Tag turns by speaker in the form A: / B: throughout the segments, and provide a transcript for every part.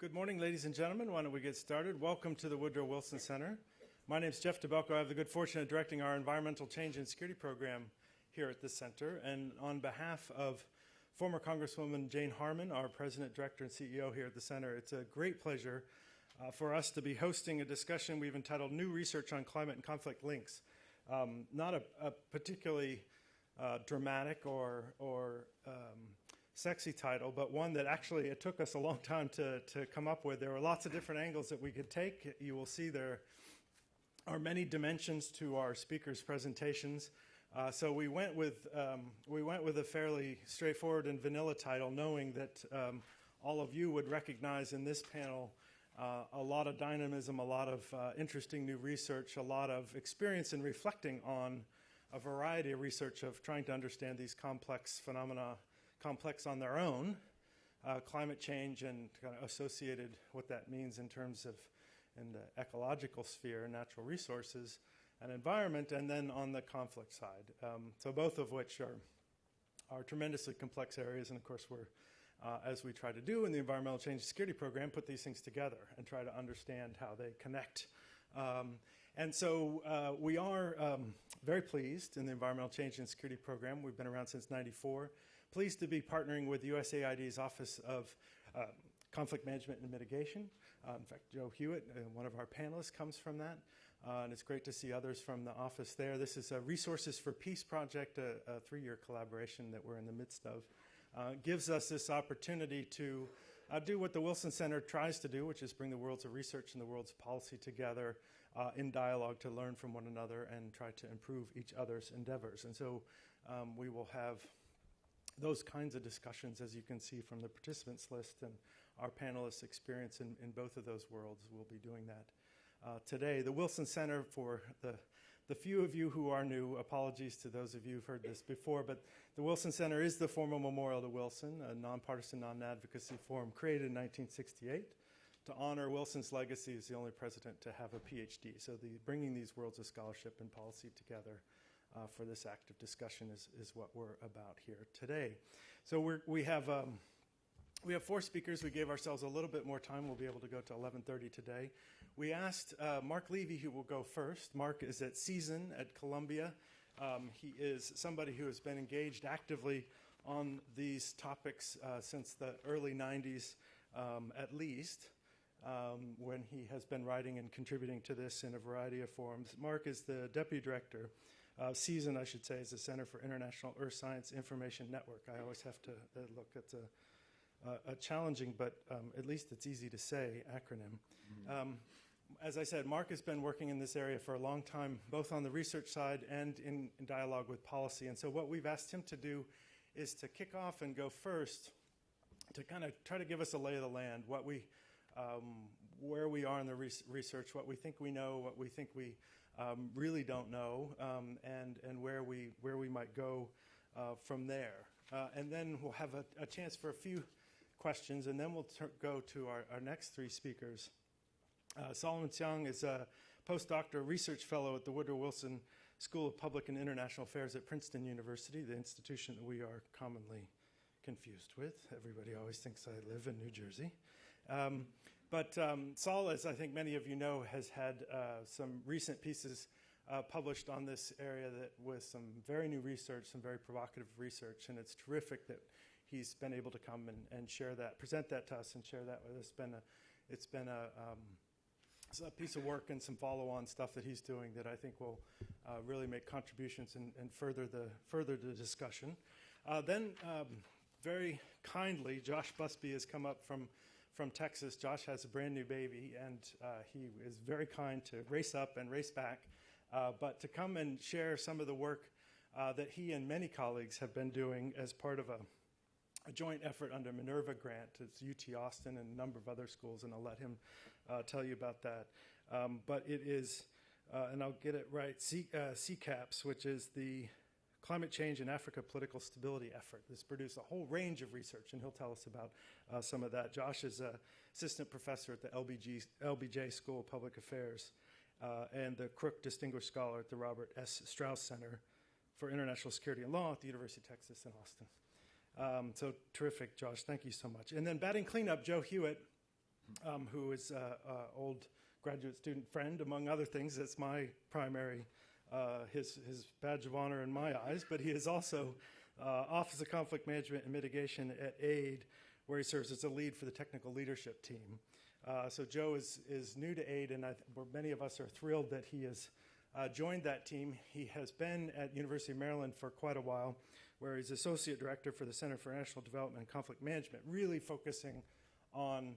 A: Good morning, ladies and gentlemen. Why don't we get started? Welcome to the Woodrow Wilson Center. My name is Jeff DeBelko. I have the good fortune of directing our Environmental Change and Security Program here at the center. And on behalf of former Congresswoman Jane Harman, our President, Director, and CEO here at the center, it's a great pleasure for us to be hosting a discussion we've entitled New Research on Climate and Conflict Links. Not a particularly dramatic or sexy title, but one that actually it took us a long time to come up with. There were lots of different angles that we could take. You will see there are many dimensions to our speakers' presentations. So we went with a fairly straightforward and vanilla title, knowing that all of you would recognize in this panel a lot of dynamism, a lot of interesting new research, a lot of experience in reflecting on a variety of research of trying to understand these complex phenomena, complex on their own, climate change and kind of associated what that means in terms of in the ecological sphere, natural resources and environment, and then on the conflict side. So both of which are tremendously complex areas, and of course we're, as we try to do in the Environmental Change and Security Program, put these things together and try to understand how they connect. And so we are very pleased in the Environmental Change and Security Program. We've been around since '94. Pleased to be partnering with USAID's Office of Conflict Management and Mitigation. In fact, Joe Hewitt, one of our panelists, comes from that. And it's great to see others from the office there. This is a Resources for Peace project, a 3-year collaboration that we're in the midst of. Gives us this opportunity to do what the Wilson Center tries to do, which is bring the worlds of research and the worlds of policy together in dialogue to learn from one another and try to improve each other's endeavors. And so we will have those kinds of discussions, as you can see from the participants list, and our panelists' experience in both of those worlds. We'll be doing that today. The Wilson Center, for the few of you who are new, apologies to those of you who've heard this before, but the Wilson Center is the formal memorial to Wilson, a nonpartisan, non-advocacy forum created in 1968 to honor Wilson's legacy as the only president to have a PhD. So bringing these worlds of scholarship and policy together for this active discussion is what we're about here today. So we have 4 speakers. We gave ourselves a little bit more time. We'll be able to go to 11:30 today. We asked Marc Levy, who will go first. Marc is at CIESIN at Columbia. He is somebody who has been engaged actively on these topics since the early 90s at least, when he has been writing and contributing to this in a variety of forums. Marc is the deputy director. CIESIN, I should say, is the Center for International Earth Science Information Network. I always have to look at a challenging, but at least it's easy to say, acronym. Mm-hmm. As I said, Marc has been working in this area for a long time, both on the research side and in dialogue with policy. And so what we've asked him to do is to kick off and go first to kind of try to give us a lay of the land, where we are in the research, what we think we know, what we think we really don't know, and where we might go from there. And then we'll have a chance for a few questions, and then we'll go to our next 3 speakers. Solomon Tsiang is a postdoctoral research fellow at the Woodrow Wilson School of Public and International Affairs at Princeton University, the institution that we are commonly confused with. Everybody always thinks I live in New Jersey. But Sol, as I think many of you know, has had some recent pieces published on this area with some very new research, some very provocative research, and it's terrific that he's been able to come and share that, present that to us and share that with us. It's been a piece of work and some follow-on stuff that he's doing that I think will really make contributions and further the discussion. Then very kindly, Josh Busby has come up from Texas. Josh has a brand new baby, and he is very kind to race up and race back, but to come and share some of the work that he and many colleagues have been doing as part of a joint effort under Minerva Grant. It's UT Austin and a number of other schools, and I'll let him tell you about that. But it is, and I'll get it right, CCAPS, which is the Climate Change in Africa Political Stability Effort. This produced a whole range of research, and he'll tell us about some of that. Josh is an assistant professor at the LBJ School of Public Affairs and the Crook Distinguished Scholar at the Robert S. Strauss Center for International Security and Law at the University of Texas in Austin. So terrific, Josh. Thank you so much. And then batting cleanup, Joe Hewitt who is an old graduate student friend, among other things. That's my primary, his badge of honor in my eyes. But he is also Office of Conflict Management and Mitigation at AID, where he serves as a lead for the technical leadership team. So Joe is new to AID, and many of us are thrilled that he has joined that team. He has been at University of Maryland for quite a while, where he's Associate Director for the Center for National Development and Conflict Management, really focusing on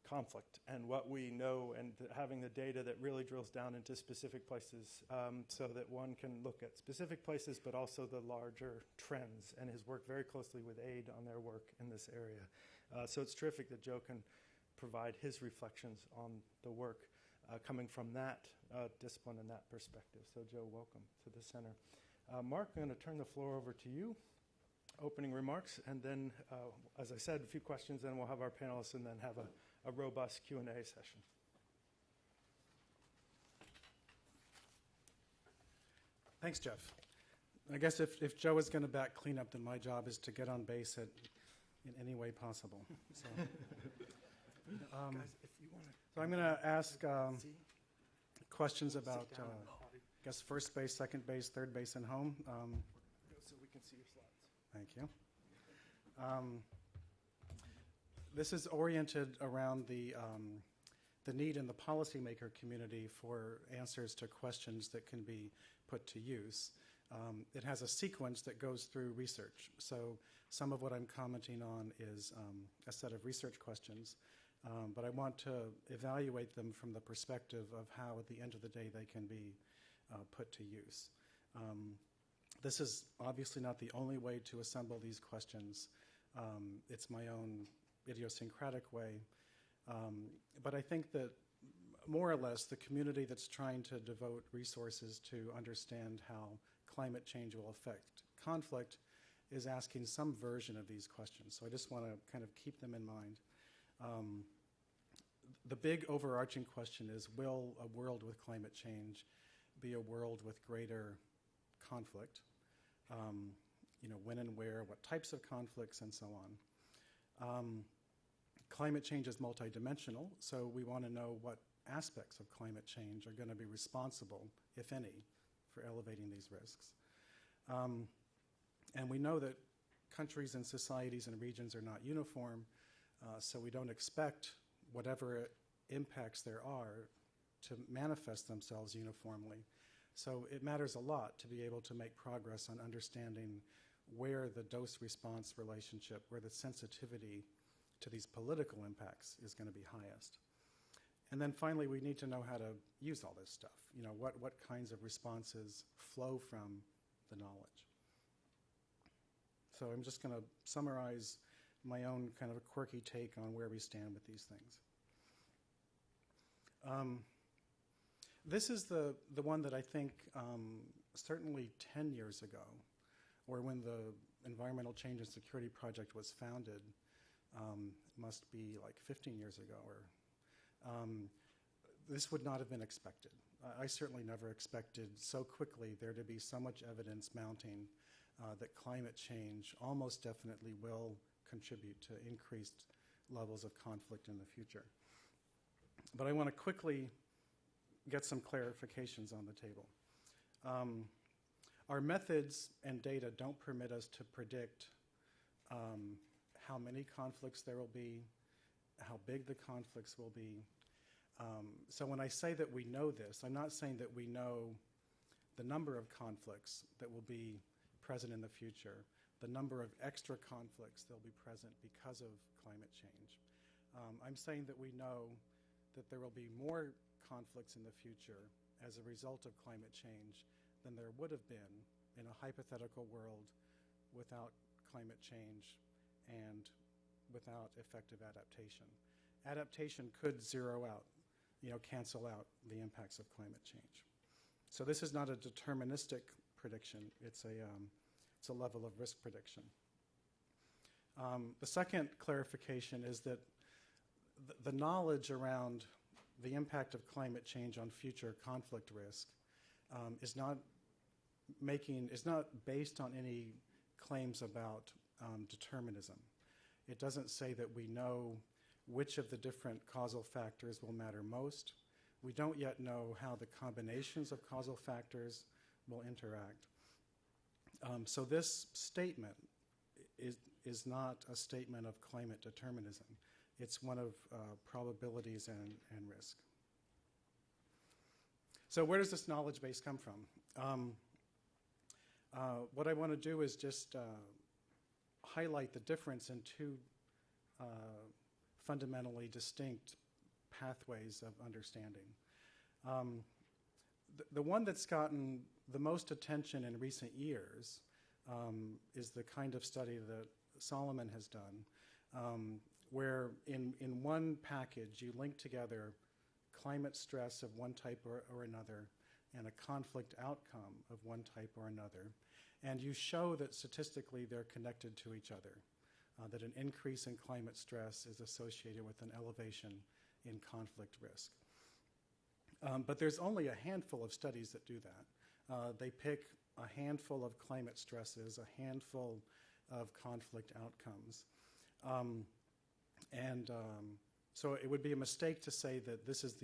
A: conflict and what we know and having the data that really drills down into specific places so that one can look at specific places but also the larger trends, and has worked very closely with AID on their work in this area. So it's terrific that Joe can provide his reflections on the work coming from that discipline and that perspective. So Joe, welcome to the center. Marc, I'm going to turn the floor over to you. Opening remarks, and then, as I said, a few questions, and we'll have our panelists, and then have a robust Q&A session.
B: Thanks, Jeff. I guess if Joe is going to back cleanup, then my job is to get on base in any way possible. So,
A: Guys, if you want to.
B: So I'm going to ask questions about, I guess, first base, second base, third base, and home.
A: So we can see your slides.
B: Thank you. This is oriented around the need in the policymaker community for answers to questions that can be put to use. It has a sequence that goes through research. So some of what I'm commenting on is a set of research questions, but I want to evaluate them from the perspective of how, at the end of the day, they can be put to use. This is obviously not the only way to assemble these questions. It's my own idiosyncratic way. But I think that more or less the community that's trying to devote resources to understand how climate change will affect conflict is asking some version of these questions. So I just want to kind of keep them in mind. The big overarching question is, will a world with climate change be a world with greater conflict? When and where, what types of conflicts, and so on. Climate change is multidimensional, so we want to know what aspects of climate change are going to be responsible, if any, for elevating these risks. And we know that countries and societies and regions are not uniform, so we don't expect whatever impacts there are to manifest themselves uniformly. So it matters a lot to be able to make progress on understanding where the dose-response relationship, where the sensitivity to these political impacts is going to be highest. And then finally, we need to know how to use all this stuff. What kinds of responses flow from the knowledge. So I'm just going to summarize my own kind of a quirky take on where we stand with these things. This is the one that I think certainly 10 years ago, or when the Environmental Change and Security Project was founded, must be like 15 years ago, or this would not have been expected. I certainly never expected so quickly there to be so much evidence mounting that climate change almost definitely will contribute to increased levels of conflict in the future. But I want to quickly get some clarifications on the table. Our methods and data don't permit us to predict how many conflicts there will be, how big the conflicts will be. So when I say that we know this, I'm not saying that we know the number of conflicts that will be present in the future, the number of extra conflicts that will be present because of climate change. I'm saying that we know that there will be more conflicts in the future as a result of climate change than there would have been in a hypothetical world without climate change and without effective adaptation. Adaptation could zero out, cancel out the impacts of climate change. So this is not a deterministic prediction. It's a level of risk prediction. The second clarification is that the knowledge around the impact of climate change on future conflict risk is not based on any claims about determinism. It doesn't say that we know which of the different causal factors will matter most. We don't yet know how the combinations of causal factors will interact. So this statement is not a statement of climate determinism. It's one of probabilities and risk. So where does this knowledge base come from? What I want to do is just highlight the difference in two fundamentally distinct pathways of understanding. The one that's gotten the most attention in recent years is the kind of study that Solomon has done, where in one package you link together climate stress of one type or another and a conflict outcome of one type or another, and you show that statistically they're connected to each other, that an increase in climate stress is associated with an elevation in conflict risk. But there's only a handful of studies that do that. They pick a handful of climate stresses, a handful of conflict outcomes. So it would be a mistake to say that this is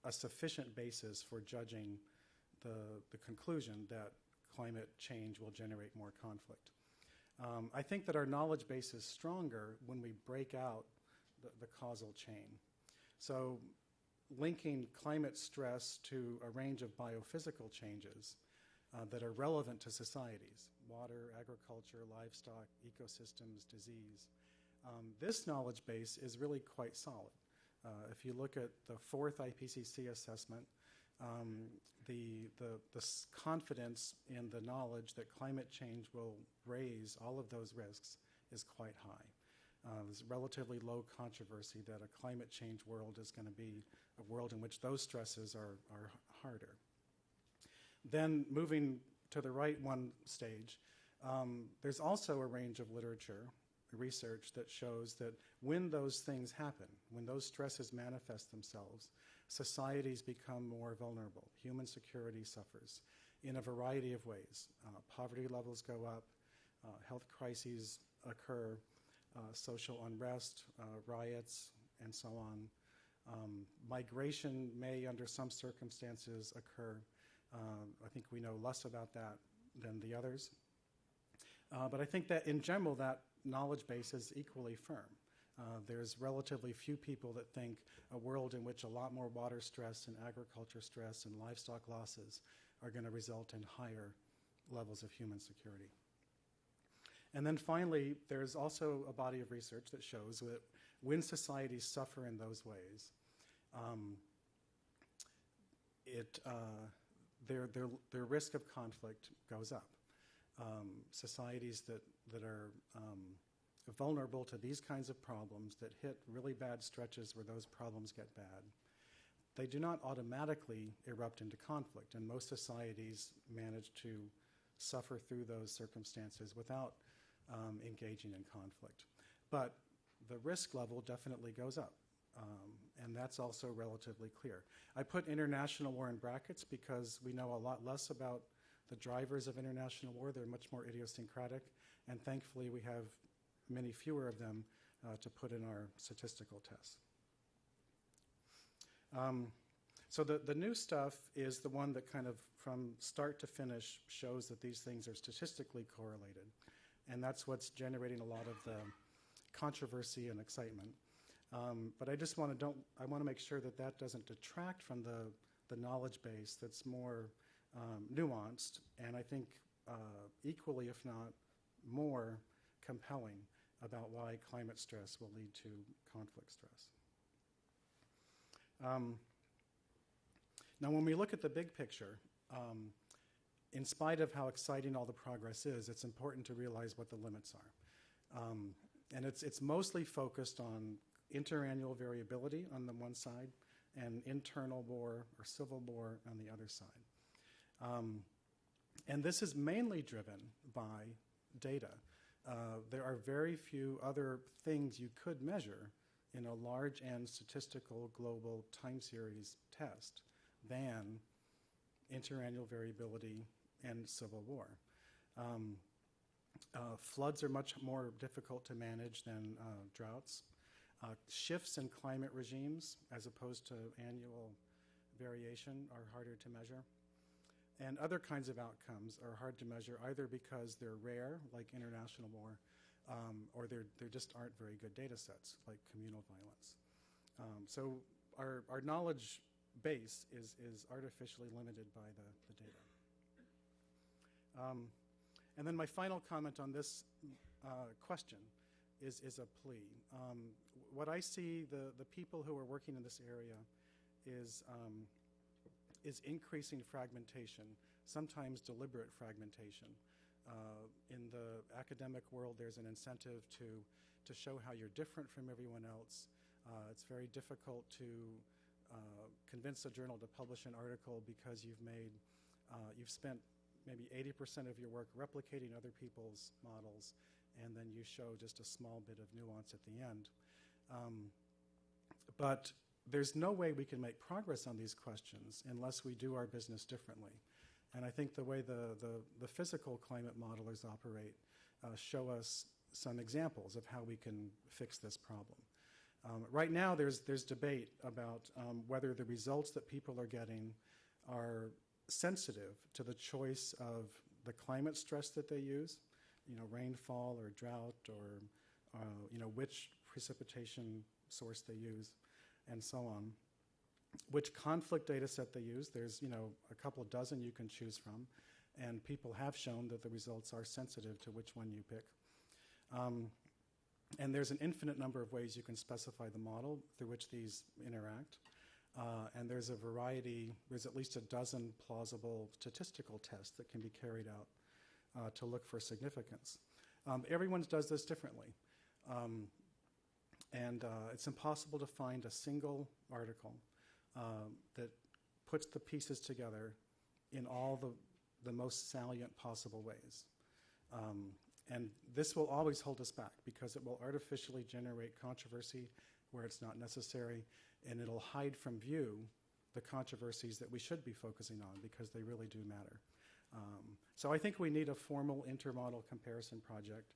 B: a sufficient basis for judging the conclusion that climate change will generate more conflict. I think that our knowledge base is stronger when we break out the causal chain. So linking climate stress to a range of biophysical changes that are relevant to societies, water, agriculture, livestock, ecosystems, disease. This knowledge base is really quite solid. If you look at the fourth IPCC assessment, the confidence in the knowledge that climate change will raise all of those risks is quite high. There's relatively low controversy that a climate change world is going to be a world in which those stresses are harder. Then moving to the right one stage, there's also a range of literature, research that shows that when those things happen, when those stresses manifest themselves, societies become more vulnerable. Human security suffers in a variety of ways. Poverty levels go up, health crises occur, social unrest, riots, and so on. Migration may, under some circumstances, occur. I think we know less about that than the others. But I think that in general, that knowledge base is equally firm. There's relatively few people that think a world in which a lot more water stress and agriculture stress and livestock losses are going to result in higher levels of human security. And then finally, there's also a body of research that shows that when societies suffer in those ways, their risk of conflict goes up. Societies that are vulnerable to these kinds of problems, that hit really bad stretches where those problems get bad, they do not automatically erupt into conflict, and most societies manage to suffer through those circumstances without engaging in conflict. But the risk level definitely goes up, and that's also relatively clear. I put international war in brackets because we know a lot less about the drivers of international war. They're much more idiosyncratic, and thankfully we have many fewer of them to put in our statistical tests. So the new stuff is the one that kind of from start to finish shows that these things are statistically correlated, and that's what's generating a lot of the controversy and excitement. But I just want to make sure that that doesn't detract from the knowledge base that's more nuanced, and I think equally, if not more, compelling about why climate stress will lead to conflict stress. Now, when we look at the big picture, in spite of how exciting all the progress is, it's important to realize what the limits are. And it's mostly focused on interannual variability on the one side and internal war or civil war on the other side. And this is mainly driven by data. There are very few other things you could measure in a large N statistical global time series test than interannual variability and civil war. Floods are much more difficult to manage than droughts. Shifts in climate regimes, as opposed to annual variation, are harder to measure. And other kinds of outcomes are hard to measure, either because they're rare, like international war, or there just aren't very good data sets, like communal violence. So our knowledge base is artificially limited by the data. And then my final comment on this question is a plea. What I see, the people who are working in this area is increasing fragmentation, sometimes deliberate fragmentation. In the academic world, there's an incentive to show how you're different from everyone else. It's very difficult to convince a journal to publish an article because you've spent maybe 80% of your work replicating other people's models, and then you show just a small bit of nuance at the end. But there's no way we can make progress on these questions unless we do our business differently. And I think the way the physical climate modelers operate show us some examples of how we can fix this problem. Right now, there's debate about whether the results that people are getting are sensitive to the choice of the climate stress that they use, rainfall or drought, or which precipitation source they use, and so on. Which conflict data set they use. There's a couple of dozen you can choose from, and people have shown that the results are sensitive to which one you pick. And there's an infinite number of ways you can specify the model through which these interact. And there's a variety, there's at least a dozen plausible statistical tests that can be carried out to look for significance. Everyone does this differently. And it's impossible to find a single article that puts the pieces together in all the most salient possible ways. And this will always hold us back because it will artificially generate controversy where it's not necessary, and it'll hide from view the controversies that we should be focusing on because they really do matter. So I think we need a formal intermodal comparison project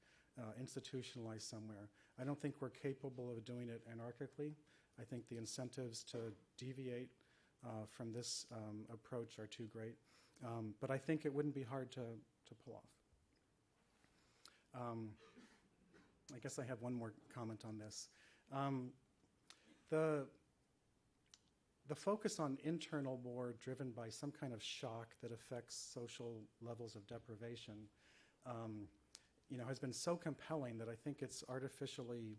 B: institutionalized somewhere. I don't think we're capable of doing it anarchically. I think the incentives to deviate from this approach are too great. But I think it wouldn't be hard to pull off. I guess I have one more comment on this. The focus on internal war driven by some kind of shock that affects social levels of deprivation has been so compelling that I think it's artificially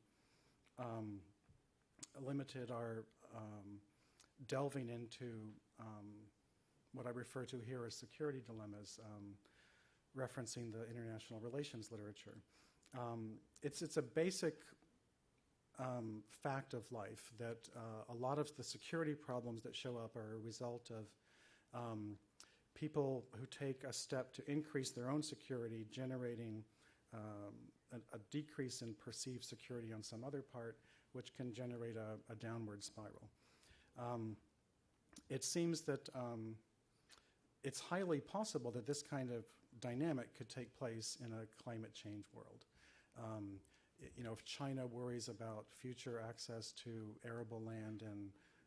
B: limited our delving into what I refer to here as security dilemmas, referencing the international relations literature. It's a basic fact of life that a lot of the security problems that show up are a result of people who take a step to increase their own security, generating a decrease in perceived security on some other part, which can generate a downward spiral. It seems that it's highly possible that this kind of dynamic could take place in a climate change world. If China worries about future access to arable land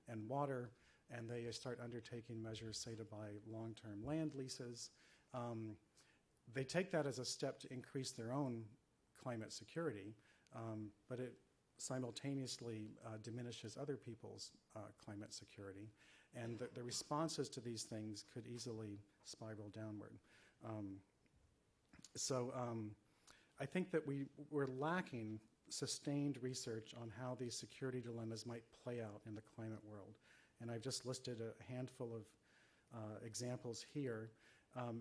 B: and water, and they start undertaking measures, say, to buy long-term land leases, they take that as a step to increase their own climate security, but it simultaneously diminishes other people's climate security. And the responses to these things could easily spiral downward. So I think that we're lacking sustained research on how these security dilemmas might play out in the climate world. And I've just listed a handful of examples here.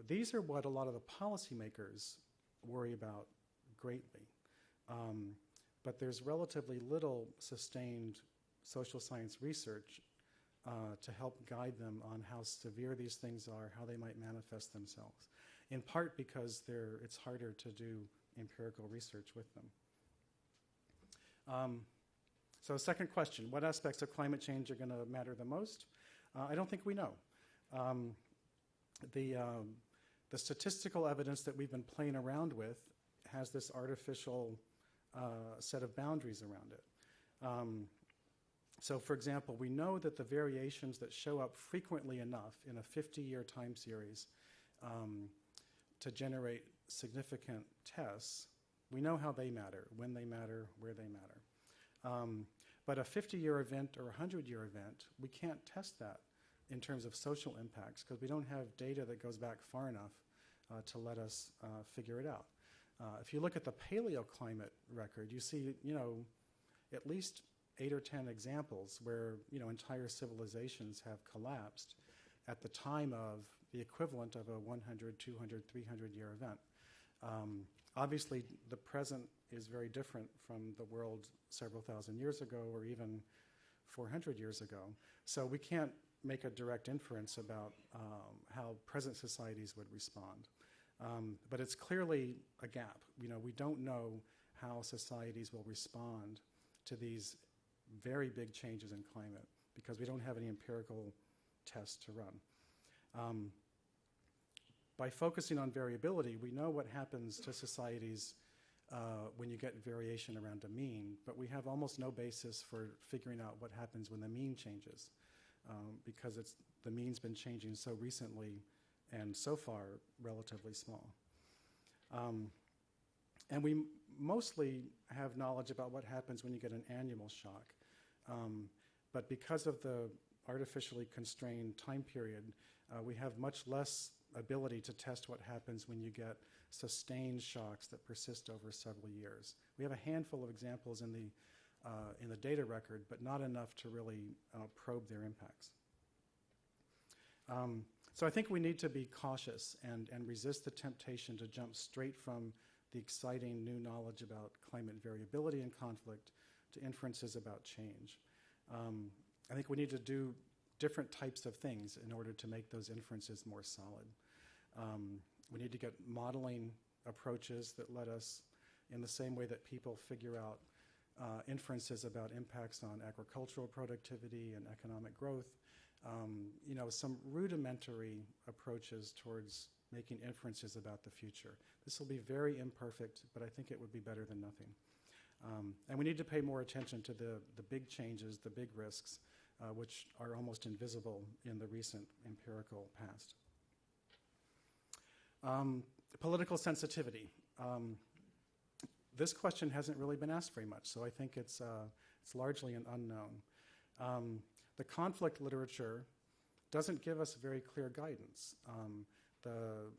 B: These are what a lot of the policymakers worry about greatly. But there's relatively little sustained social science research to help guide them on how severe these things are, how they might manifest themselves, in part because it's harder to do empirical research with them. So second question, what aspects of climate change are going to matter the most? I don't think we know. The statistical evidence that we've been playing around with has this artificial set of boundaries around it. So, for example, we know that the variations that show up frequently enough in a 50-year time series to generate significant tests, we know how they matter, when they matter, where they matter. But a 50-year event or a 100-year event, we can't test that in terms of social impacts because we don't have data that goes back far enough to let us figure it out. If you look at the paleoclimate record, you see, at least 8 or 10 examples where, entire civilizations have collapsed at the time of the equivalent of a 100, 200, 300-year event. Obviously, the present is very different from the world several thousand years ago or even 400 years ago. So we can't make a direct inference about how present societies would respond. But it's clearly a gap. We don't know how societies will respond to these very big changes in climate because we don't have any empirical tests to run. By focusing on variability, we know what happens to societies when you get variation around a mean, but we have almost no basis for figuring out what happens when the mean changes because the mean's been changing so recently and so far relatively small. And we mostly have knowledge about what happens when you get an annual shock. But because of the artificially constrained time period, we have much less ability to test what happens when you get sustained shocks that persist over several years. We have a handful of examples in the data record, but not enough to really probe their impacts. So I think we need to be cautious and resist the temptation to jump straight from the exciting new knowledge about climate variability and conflict to inferences about change. I think we need to do different types of things in order to make those inferences more solid. We need to get modeling approaches that let us, in the same way that people figure out inferences about impacts on agricultural productivity and economic growth, some rudimentary approaches towards making inferences about the future. This will be very imperfect, but I think it would be better than nothing. And we need to pay more attention to the big changes, the big risks, which are almost invisible in the recent empirical past. Political sensitivity. This question hasn't really been asked very much, so I think it's largely an unknown. The conflict literature doesn't give us very clear guidance. The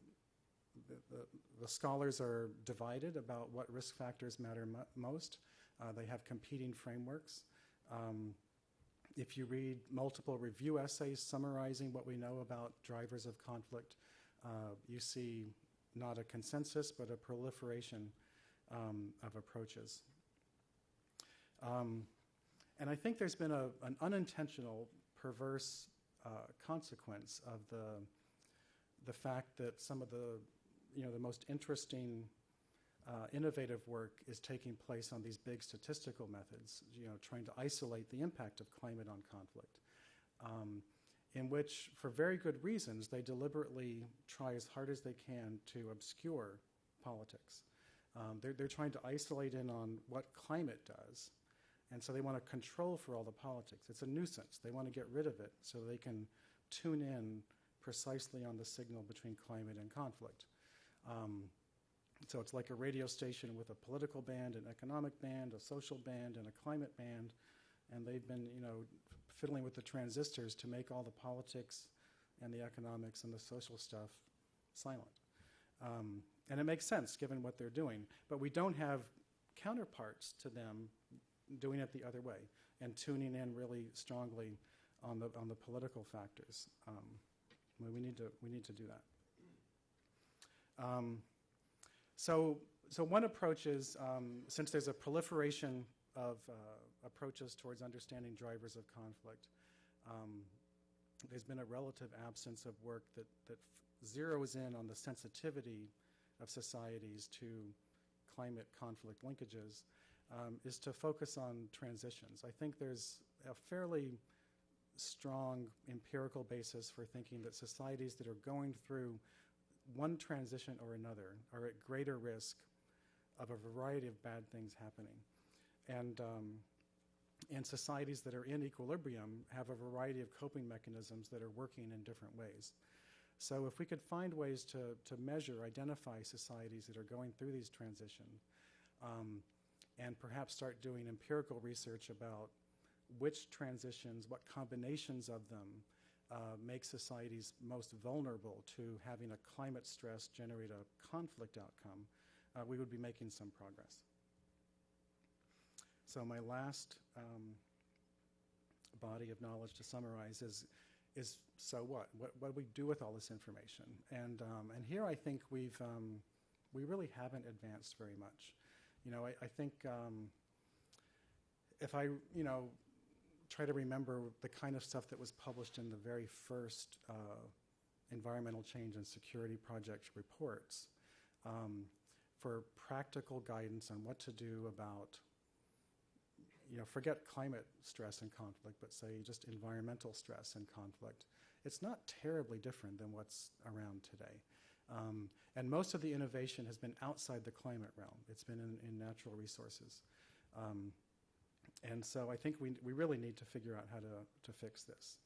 B: scholars are divided about what risk factors matter most. They have competing frameworks. If you read multiple review essays summarizing what we know about drivers of conflict, you see not a consensus, but a proliferation of approaches. And I think there's been an unintentional, perverse consequence of the fact that some of the most interesting, innovative work is taking place on these big statistical methods, trying to isolate the impact of climate on conflict, in which, for very good reasons, they deliberately try as hard as they can to obscure politics. They're trying to isolate in on what climate does, and so they want to control for all the politics. It's a nuisance. They want to get rid of it so they can tune in precisely on the signal between climate and conflict. So it's like a radio station with a political band, an economic band, a social band, and a climate band, and they've been, fiddling with the transistors to make all the politics and the economics and the social stuff silent. And it makes sense given what they're doing, but we don't have counterparts to them doing it the other way and tuning in really strongly on the political factors. We need to do that. So one approach is, since there's a proliferation of approaches towards understanding drivers of conflict, there's been a relative absence of work that zeroes in on the sensitivity of societies to climate conflict linkages, is to focus on transitions. I think there's a fairly strong empirical basis for thinking that societies that are going through one transition or another are at greater risk of a variety of bad things happening. And And societies that are in equilibrium have a variety of coping mechanisms that are working in different ways. So if we could find ways to measure, identify societies that are going through these transitions, and perhaps start doing empirical research about which transitions, what combinations of them make societies most vulnerable to having a climate stress generate a conflict outcome, we would be making some progress. So my last body of knowledge to summarize is so what? What do we do with all this information? And here I think we really haven't advanced very much. I think if I try to remember the kind of stuff that was published in the very first Environmental Change and Security Project reports for practical guidance on what to do about, forget climate stress and conflict, but say just environmental stress and conflict. It's not terribly different than what's around today. And most of the innovation has been outside the climate realm. It's been in natural resources. And so I think we really need to figure out how to fix this.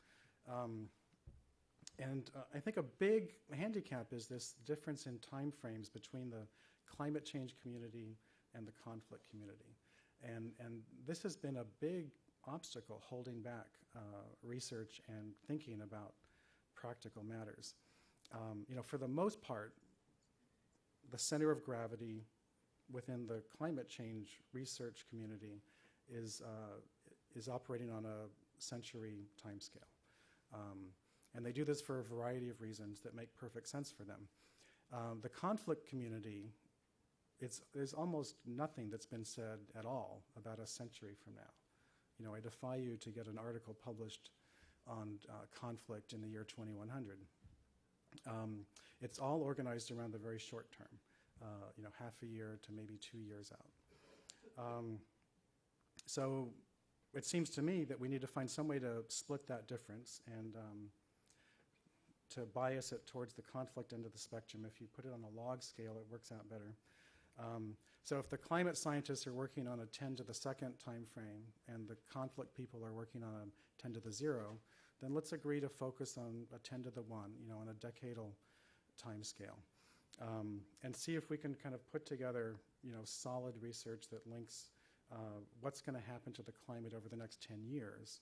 B: And I think a big handicap is this difference in time frames between the climate change community and the conflict community. And this has been a big obstacle holding back research and thinking about practical matters. For the most part, the center of gravity within the climate change research community is operating on a century timescale. And they do this for a variety of reasons that make perfect sense for them. The conflict community, there's almost nothing that's been said at all about a century from now. I defy you to get an article published on conflict in the year 2100. It's all organized around the very short term, half a year to maybe 2 years out. So it seems to me that we need to find some way to split that difference and to bias it towards the conflict end of the spectrum. If you put it on a log scale, it works out better. So if the climate scientists are working on a 10 to the second time frame and the conflict people are working on a 10 to the 0, then let's agree to focus on a 10 to the 1, on a decadal time scale. And see if we can kind of put together, solid research that links what's going to happen to the climate over the next 10 years,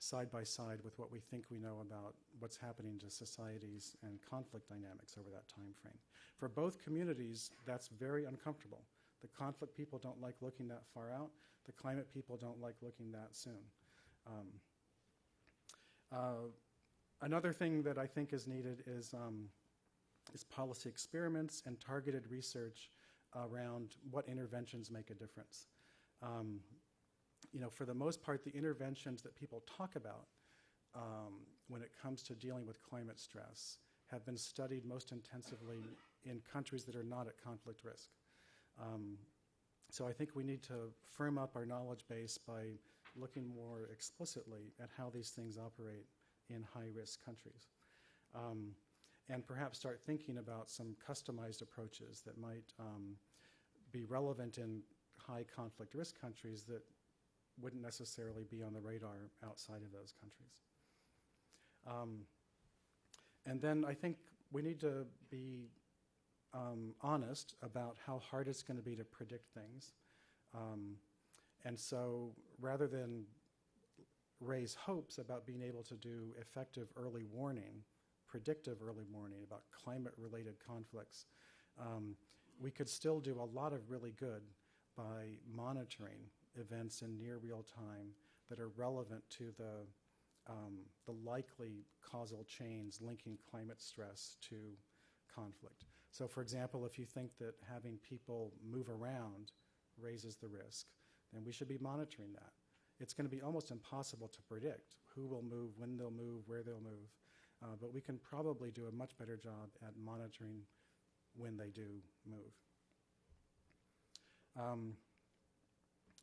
B: side by side with what we think we know about what's happening to societies and conflict dynamics over that time frame. For both communities, that's very uncomfortable. The conflict people don't like looking that far out. The climate people don't like looking that soon. Another thing that I think is needed is policy experiments and targeted research around what interventions make a difference. For the most part, the interventions that people talk about when it comes to dealing with climate stress have been studied most intensively in countries that are not at conflict risk. So I think we need to firm up our knowledge base by looking more explicitly at how these things operate in high-risk countries. And perhaps start thinking about some customized approaches that might be relevant in high conflict risk countries that wouldn't necessarily be on the radar outside of those countries. And then I think we need to be honest about how hard it's going to be to predict things. And so rather than raise hopes about being able to do effective early warning, predictive early warning about climate-related conflicts, we could still do a lot of really good by monitoring events in near real time that are relevant to the likely causal chains linking climate stress to conflict. So for example, if you think that having people move around raises the risk, then we should be monitoring that. It's going to be almost impossible to predict who will move, when they'll move, where they'll move. But we can probably do a much better job at monitoring when they do move.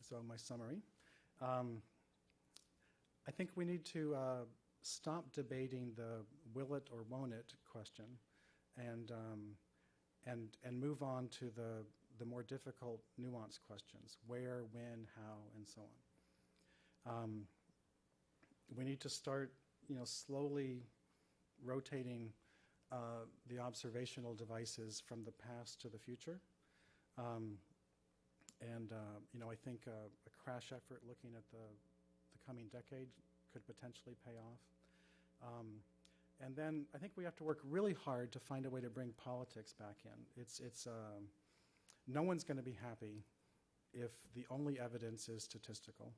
B: So my summary. I think we need to stop debating the will it or won't it question and move on to the more difficult, nuanced questions: where, when, how, and so on. We need to start, slowly rotating the observational devices from the past to the future. I think a crash effort looking at the coming decade could potentially pay off. And then I think we have to work really hard to find a way to bring politics back in. No one's going to be happy if the only evidence is statistical.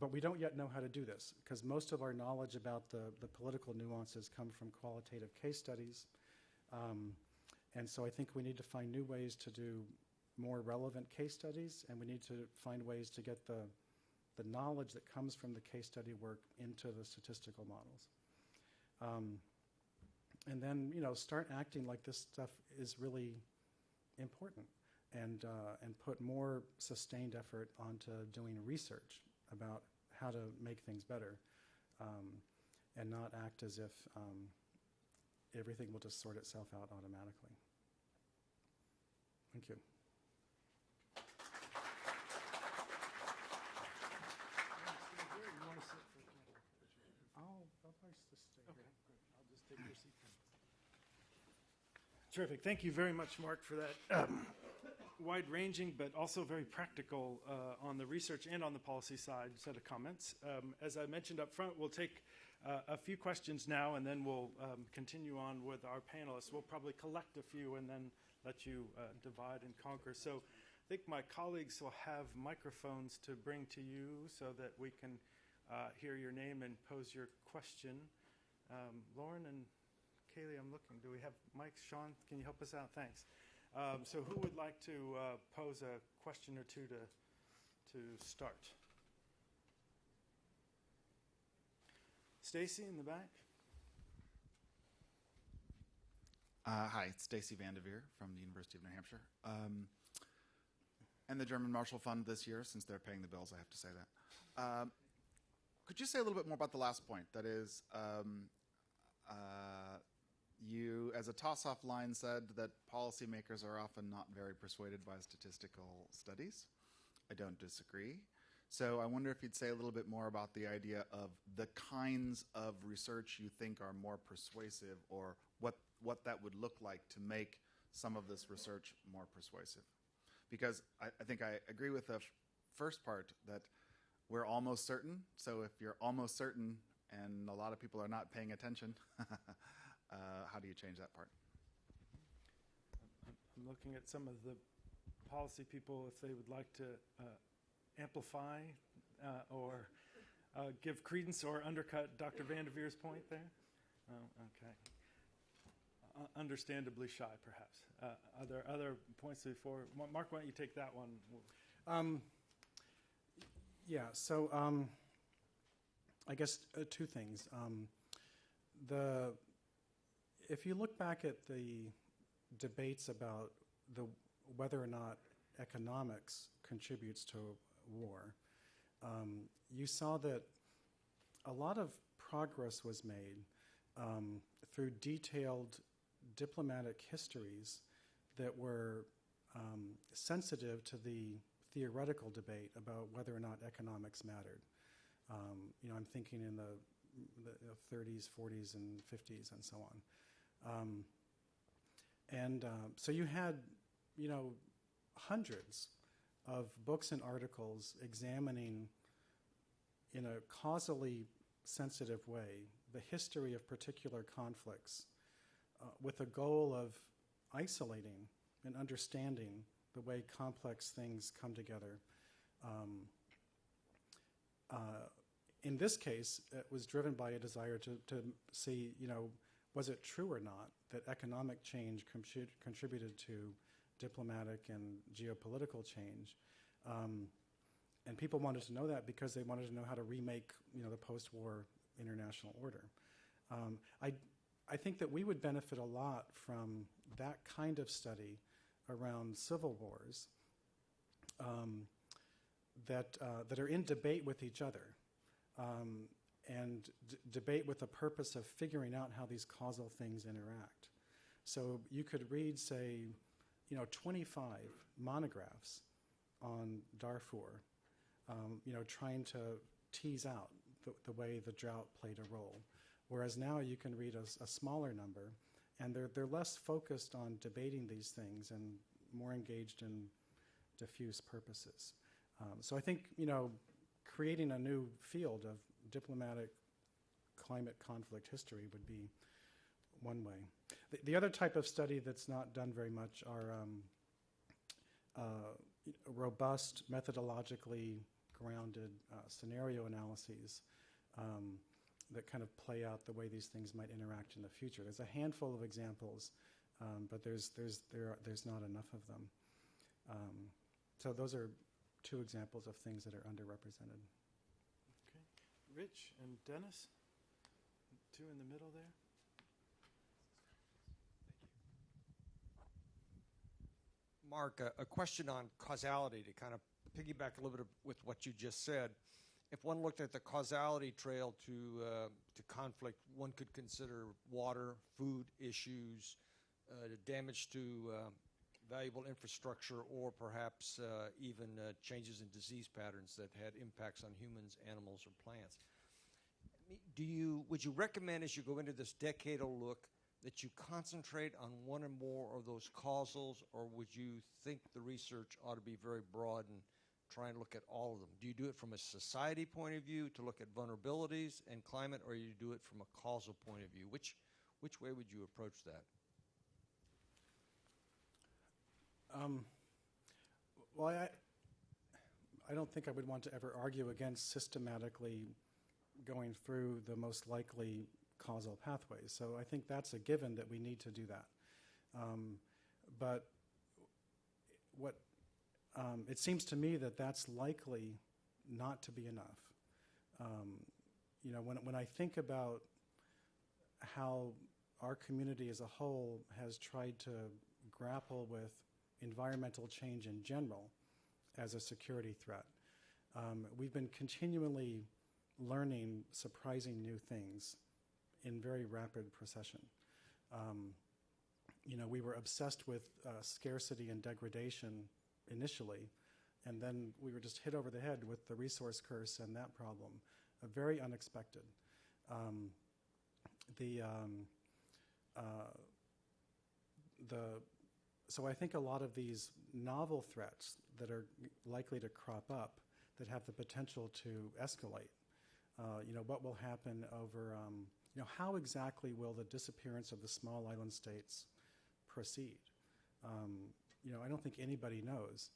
B: But we don't yet know how to do this, because most of our knowledge about the political nuances come from qualitative case studies. And so I think we need to find new ways to do more relevant case studies, and we need to find ways to get the knowledge that comes from the case study work into the statistical models. And then, start acting like this stuff is really important, and put more sustained effort onto doing research about how to make things better, and not act as if everything will just sort itself out automatically. Thank you. I'll just stay here.
A: I'll just take your seat. Terrific. Thank you very much, Mark, for that wide-ranging but also very practical on the research and on the policy side set of comments. As I mentioned up front, we'll take a few questions now, and then we'll continue on with our panelists. We'll probably collect a few and then let you divide and conquer. So I think my colleagues will have microphones to bring to you so that we can hear your name and pose your question. Lauren and Kaylee, I'm looking. Do we have mics? Sean, can you help us out? Thanks. So who would like to pose a question or two to start? Stacy in the back.
C: Hi, it's Stacy Vanderveer from the University of New Hampshire. And the German Marshall Fund this year, since they're paying the bills, I have to say that. Could you say a little bit more about the last point? That is, you, as a toss-off line, said that policymakers are often not very persuaded by statistical studies. I don't disagree. So I wonder if you'd say a little bit more about the idea of the kinds of research you think are more persuasive, or what that would look like to make some of this research more persuasive. Because I think I agree with the first part that we're almost certain. So if you're almost certain and a lot of people are not paying attention, how do you change that part?
A: I'm looking at some of the policy people, if they would like to amplify or give credence or undercut Dr. Vanderveer's point there. Oh, okay. Understandably shy, perhaps. Are there other points before? Mark, why don't you take that one?
B: Yeah, so I guess two things. If you look back at the debates about whether or not economics contributes to war, you saw that a lot of progress was made through detailed diplomatic histories that were sensitive to the theoretical debate about whether or not economics mattered. I'm thinking in the 30s, 40s, and 50s, and so on. So you had, hundreds of books and articles examining, in a causally sensitive way, the history of particular conflicts with a goal of isolating and understanding the way complex things come together. In this case, it was driven by a desire to see, was it true or not that economic change contributed to diplomatic and geopolitical change? And people wanted to know that because they wanted to know how to remake, the post-war international order. I think that we would benefit a lot from that kind of study around civil wars that are in debate with each other, and debate with the purpose of figuring out how these causal things interact. So you could read, say, 25 monographs on Darfur, trying to tease out the way the drought played a role. Whereas now you can read a smaller number, and they're less focused on debating these things and more engaged in diffuse purposes. So I think, creating a new field of diplomatic climate conflict history would be one way. The other type of study that's not done very much are robust, methodologically grounded scenario analyses that kind of play out the way these things might interact in the future. There's a handful of examples, but there's not enough of them. So those are two examples of things that are underrepresented.
A: Okay. Rich and Dennis, two in the middle there.
D: Mark, a question on causality to kind of piggyback a little bit with what you just said. If one looked at the causality trail to conflict, one could consider water, food issues, damage to valuable infrastructure, or perhaps even changes in disease patterns that had impacts on humans, animals, or plants. Would you recommend, as you go into this decadal look, that you concentrate on one or more of those causals, or would you think the research ought to be very broad and try and look at all of them? Do you do it from a society point of view to look at vulnerabilities and climate, or you do it from a causal point of view? Which way would you approach that?
B: Well, I don't think I would want to ever argue against systematically going through the most likely causal pathways. So I think that's a given that we need to do that. But it seems to me that that's likely not to be enough. When I think about how our community as a whole has tried to grapple with environmental change in general as a security threat, we've been continually learning surprising new things in very rapid procession. We were obsessed with scarcity and degradation initially, and then we were just hit over the head with the resource curse and that problem, very unexpected. So I think a lot of these novel threats that are likely to crop up that have the potential to escalate, what will happen over, how exactly will the disappearance of the small island states proceed? I don't think anybody knows,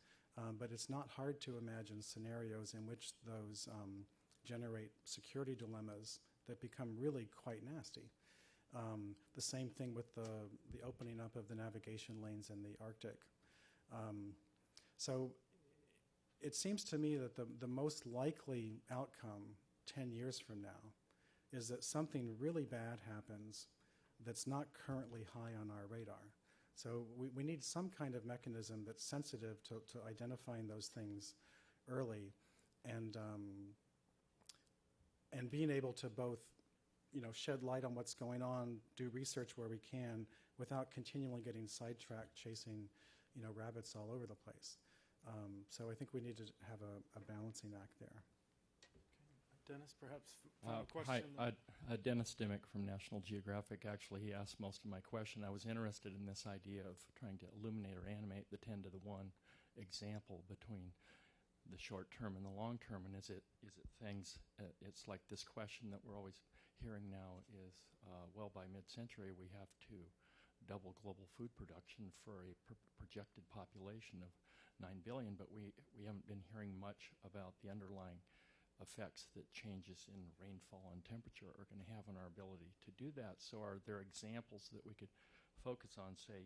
B: but it's not hard to imagine scenarios in which those generate security dilemmas that become really quite nasty. The same thing with the opening up of the navigation lanes in the Arctic. So it seems to me that the most likely outcome 10 years from now is that something really bad happens that's not currently high on our radar. So we need some kind of mechanism that's sensitive to identifying those things early and being able to both shed light on what's going on, do research where we can, without continually getting sidetracked chasing, rabbits all over the place. So I think we need to have a balancing act there.
A: Okay. Dennis, perhaps final question.
E: Hi, Dennis Dimmick from National Geographic. Actually, he asked most of my question. I was interested in this idea of trying to illuminate or animate the 10 to the 1 example between the short term and the long term, and is it things, it's like this question that we're always hearing now is, well, by mid-century we have to double global food production for a projected population of 9 billion, but we haven't been hearing much about the underlying effects that changes in rainfall and temperature are going to have on our ability to do that. So are there examples that we could focus on, say,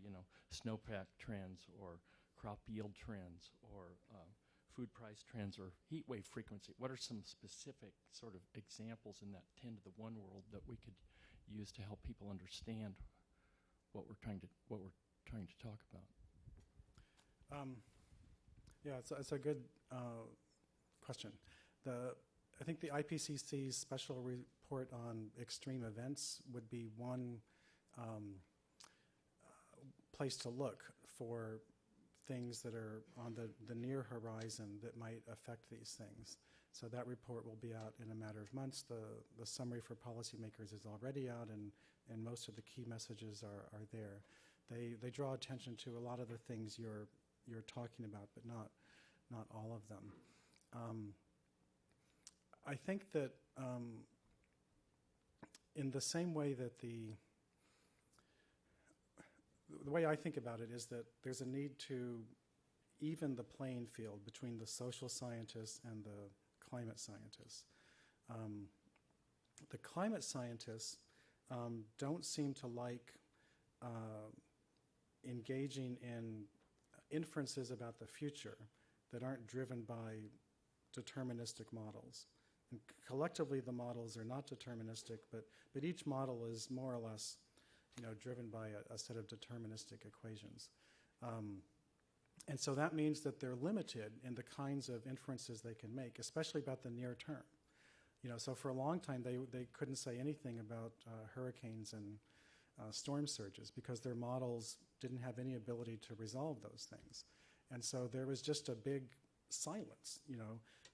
E: snowpack trends or crop yield trends or food price trends or heat wave frequency? What are some specific sort of examples in that 10 to the 1 world that we could use to help people understand what we're trying to talk about?
B: Yeah, it's a good question. I think the IPCC's special report on extreme events would be one place to look for things that are on the near horizon that might affect these things. So that report will be out in a matter of months. The summary for policymakers is already out, and most of the key messages are there. They draw attention to a lot of the things you're talking about, but not all of them. I think that in the same way that the way I think about it is that there's a need to even the playing field between the social scientists and the climate scientists. The climate scientists don't seem to like engaging in inferences about the future that aren't driven by deterministic models. And collectively, the models are not deterministic, but each model is more or less, driven by a set of deterministic equations. And so that means that they're limited in the kinds of inferences they can make, especially about the near term. So for a long time, they couldn't say anything about hurricanes and storm surges because their models didn't have any ability to resolve those things. And so there was just a big silence,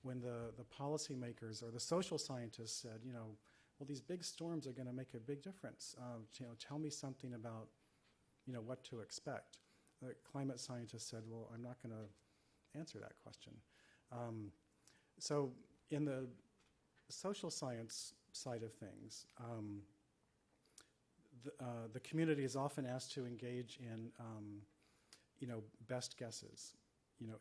B: when the policymakers or the social scientists said, well, these big storms are going to make a big difference. Tell me something about, what to expect. The climate scientists said, well, I'm not going to answer that question. So in the social science side of things, the community is often asked to engage in, best guesses,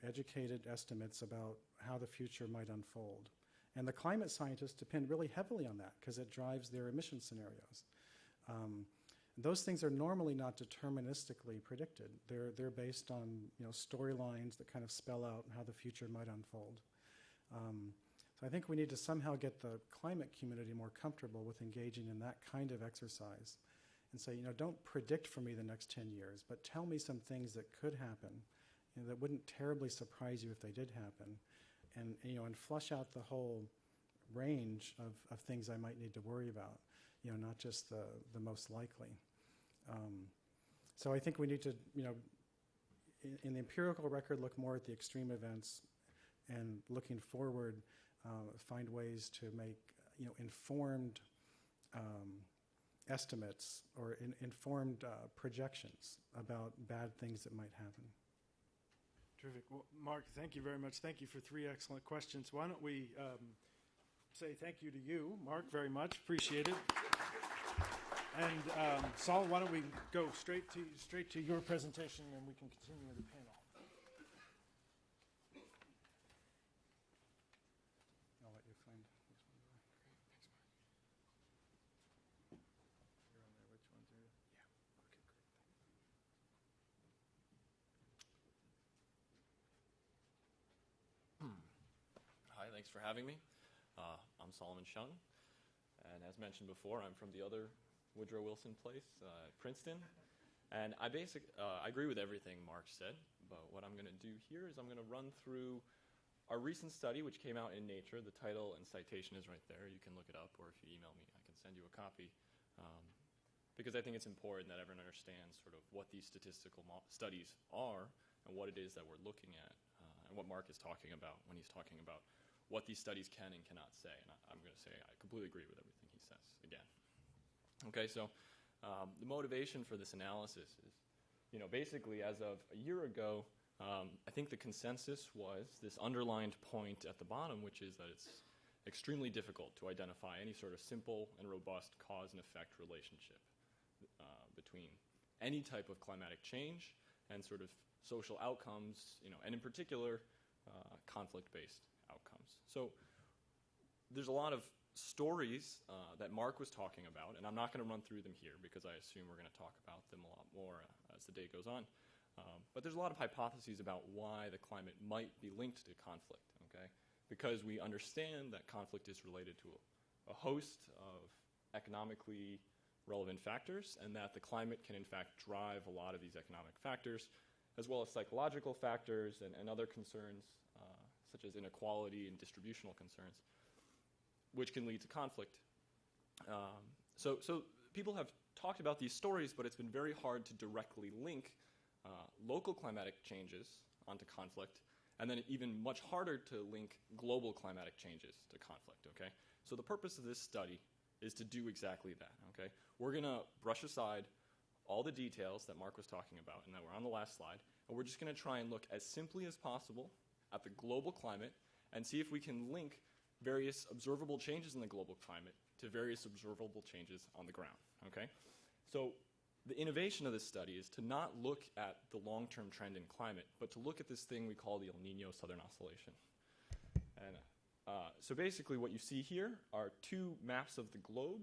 B: educated estimates about how the future might unfold. And the climate scientists depend really heavily on that because it drives their emission scenarios. Those things are normally not deterministically predicted. They're based on storylines that kind of spell out how the future might unfold. So I think we need to somehow get the climate community more comfortable with engaging in that kind of exercise and say, don't predict for me the next 10 years, but tell me some things that could happen that wouldn't terribly surprise you if they did happen, and flush out the whole range of things I might need to worry about, not just the most likely. So I think we need to, in the empirical record, look more at the extreme events, and looking forward, find ways to make, informed estimates or informed projections about bad things that might happen.
A: Terrific. Well, Mark, thank you very much. Thank you for 3 excellent questions. Why don't we say thank you to you, Mark, very much. Appreciate it. And Saul, why don't we go straight to your presentation, and we can continue with the panel.
B: I'll let you find which one. Great, thanks, Mark. You're on there. Which ones are you? Yeah. Okay, great.
F: Hi, thanks for having me. I'm Solomon Shung, and as mentioned before, I'm from the other Woodrow Wilson place, Princeton. And I agree with everything Mark said, but what I'm going to do here is I'm going to run through our recent study, which came out in Nature. The title and citation is right there. You can look it up, or if you email me, I can send you a copy. Because I think it's important that everyone understands sort of what these statistical studies are and what it is that we're looking at, and what Mark is talking about when he's talking about what these studies can and cannot say. And I'm going to say I completely agree with everything he says again. Okay, so the motivation for this analysis is, basically as of a year ago, I think the consensus was this underlined point at the bottom, which is that it's extremely difficult to identify any sort of simple and robust cause and effect relationship between any type of climatic change and sort of social outcomes, and in particular, conflict-based outcomes. So there's a lot of stories that Mark was talking about, and I'm not going to run through them here because I assume we're going to talk about them a lot more as the day goes on. But there's a lot of hypotheses about why the climate might be linked to conflict, okay? Because we understand that conflict is related to a host of economically relevant factors, and that the climate can in fact drive a lot of these economic factors, as well as psychological factors and other concerns, such as inequality and distributional concerns, which can lead to conflict. So people have talked about these stories, but it's been very hard to directly link local climatic changes onto conflict, and then even much harder to link global climatic changes to conflict, okay? So the purpose of this study is to do exactly that, okay? We're going to brush aside all the details that Mark was talking about and that were on the last slide, and we're just going to try and look as simply as possible at the global climate and see if we can link various observable changes in the global climate to various observable changes on the ground, okay? So the innovation of this study is to not look at the long-term trend in climate, but to look at this thing we call the El Niño Southern Oscillation. And so basically what you see here are two maps of the globe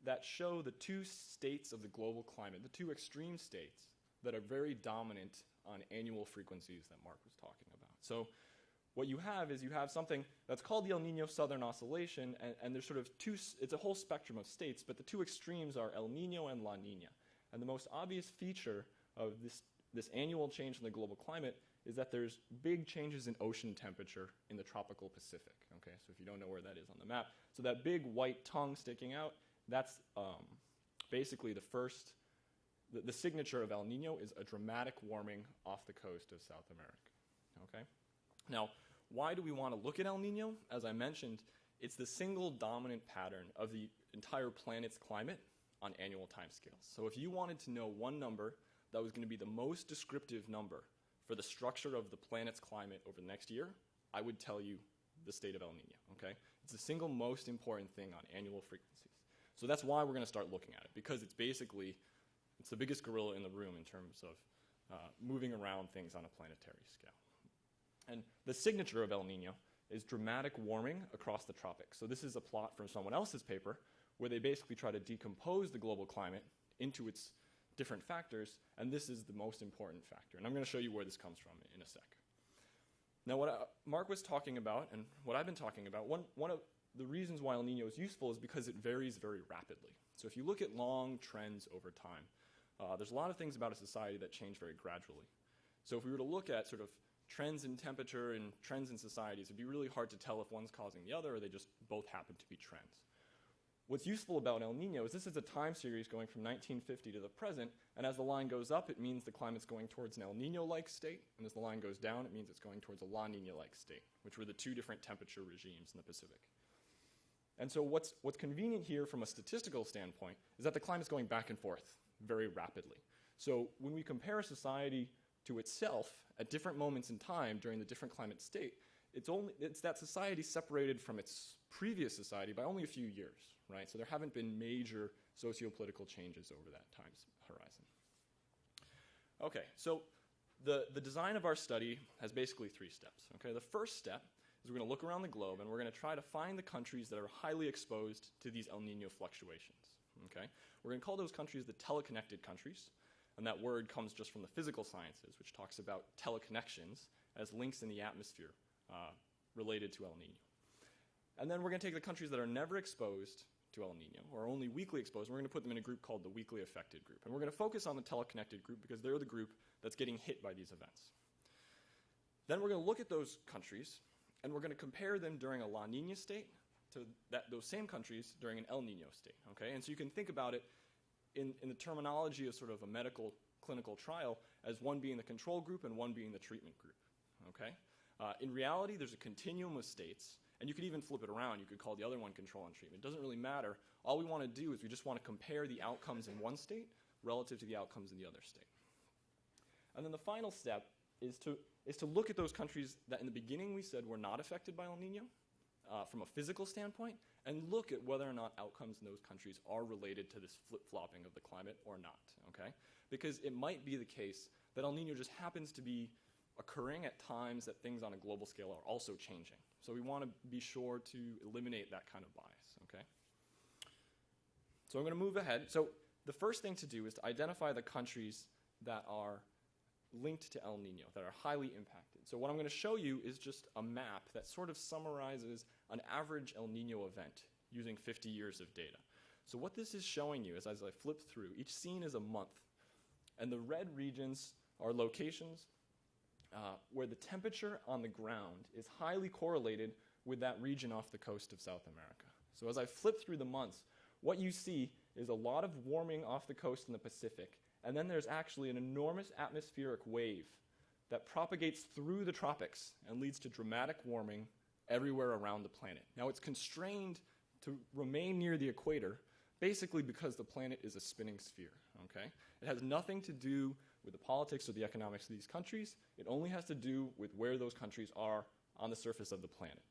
F: that show the two states of the global climate, the two extreme states that are very dominant on annual frequencies that Mark was talking about. So what you have is you have something that's called the El Niño Southern Oscillation, and there's sort of it's a whole spectrum of states, but the two extremes are El Niño and La Niña. And the most obvious feature of this annual change in the global climate is that there's big changes in ocean temperature in the tropical Pacific, okay? So if you don't know where that is on the map, so that big white tongue sticking out, that's basically the signature of El Niño is a dramatic warming off the coast of South America, okay? Now, why do we want to look at El Niño? As I mentioned, it's the single dominant pattern of the entire planet's climate on annual timescales. So if you wanted to know one number that was going to be the most descriptive number for the structure of the planet's climate over the next year, I would tell you the state of El Niño, okay? It's the single most important thing on annual frequencies. So that's why we're going to start looking at it, because it's the biggest gorilla in the room in terms of moving around things on a planetary scale. And the signature of El Niño is dramatic warming across the tropics. So this is a plot from someone else's paper where they basically try to decompose the global climate into its different factors, and this is the most important factor. And I'm going to show you where this comes from in a sec. Now, what Mark was talking about, and what I've been talking about, one of the reasons why El Niño is useful is because it varies very rapidly. So if you look at long trends over time, there's a lot of things about a society that change very gradually. So if we were to look at sort of trends in temperature and trends in societies, it'd be really hard to tell if one's causing the other or they just both happen to be trends. What's useful about El Niño is this is a time series going from 1950 to the present, and as the line goes up, it means the climate's going towards an El Niño-like state, and as the line goes down, it means it's going towards a La Niña-like state, which were the two different temperature regimes in the Pacific. And so what's convenient here from a statistical standpoint is that the climate's going back and forth very rapidly. So when we compare a society to itself at different moments in time during the different climate state, it's that society separated from its previous society by only a few years, right? So there haven't been major socio-political changes over that time horizon. Okay, so the design of our study has basically 3 steps, okay? The first step is we're going to look around the globe and we're going to try to find the countries that are highly exposed to these El Niño fluctuations, okay? We're going to call those countries the teleconnected countries, and that word comes just from the physical sciences, which talks about teleconnections as links in the atmosphere related to El Niño. And then we're going to take the countries that are never exposed to El Niño, or only weakly exposed, and we're going to put them in a group called the weakly affected group. And we're going to focus on the teleconnected group because they're the group that's getting hit by these events. Then we're going to look at those countries, and we're going to compare them during a La Niña state to those same countries during an El Niño state, okay? And so you can think about it in the terminology of sort of a medical clinical trial as one being the control group and one being the treatment group, okay? In reality, there's a continuum of states, and you could even flip it around. You could call the other one control and treatment. It doesn't really matter. All we want to do is we just want to compare the outcomes in one state relative to the outcomes in the other state. And then the final step is to look at those countries that in the beginning we said were not affected by El Niño from a physical standpoint, and look at whether or not outcomes in those countries are related to this flip-flopping of the climate or not, okay? Because it might be the case that El Niño just happens to be occurring at times that things on a global scale are also changing. So we want to be sure to eliminate that kind of bias, okay? So I'm going to move ahead. So the first thing to do is to identify the countries that are linked to El Niño, that are highly impacted. So what I'm going to show you is just a map that sort of summarizes an average El Niño event using 50 years of data. So what this is showing you is, as I flip through, each scene is a month, and the red regions are locations where the temperature on the ground is highly correlated with that region off the coast of South America. So as I flip through the months, what you see is a lot of warming off the coast in the Pacific And then there's actually an enormous atmospheric wave that propagates through the tropics and leads to dramatic warming everywhere around the planet. Now, it's constrained to remain near the equator, basically because the planet is a spinning sphere, okay? It has nothing to do with the politics or the economics of these countries. It only has to do with where those countries are on the surface of the planet.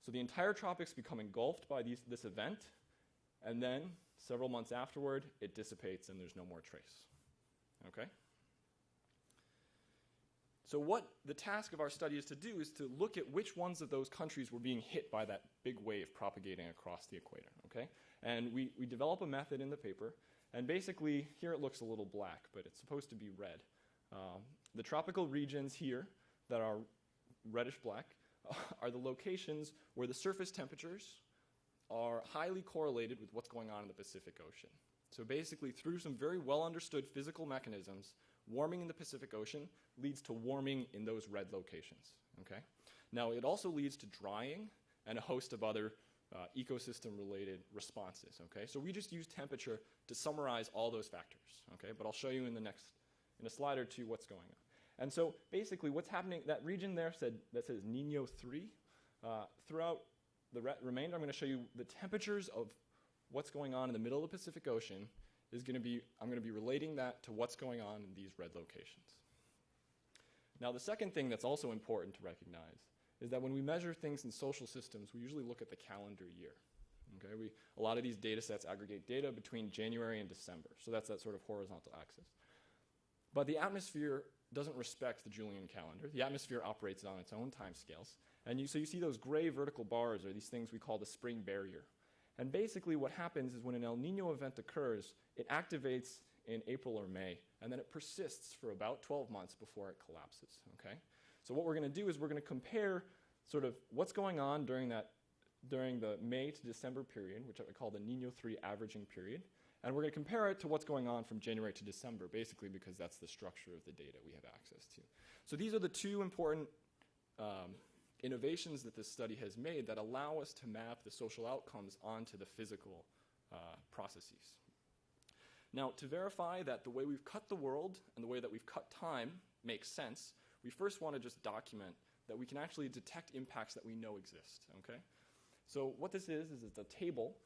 F: So the entire tropics become engulfed by this event, and then several months afterward, it dissipates and there's no more trace, okay? So what the task of our study is to do is to look at which ones of those countries were being hit by that big wave propagating across the equator, okay? And we develop a method in the paper, and basically, here it looks a little black, but it's supposed to be red. The tropical regions here that are reddish black are the locations where the surface temperatures are highly correlated with what's going on in the Pacific Ocean. So basically, through some very well understood physical mechanisms, warming in the Pacific Ocean leads to warming in those red locations, okay? Now, it also leads to drying and a host of other ecosystem-related responses, okay? So we just use temperature to summarize all those factors, okay? But I'll show you in a slide or two what's going on. And so basically what's happening, that region there that says Nino 3, throughout the remainder, I'm going to show you the temperatures of what's going on in the middle of the Pacific Ocean I'm going to be relating that to what's going on in these red locations. Now, the second thing that's also important to recognize is that when we measure things in social systems, we usually look at the calendar year. Okay? A lot of these data sets aggregate data between January and December, so that's that sort of horizontal axis. But the atmosphere doesn't respect the Julian calendar. The atmosphere operates on its own timescales. And so you see those gray vertical bars are these things we call the spring barrier. And basically what happens is when an El Nino event occurs, it activates in April or May, and then it persists for about 12 months before it collapses, okay? So what we're going to do is we're going to compare sort of what's going on during the May to December period, which I call the Nino 3 averaging period, and we're going to compare it to what's going on from January to December, basically because that's the structure of the data we have access to. So these are the two important innovations that this study has made that allow us to map the social outcomes onto the physical processes. Now, to verify that the way we've cut the world and the way that we've cut time makes sense, we first want to just document that we can actually detect impacts that we know exist, okay? So what this is it's a table.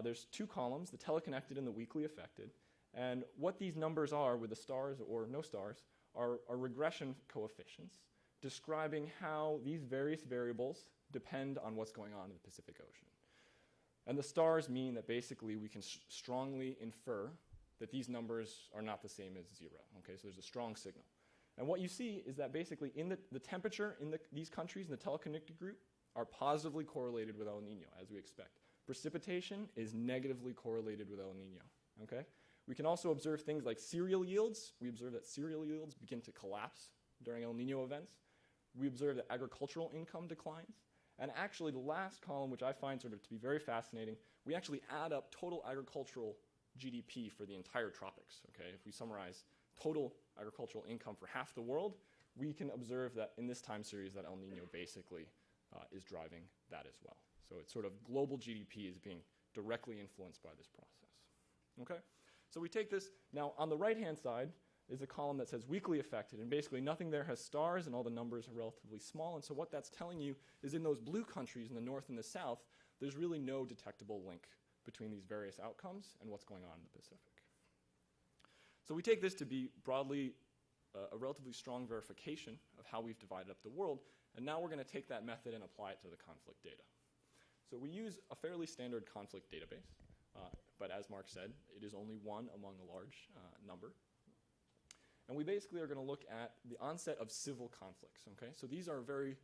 F: There's two columns, the teleconnected and the weakly affected. And what these numbers are with the stars or no stars are regression coefficients describing how these various variables depend on what's going on in the Pacific Ocean. And the stars mean that basically we can strongly infer that these numbers are not the same as zero, okay? So there's a strong signal. And what you see is that basically in the temperature in these countries in the teleconnected group are positively correlated with El Nino, as we expect. Precipitation is negatively correlated with El Nino, okay? We can also observe things like cereal yields. We observe that cereal yields begin to collapse during El Nino events. We observe that agricultural income declines. And actually, the last column, which I find sort of to be very fascinating, we actually add up total agricultural GDP for the entire tropics, okay? If we summarize total agricultural income for half the world, we can observe that in this time series that El Nino basically is driving that as well. So it's sort of global GDP is being directly influenced by this process, okay? So we take this, now on the right-hand side is a column that says weakly affected, and basically nothing there has stars and all the numbers are relatively small, and so what that's telling you is in those blue countries in the north and the south, there's really no detectable link between these various outcomes and what's going on in the Pacific. So we take this to be broadly a relatively strong verification of how we've divided up the world, and now we're going to take that method and apply it to the conflict data. So we use a fairly standard conflict database, but as Mark said, it is only one among a large number. And we basically are going to look at the onset of civil conflicts, okay? So these are a very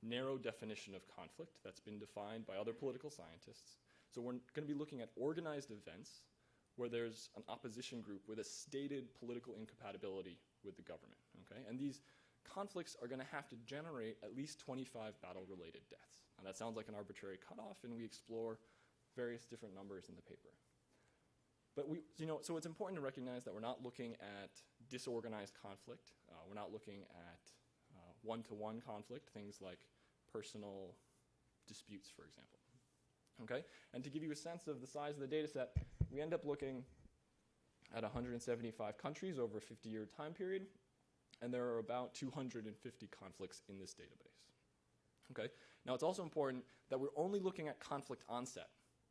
F: narrow definition of conflict that's been defined by other political scientists. So we're going to be looking at organized events where there's an opposition group with a stated political incompatibility with the government, okay? And these conflicts are going to have to generate at least 25 battle-related deaths. Now that sounds like an arbitrary cutoff, and we explore various different numbers in the paper. But so it's important to recognize that we're not looking at disorganized conflict. We're not looking at one-to-one conflict, things like personal disputes, for example. Okay? And to give you a sense of the size of the data set, we end up looking at 175 countries over a 50-year time period, and there are about 250 conflicts in this database. Okay? Now, it's also important that we're only looking at conflict onset.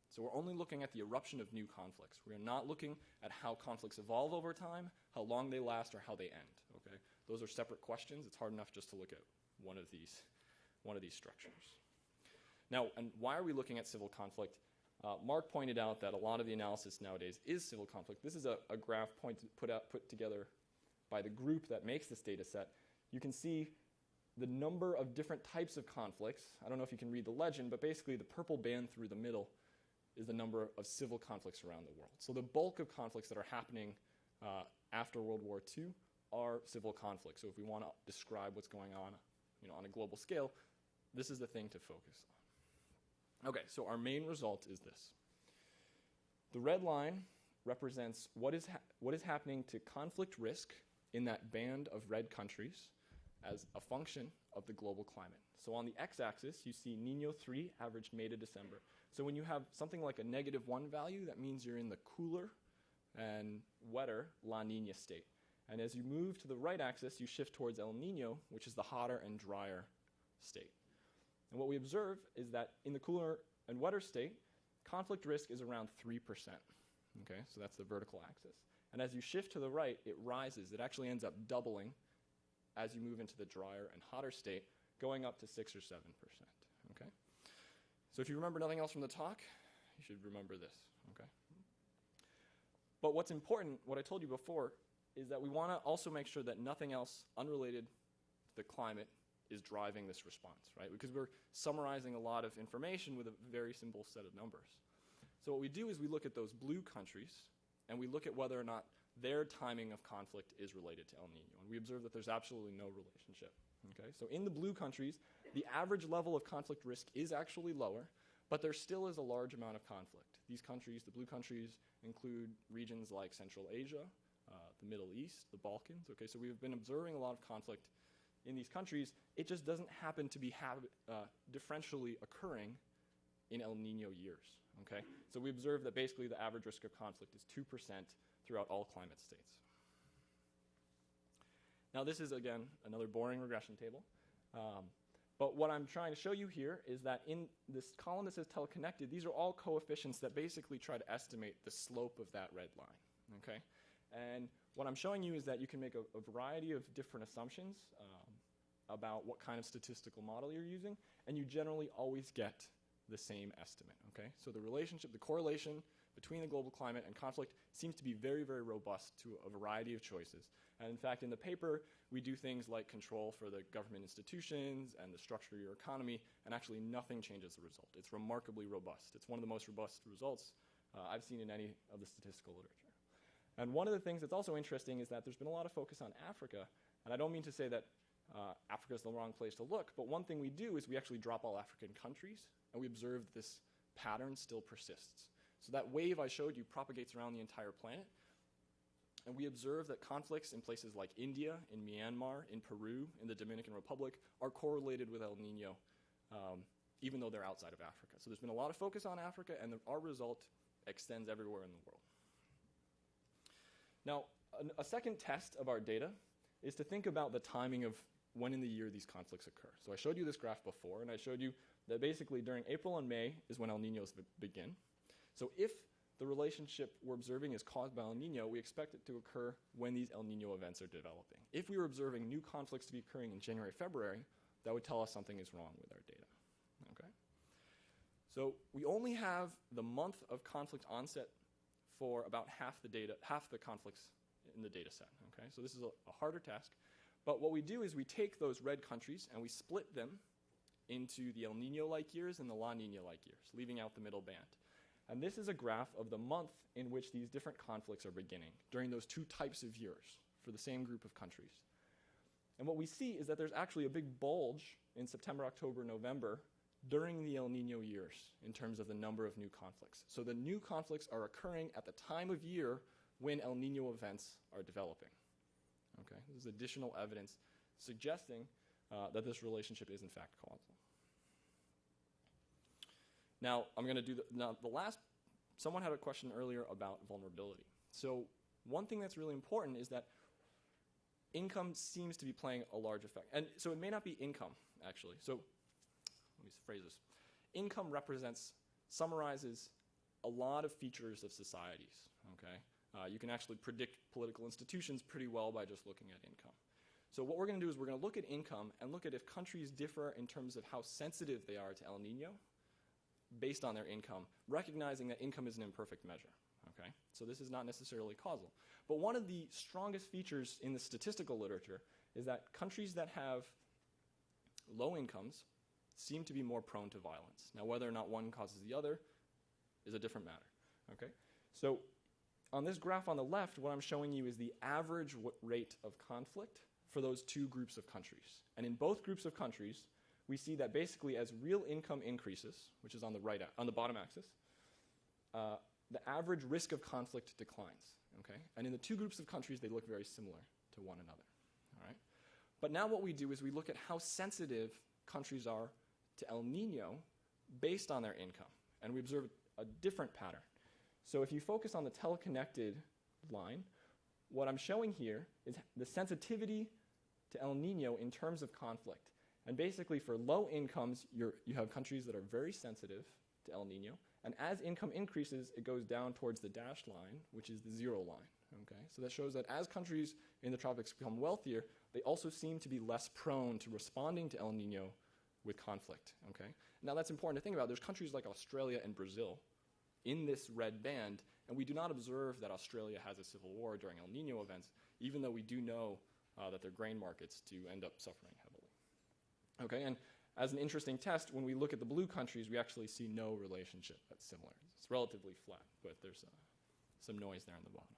F: So we're only looking at the eruption of new conflicts. We are not looking at how conflicts evolve over time, how long they last, or how they end. Okay? Those are separate questions. It's hard enough just to look at one of these structures. Now, and why are we looking at civil conflict? Mark pointed out that a lot of the analysis nowadays is civil conflict. This is a graph put together by the group that makes this data set. You can see the number of different types of conflicts. I don't know if you can read the legend, but basically the purple band through the middle is the number of civil conflicts around the world. So the bulk of conflicts that are happening after World War II are civil conflicts. So if we want to describe what's going on, on a global scale, this is the thing to focus on. Okay, so our main result is this. The red line represents what is happening to conflict risk in that band of red countries as a function of the global climate. So on the x-axis, you see Niño 3 averaged May to December. So when you have something like a -1 value, that means you're in the cooler and wetter La Niña state. And as you move to the right axis, you shift towards El Niño, which is the hotter and drier state. And what we observe is that in the cooler and wetter state, conflict risk is around 3%. Okay, so that's the vertical axis. And as you shift to the right, it rises. It actually ends up doubling as you move into the drier and hotter state, going up to 6 or 7%. Okay? So if you remember nothing else from the talk, you should remember this. Okay? But what's important, what I told you before, is that we want to also make sure that nothing else unrelated to the climate is driving this response, right? Because we're summarizing a lot of information with a very simple set of numbers. So what we do is we look at those blue countries, and we look at whether or not their timing of conflict is related to El Niño. And we observe that there's absolutely no relationship. Okay? So in the blue countries, the average level of conflict risk is actually lower, but there still is a large amount of conflict. These countries, the blue countries, include regions like Central Asia, the Middle East, the Balkans. Okay? So we've been observing a lot of conflict in these countries. It just doesn't happen to be differentially occurring in El Niño years. Okay? So we observe that basically the average risk of conflict is 2% throughout all climate states. Now this is, again, another boring regression table. But what I'm trying to show you here is that in this column that says teleconnected, these are all coefficients that basically try to estimate the slope of that red line. Okay? And what I'm showing you is that you can make a variety of different assumptions about what kind of statistical model you're using, and you generally always get the same estimate. Okay? So the relationship, the correlation between the global climate and conflict seems to be very, very robust to a variety of choices. And in fact, in the paper, we do things like control for the government institutions and the structure of your economy, and actually nothing changes the result. It's remarkably robust. It's one of the most robust results I've seen in any of the statistical literature. And one of the things that's also interesting is that there's been a lot of focus on Africa, and I don't mean to say that Africa is the wrong place to look, but one thing we do is we actually drop all African countries, and we observe that this pattern still persists. So that wave I showed you propagates around the entire planet. And we observe that conflicts in places like India, in Myanmar, in Peru, in the Dominican Republic are correlated with El Niño, even though they're outside of Africa. So there's been a lot of focus on Africa, and our result extends everywhere in the world. Now, a second test of our data is to think about the timing of when in the year these conflicts occur. So I showed you this graph before, and I showed you that basically during April and May is when El Niños begin. So if the relationship we're observing is caused by El Niño, we expect it to occur when these El Niño events are developing. If we were observing new conflicts to be occurring in January, February, that would tell us something is wrong with our data. Okay? So we only have the month of conflict onset for about half the conflicts in the data set. Okay? So this is a harder task. But what we do is we take those red countries and we split them into the El Niño-like years and the La Niña-like years, leaving out the middle band. And this is a graph of the month in which these different conflicts are beginning during those two types of years for the same group of countries. And what we see is that there's actually a big bulge in September, October, November during the El Niño years in terms of the number of new conflicts. So the new conflicts are occurring at the time of year when El Niño events are developing. Okay? This is additional evidence suggesting that this relationship is in fact causal. Now, I'm going to do the last, someone had a question earlier about vulnerability. So one thing that's really important is that income seems to be playing a large effect. And so it may not be income, actually. So let me phrase this. Income summarizes a lot of features of societies, okay? You can actually predict political institutions pretty well by just looking at income. So what we're going to do is we're going to look at income and look at if countries differ in terms of how sensitive they are to El Nino based on their income, recognizing that income is an imperfect measure, okay? So this is not necessarily causal. But one of the strongest features in the statistical literature is that countries that have low incomes seem to be more prone to violence. Now, whether or not one causes the other is a different matter, okay? So on this graph on the left, what I'm showing you is the average rate of conflict for those two groups of countries. And in both groups of countries, we see that basically as real income increases, which is on the bottom axis, the average risk of conflict declines, okay? And in the two groups of countries, they look very similar to one another, all right? But now what we do is we look at how sensitive countries are to El Nino based on their income, and we observe a different pattern. So if you focus on the teleconnected line, what I'm showing here is the sensitivity to El Nino in terms of conflict. And basically for low incomes, you have countries that are very sensitive to El Nino, and as income increases, it goes down towards the dashed line, which is the 0 line, okay? So that shows that as countries in the tropics become wealthier, they also seem to be less prone to responding to El Nino with conflict, okay? Now that's important to think about. There's countries like Australia and Brazil in this red band, and we do not observe that Australia has a civil war during El Nino events, even though we do know that their grain markets do end up suffering heavily. Okay, and as an interesting test, when we look at the blue countries, we actually see no relationship that's similar. It's relatively flat, but there's some noise there on the bottom.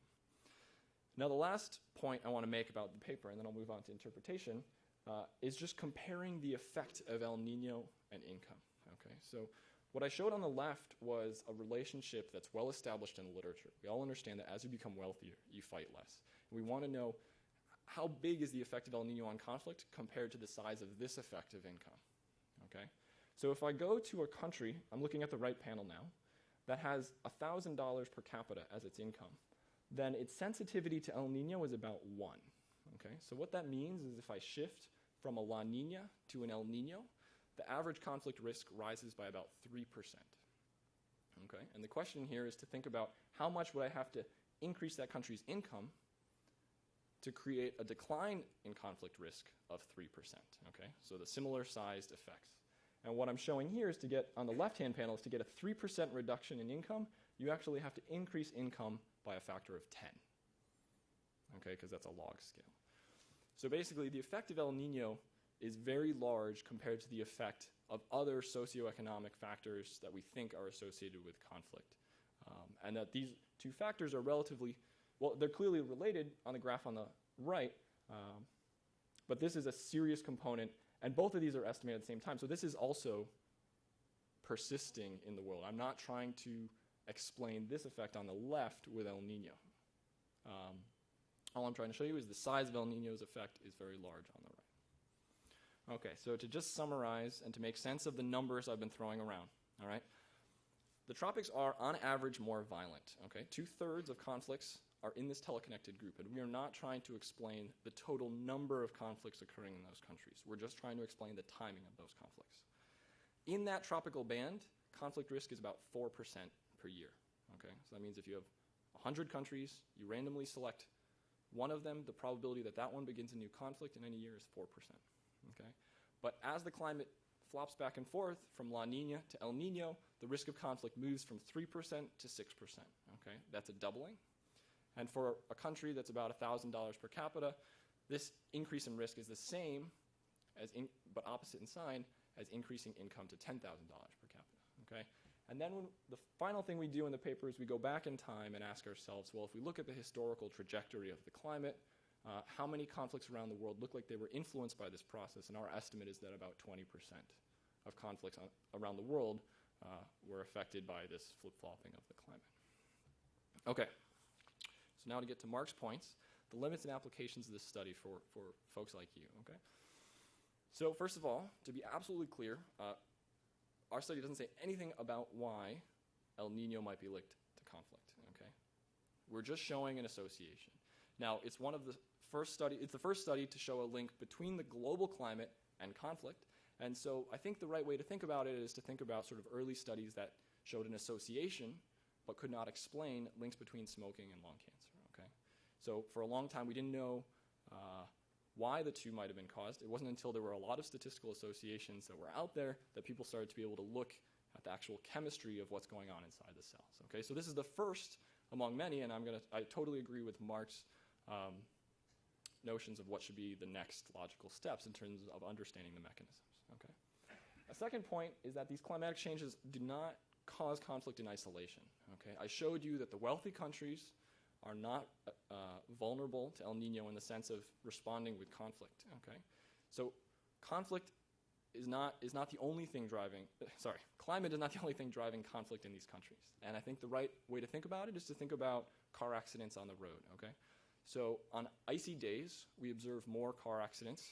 F: Now the last point I want to make about the paper, and then I'll move on to interpretation, is just comparing the effect of El Nino and income. Okay, so what I showed on the left was a relationship that's well established in the literature. We all understand that as you become wealthier, you fight less. And we want to know how big is the effect of El Nino on conflict compared to the size of this effect of income. Okay? So if I go to a country, I'm looking at the right panel now, that has $1,000 per capita as its income, then its sensitivity to El Nino is about 1. Okay? So what that means is if I shift from a La Nina to an El Nino, the average conflict risk rises by about 3%. Okay? And the question here is to think about how much would I have to increase that country's income to create a decline in conflict risk of 3%. Okay? So the similar sized effects. And what I'm showing here is to get, on the left-hand panel, is to get a 3% reduction in income, you actually have to increase income by a factor of 10. Okay? Because that's a log scale. So basically, the effect of El Nino is very large compared to the effect of other socioeconomic factors that we think are associated with conflict. And that these two factors are relatively, well, they're clearly related on the graph on the right, but this is a serious component, and both of these are estimated at the same time. So this is also persisting in the world. I'm not trying to explain this effect on the left with El Nino. All I'm trying to show you is the size of El Nino's effect is very large on the right. Okay, so to just summarize and to make sense of the numbers I've been throwing around, all right? The tropics are, on average, more violent, okay? 2/3 of conflicts are in this teleconnected group, and we are not trying to explain the total number of conflicts occurring in those countries. We're just trying to explain the timing of those conflicts. In that tropical band, conflict risk is about 4% per year, okay? So that means if you have 100 countries, you randomly select one of them, the probability that that one begins a new conflict in any year is 4%. Okay? But as the climate flops back and forth from La Nina to El Nino, the risk of conflict moves from 3% to 6%. Okay? That's a doubling. And for a country that's about $1,000 per capita, this increase in risk is the same, but opposite in sign, as increasing income to $10,000 per capita. Okay? And then the final thing we do in the paper is we go back in time and ask ourselves, well, if we look at the historical trajectory of the climate, how many conflicts around the world look like they were influenced by this process? And our estimate is that about 20% of conflicts around the world were affected by this flip-flopping of the climate. Okay, so now to get to Marc's points, the limits and applications of this study for folks like you, okay? So first of all, to be absolutely clear, our study doesn't say anything about why El Nino might be linked to conflict, okay? We're just showing an association. Now, it's the first study to show a link between the global climate and conflict. And so I think the right way to think about it is to think about sort of early studies that showed an association but could not explain links between smoking and lung cancer. Okay? So for a long time, we didn't know why the two might have been caused. It wasn't until there were a lot of statistical associations that were out there that people started to be able to look at the actual chemistry of what's going on inside the cells. Okay? So this is the first among many, and I totally agree with Marc's notions of what should be the next logical steps in terms of understanding the mechanisms. Okay? A second point is that these climatic changes do not cause conflict in isolation. Okay? I showed you that the wealthy countries are not vulnerable to El Nino in the sense of responding with conflict. Okay? So conflict is not the only thing driving, climate is not the only thing driving conflict in these countries. And I think the right way to think about it is to think about car accidents on the road. Okay? So on icy days, we observe more car accidents,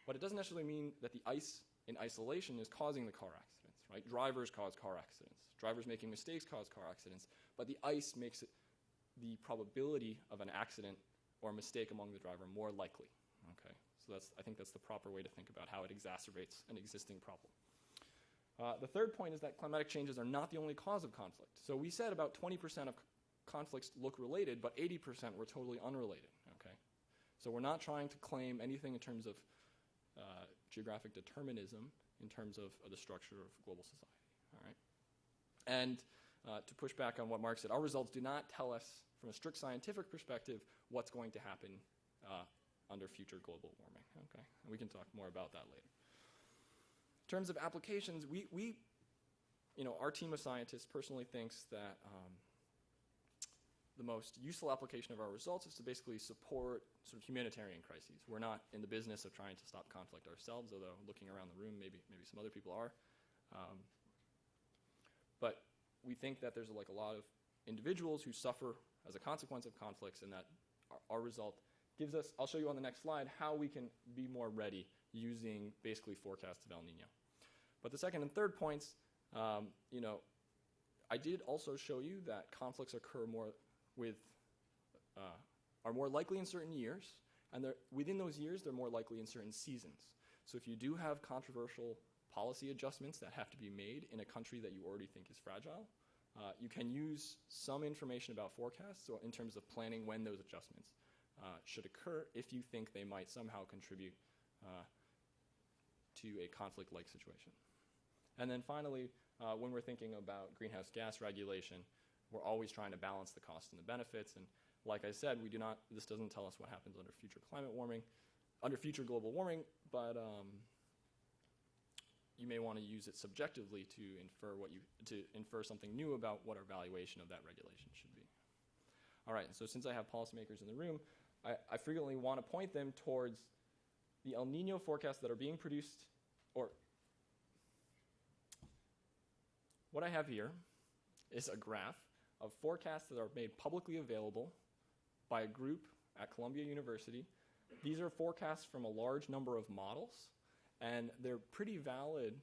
F: but it doesn't necessarily mean that the ice in isolation is causing the car accidents, right? Drivers cause car accidents. Drivers making mistakes cause car accidents, but the ice makes the probability of an accident or mistake among the driver more likely. Okay, so I think that's the proper way to think about how it exacerbates an existing problem. The third point is that climatic changes are not the only cause of conflict. So we said about 20% of conflicts look related, but 80% were totally unrelated. Okay, so we're not trying to claim anything in terms of geographic determinism in terms of the structure of global society. All right, and to push back on what Marc said, our results do not tell us, from a strict scientific perspective, what's going to happen under future global warming. Okay, and we can talk more about that later. In terms of applications, our team of scientists personally thinks that the most useful application of our results is to basically support sort of humanitarian crises. We're not in the business of trying to stop conflict ourselves, although looking around the room, maybe some other people are. But we think that there's a lot of individuals who suffer as a consequence of conflicts, and that our result gives us, I'll show you on the next slide, how we can be more ready using basically forecasts of El Nino. But the second and third points, I did also show you that conflicts occur are more likely in certain years, and within those years, they're more likely in certain seasons. So if you do have controversial policy adjustments that have to be made in a country that you already think is fragile, you can use some information about forecasts in terms of planning when those adjustments should occur if you think they might somehow contribute to a conflict-like situation. And then finally, when we're thinking about greenhouse gas regulation, we're always trying to balance the costs and the benefits. And like I said, this doesn't tell us what happens under future global warming, but you may want to use it subjectively to infer something new about what our valuation of that regulation should be. All right, so since I have policymakers in the room, I frequently want to point them towards the El Nino forecasts that are being produced, or what I have here is a graph of forecasts that are made publicly available by a group at Columbia University. These are forecasts from a large number of models, and they're pretty valid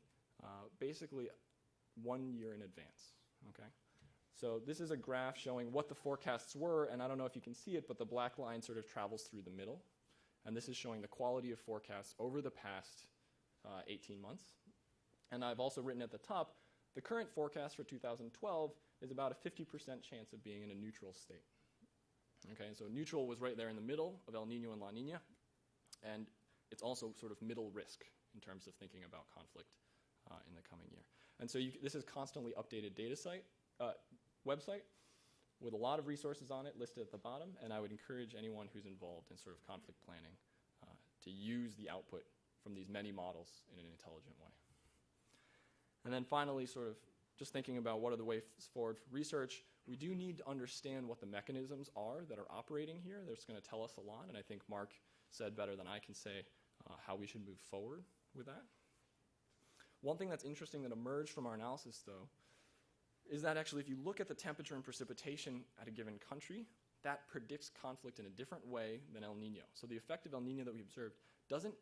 F: basically 1 year in advance. Okay? So this is a graph showing what the forecasts were, and I don't know if you can see it, but the black line sort of travels through the middle. And this is showing the quality of forecasts over the past 18 months. And I've also written at the top, the current forecast for 2012 is about a 50% chance of being in a neutral state. Okay, so neutral was right there in the middle of El Nino and La Nina, and it's also sort of middle risk in terms of thinking about conflict in the coming year. And so this is constantly updated website with a lot of resources on it listed at the bottom, and I would encourage anyone who's involved in sort of conflict planning to use the output from these many models in an intelligent way. And then finally, sort of just thinking about what are the ways forward for research, we do need to understand what the mechanisms are that are operating here. That's going to tell us a lot, and I think Marc said better than I can say how we should move forward with that. One thing that's interesting that emerged from our analysis, though, is that actually if you look at the temperature and precipitation at a given country, that predicts conflict in a different way than El Nino. So the effect of El Nino that we observed doesn't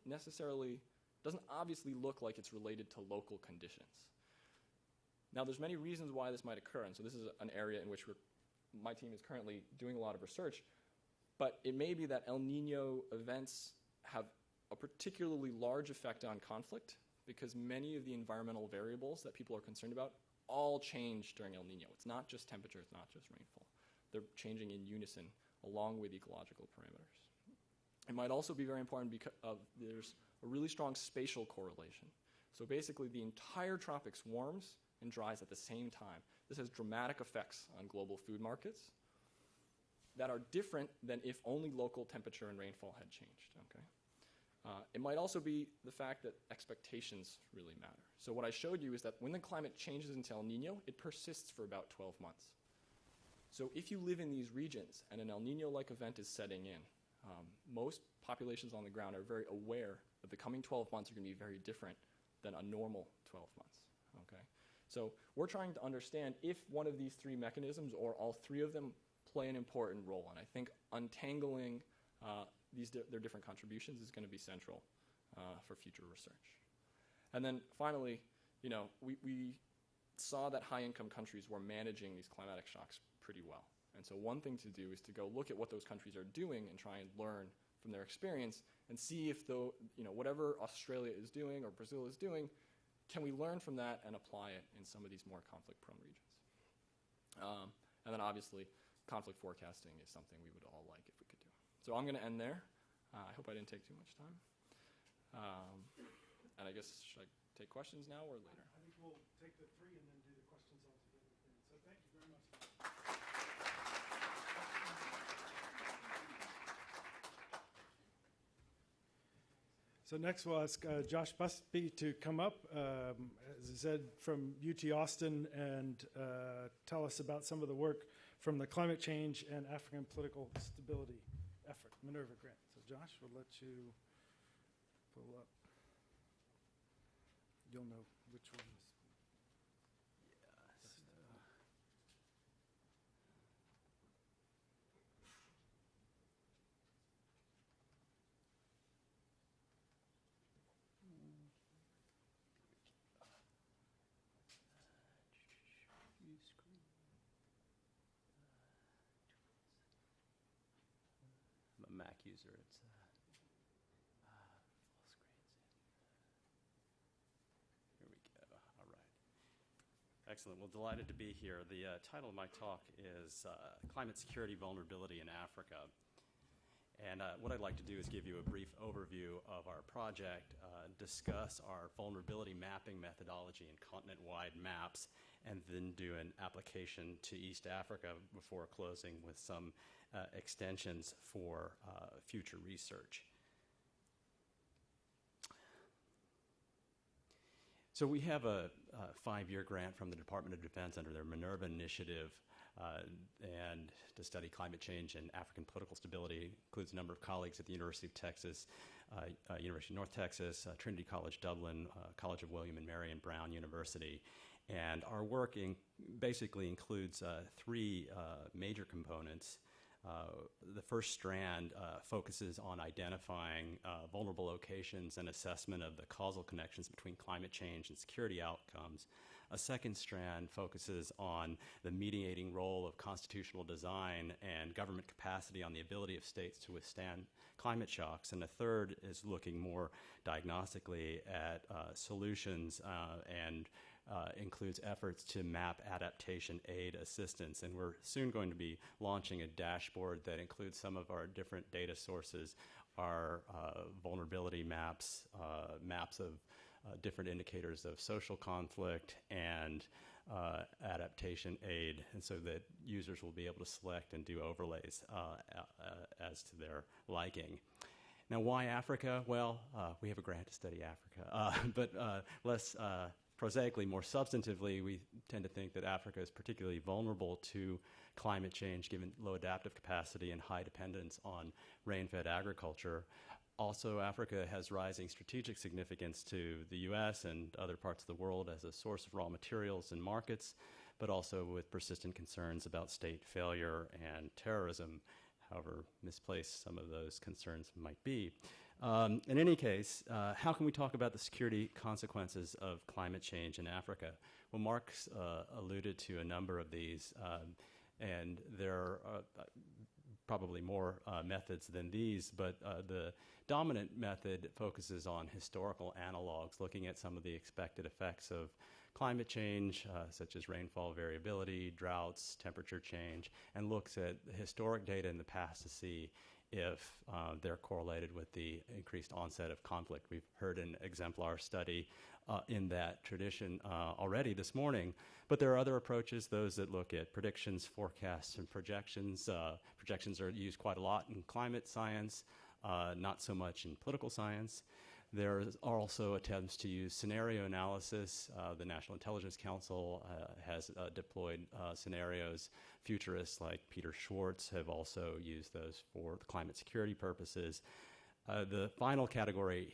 F: obviously look like it's related to local conditions. Now, there's many reasons why this might occur, and so this is an area in which we're my team is currently doing a lot of research, but it may be that El Nino events have a particularly large effect on conflict because many of the environmental variables that people are concerned about all change during El Nino. It's not just temperature, it's not just rainfall. They're changing in unison along with ecological parameters. It might also be very important because there's a really strong spatial correlation. So basically the entire tropics warms and dries at the same time. This has dramatic effects on global food markets that are different than if only local temperature and rainfall had changed. Okay? It might also be the fact that expectations really matter. So what I showed you is that when the climate changes into El Nino, it persists for about 12 months. So if you live in these regions and an El Nino-like event is setting in, most populations on the ground are very aware that the coming 12 months are going to be very different than a normal 12 months. Okay? So we're trying to understand if one of these three mechanisms or all three of them play an important role. And I think untangling their different contributions is going to be central for future research. And then finally, we saw that high-income countries were managing these climatic shocks pretty well. And so one thing to do is to go look at what those countries are doing and try and learn from their experience and see if whatever Australia is doing or Brazil is doing, can we learn from that and apply it in some of these more conflict-prone regions? And then obviously, conflict forecasting is something we would all like if we could do. So I'm going to end there. I hope I didn't take too much time. And I guess, should I take questions now or later?
A: I think we'll take the three and then do the questions all together. So thank you very much. So next we'll ask Josh Busby to come up, as I said, from UT Austin, and tell us about some of the work from the climate change and African political stability effort, Minerva Grant. So Josh, we'll let you pull up. You'll know which one is.
G: I'm a Mac user. It's full screen. Here we go. All right. Excellent. Well, delighted to be here. The title of my talk is Climate Security Vulnerability in Africa. And what I'd like to do is give you a brief overview of our project, discuss our vulnerability mapping methodology and continent-wide maps, and then do an application to East Africa before closing with some extensions for future research. So we have a 5-year grant from the Department of Defense under their Minerva initiative and to study climate change and African political stability. Includes a number of colleagues at the University of Texas, University of North Texas, Trinity College Dublin, College of William and Mary, and Brown University. And our work basically includes three major components. The first strand focuses on identifying vulnerable locations and assessment of the causal connections between climate change and security outcomes. A second strand focuses on the mediating role of constitutional design and government capacity on the ability of states to withstand climate shocks. And a third is looking more diagnostically at solutions and includes efforts to map adaptation aid assistance. And we're soon going to be launching a dashboard that includes some of our different data sources, our vulnerability maps, maps of different indicators of social conflict and adaptation aid, and so that users will be able to select and do overlays as to their liking. Now, why Africa? Well, we have a grant to study Africa, but less prosaically, more substantively, we tend to think that Africa is particularly vulnerable to climate change given low adaptive capacity and high dependence on rain-fed agriculture. Also, Africa has rising strategic significance to the U.S. and other parts of the world as a source of raw materials and markets, but also with persistent concerns about state failure and terrorism, however misplaced some of those concerns might be. In any case, how can we talk about the security consequences of climate change in Africa? Well, Marc's alluded to a number of these. And there are probably more methods than these, but the dominant method focuses on historical analogs, looking at some of the expected effects of climate change, such as rainfall variability, droughts, temperature change, and looks at historic data in the past to see if they're correlated with the increased onset of conflict. We've heard an exemplar study in that tradition already this morning, but there are other approaches, those that look at predictions, forecasts, and projections. Projections are used quite a lot in climate science, not so much in political science. There are also attempts to use scenario analysis. The National Intelligence Council has deployed scenarios. Futurists like Peter Schwartz have also used those for climate security purposes. The final category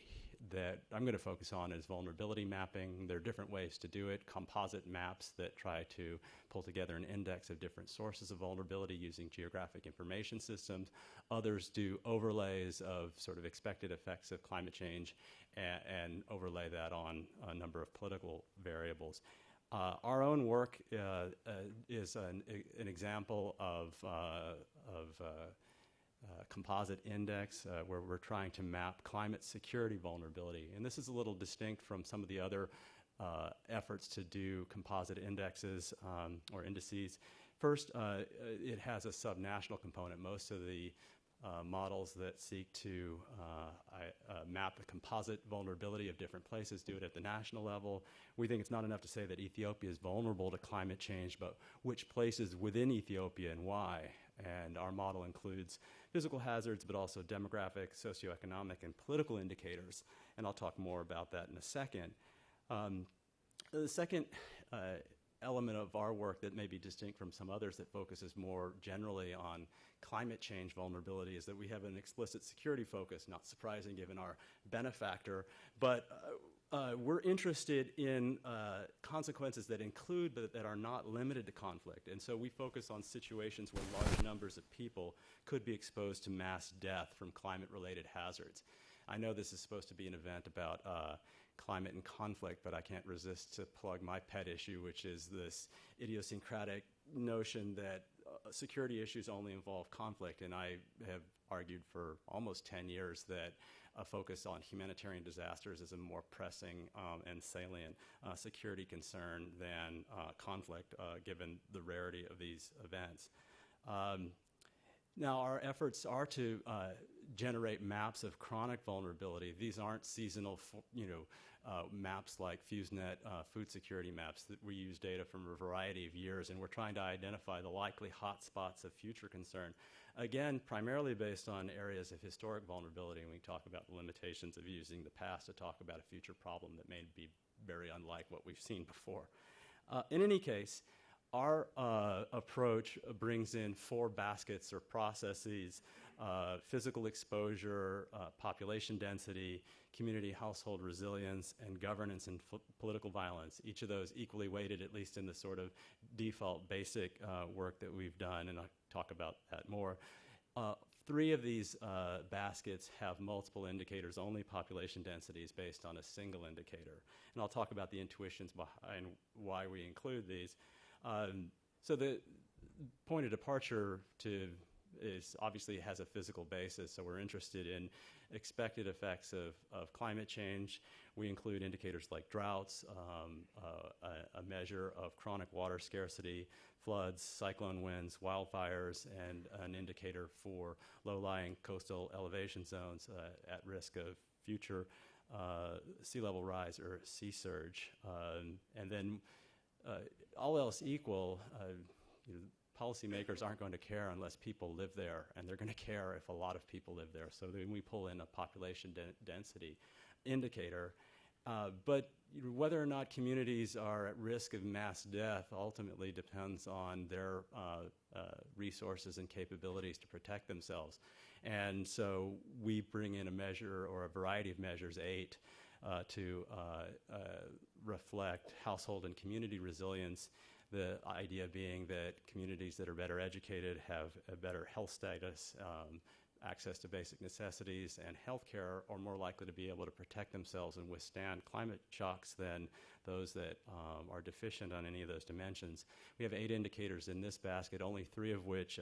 G: that I'm going to focus on is vulnerability mapping. There are different ways to do it. Composite maps that try to pull together an index of different sources of vulnerability using geographic information systems. Others do overlays of sort of expected effects of climate change and overlay that on a number of political variables. Our own work is an example of composite index where we're trying to map climate security vulnerability. And this is a little distinct from some of the other efforts to do composite indexes or indices. First, it has a subnational component. Most of the models that seek to map the composite vulnerability of different places do it at the national level. We think it's not enough to say that Ethiopia is vulnerable to climate change, but which places within Ethiopia and why. And our model includes physical hazards, but also demographic, socioeconomic, and political indicators. And I'll talk more about that in a second. The second element of our work that may be distinct from some others that focuses more generally on climate change vulnerability is that we have an explicit security focus, not surprising given our benefactor, but we're interested in consequences that include but that are not limited to conflict. And so we focus on situations where large numbers of people could be exposed to mass death from climate-related hazards. I know this is supposed to be an event about climate and conflict, but I can't resist to plug my pet issue, which is this idiosyncratic notion that security issues only involve conflict. And I have argued for almost 10 years that a focus on humanitarian disasters is a more pressing and salient security concern than conflict, given the rarity of these events. Now, our efforts are to generate maps of chronic vulnerability. These aren't seasonal, maps like FuseNet food security maps. That we use data from a variety of years, and we're trying to identify the likely hotspots of future concern. Again, primarily based on areas of historic vulnerability, and we talk about the limitations of using the past to talk about a future problem that may be very unlike what we've seen before. In any case, our approach brings in 4 baskets or processes: physical exposure, population density, community household resilience, and governance and political violence. Each of those equally weighted, at least in the sort of default basic work that we've done, and I'll talk about that more. 3 of these baskets have multiple indicators, only population density is based on a single indicator. And I'll talk about the intuitions behind why we include these. So the point of departure is obviously has a physical basis, so we're interested in expected effects of climate change. We include indicators like droughts, a measure of chronic water scarcity, floods, cyclone winds, wildfires, and an indicator for low-lying coastal elevation zones at risk of future sea level rise or sea surge. And then all else equal, policymakers aren't going to care unless people live there, and they're going to care if a lot of people live there. So then we pull in a population density indicator. But whether or not communities are at risk of mass death ultimately depends on their resources and capabilities to protect themselves. And so we bring in a measure or a variety of measures, 8, to reflect household and community resilience. The idea being that communities that are better educated have a better health status, access to basic necessities and healthcare are more likely to be able to protect themselves and withstand climate shocks than those that are deficient on any of those dimensions. We have 8 indicators in this basket, only 3 of which,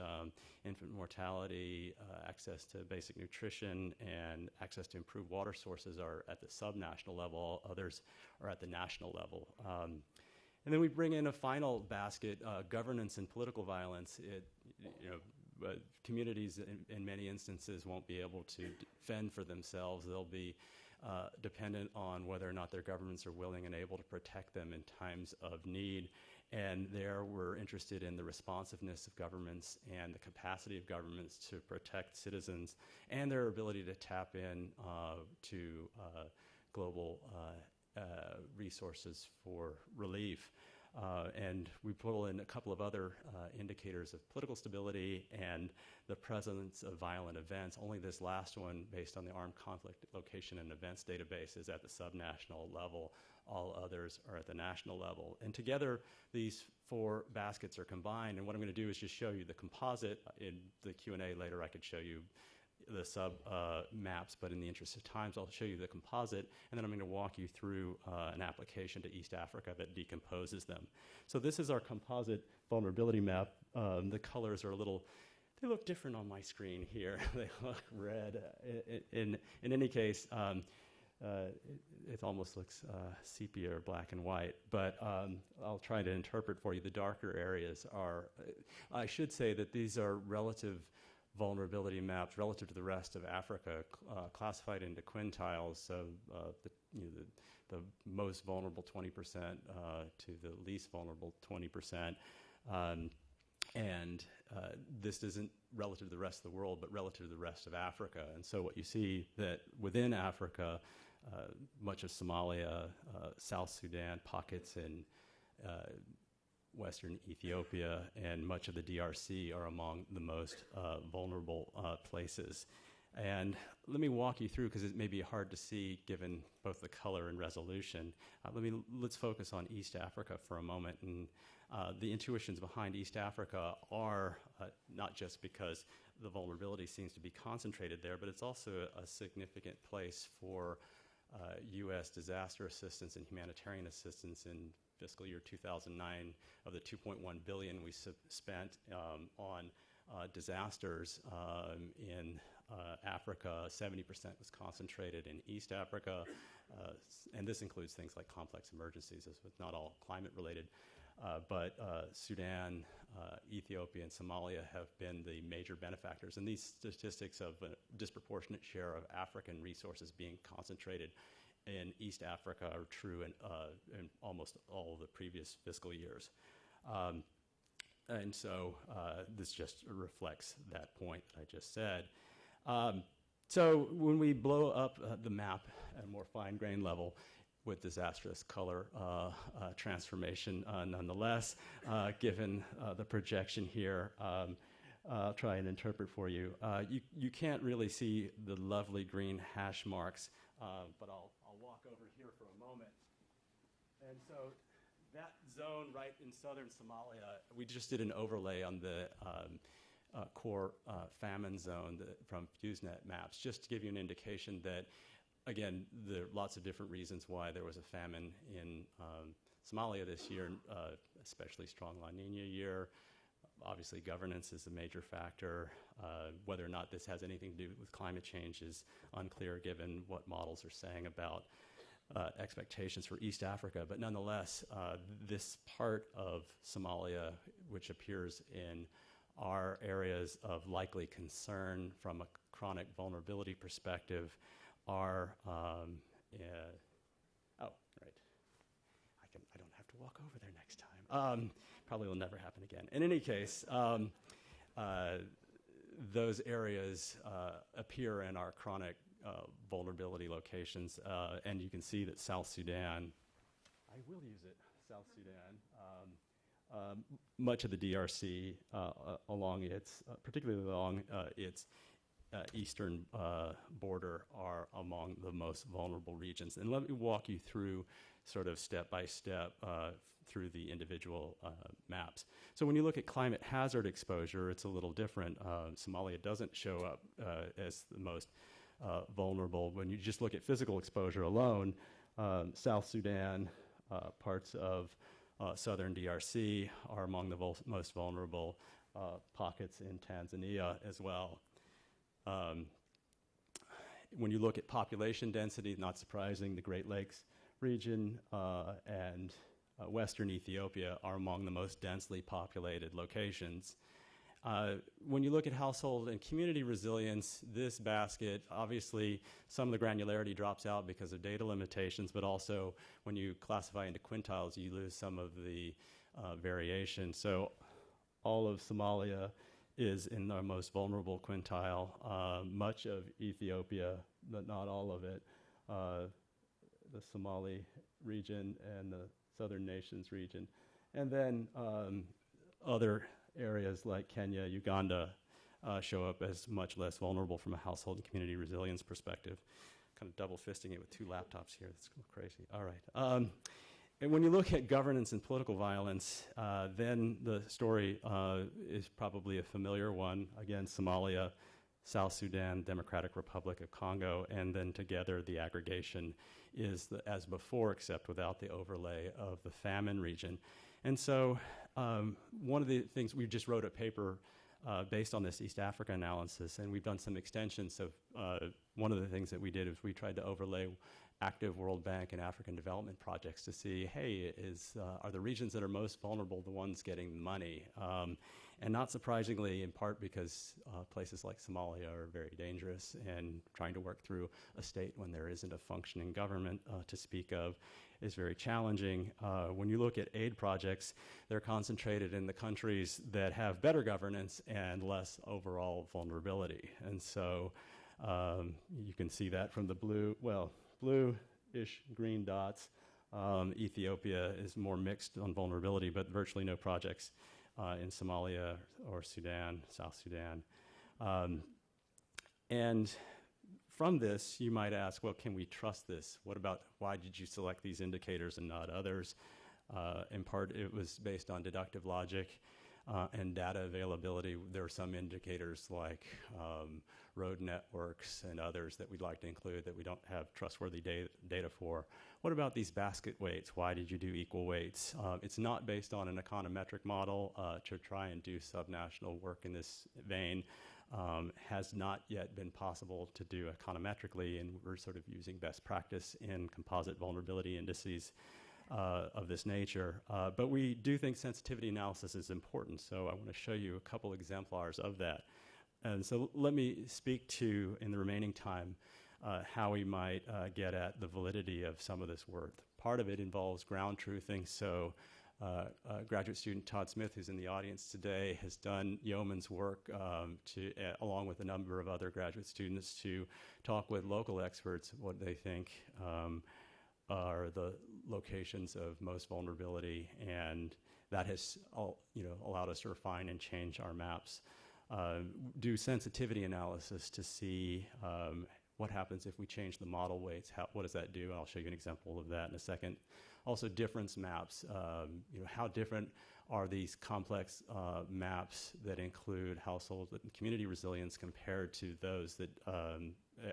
G: infant mortality, access to basic nutrition, and access to improved water sources, are at the subnational level. All others are at the national level. And then we bring in a final basket, governance and political violence. Communities in many instances won't be able to fend for themselves. They'll be dependent on whether or not their governments are willing and able to protect them in times of need. And there we're interested in the responsiveness of governments and the capacity of governments to protect citizens and their ability to tap in to global resources for relief. And we pull in a couple of other indicators of political stability and the presence of violent events. Only this last one, based on the Armed Conflict Location and Events database, is at the subnational level. All others are at the national level. And together, these 4 baskets are combined. And what I'm going to do is just show you the composite. In the Q&A later, I could show you the sub maps, but in the interest of time, I'll show you the composite, and then I'm going to walk you through an application to East Africa that decomposes them. So this is our composite vulnerability map. The colors are they look different on my screen here. They look red. In any case, it almost looks sepia or black and white, but I'll try to interpret for you. The darker areas are, I should say that these are relative vulnerability maps relative to the rest of Africa, classified into quintiles. So the most vulnerable 20% to the least vulnerable 20%. And this isn't relative to the rest of the world, but relative to the rest of Africa. And so what you see that within Africa, much of Somalia, South Sudan, pockets in Western Ethiopia, and much of the DRC are among the most vulnerable places. And let me walk you through, because it may be hard to see given both the color and resolution. Let's focus on East Africa for a moment. And the intuitions behind East Africa are not just because the vulnerability seems to be concentrated there, but it's also a significant place for U.S. disaster assistance and humanitarian assistance. In fiscal year 2009, of the $2.1 billion we spent on disasters in Africa, 70% was concentrated in East Africa, and this includes things like complex emergencies, as with not all climate related, but Sudan, Ethiopia, and Somalia have been the major benefactors. And these statistics of a disproportionate share of African resources being concentrated in East Africa are true in almost all of the previous fiscal years. And so this just reflects that point that I just said. So when we blow up the map at a more fine-grained level with disastrous color transformation nonetheless, given the projection here, I'll try and interpret for you. You can't really see the lovely green hash marks, but I'll walk over here for a moment. And so that zone right in southern Somalia, we just did an overlay on the core famine zone from FuseNet maps, just to give you an indication that, again, there are lots of different reasons why there was a famine in Somalia this year, especially strong La Nina year. Obviously, governance is a major factor. Whether or not this has anything to do with climate change is unclear, given what models are saying about expectations for East Africa. But nonetheless, this part of Somalia, which appears in our areas of likely concern from a chronic vulnerability perspective, are I don't have to walk over there next time. Probably will never happen again. In any case, those areas appear in our chronic vulnerability locations, and you can see that South Sudan, I will use it, South Sudan, much of the DRC along its, particularly along its eastern border, are among the most vulnerable regions. And let me walk you through sort of step by step through the individual maps. So when you look at climate hazard exposure, it's a little different. Somalia doesn't show up as the most vulnerable. When you just look at physical exposure alone, South Sudan, parts of southern DRC are among the most vulnerable, pockets in Tanzania as well. When you look at population density, not surprising, the Great Lakes region and western Ethiopia are among the most densely populated locations. When you look at household and community resilience, this basket, obviously some of the granularity drops out because of data limitations, but also when you classify into quintiles, you lose some of the variation. So all of Somalia is in the most vulnerable quintile. Much of Ethiopia, but not all of it, the Somali region and the Southern Nations region. And then other areas like Kenya, Uganda show up as much less vulnerable from a household and community resilience perspective. Kind of double fisting it with two laptops here. That's crazy. All right. And when you look at governance and political violence, then the story is probably a familiar one. Again, Somalia, South Sudan, Democratic Republic of Congo, and then together the aggregation is as before, except without the overlay of the famine region. And so one of the things, we just wrote a paper based on this East Africa analysis, and we've done some extensions of one of the things that we did is we tried to overlay active World Bank and African development projects to see, hey, are the regions that are most vulnerable the ones getting the money? And not surprisingly, in part because places like Somalia are very dangerous, and trying to work through a state when there isn't a functioning government to speak of is very challenging. When you look at aid projects, they're concentrated in the countries that have better governance and less overall vulnerability. And so you can see that from the blue-ish green dots. Ethiopia is more mixed on vulnerability, but virtually no projects in Somalia or Sudan, South Sudan. And from this, you might ask, well, can we trust this? What about, why did you select these indicators and not others? In part, it was based on deductive logic and data availability. There are some indicators like road networks and others that we'd like to include that we don't have trustworthy data for. What about these basket weights? Why did you do equal weights? It's not based on an econometric model to try and do subnational work in this vein. Has not yet been possible to do econometrically, and we're sort of using best practice in composite vulnerability indices of this nature. But we do think sensitivity analysis is important, so I want to show you a couple exemplars of that. And so let me speak to, in the remaining time, how we might get at the validity of some of this work. Part of it involves ground truthing, so graduate student Todd Smith, who's in the audience today, has done yeoman's work along with a number of other graduate students to talk with local experts what they think are the locations of most vulnerability, and that has allowed us to refine and change our maps. Do sensitivity analysis to see what happens if we change the model weights. What does that do? And I'll show you an example of that in a second. Also, difference maps. How different are these complex maps that include household and community resilience compared to those that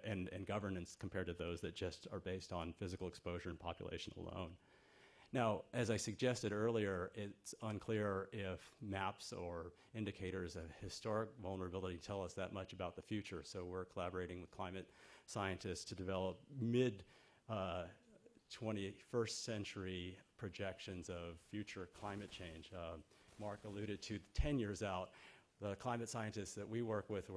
G: and governance compared to those that just are based on physical exposure and population alone. Now, as I suggested earlier, it's unclear if maps or indicators of historic vulnerability tell us that much about the future. So we're collaborating with climate scientists to develop mid-21st century projections of future climate change. Mark alluded to 10 years out. The climate scientists that we work with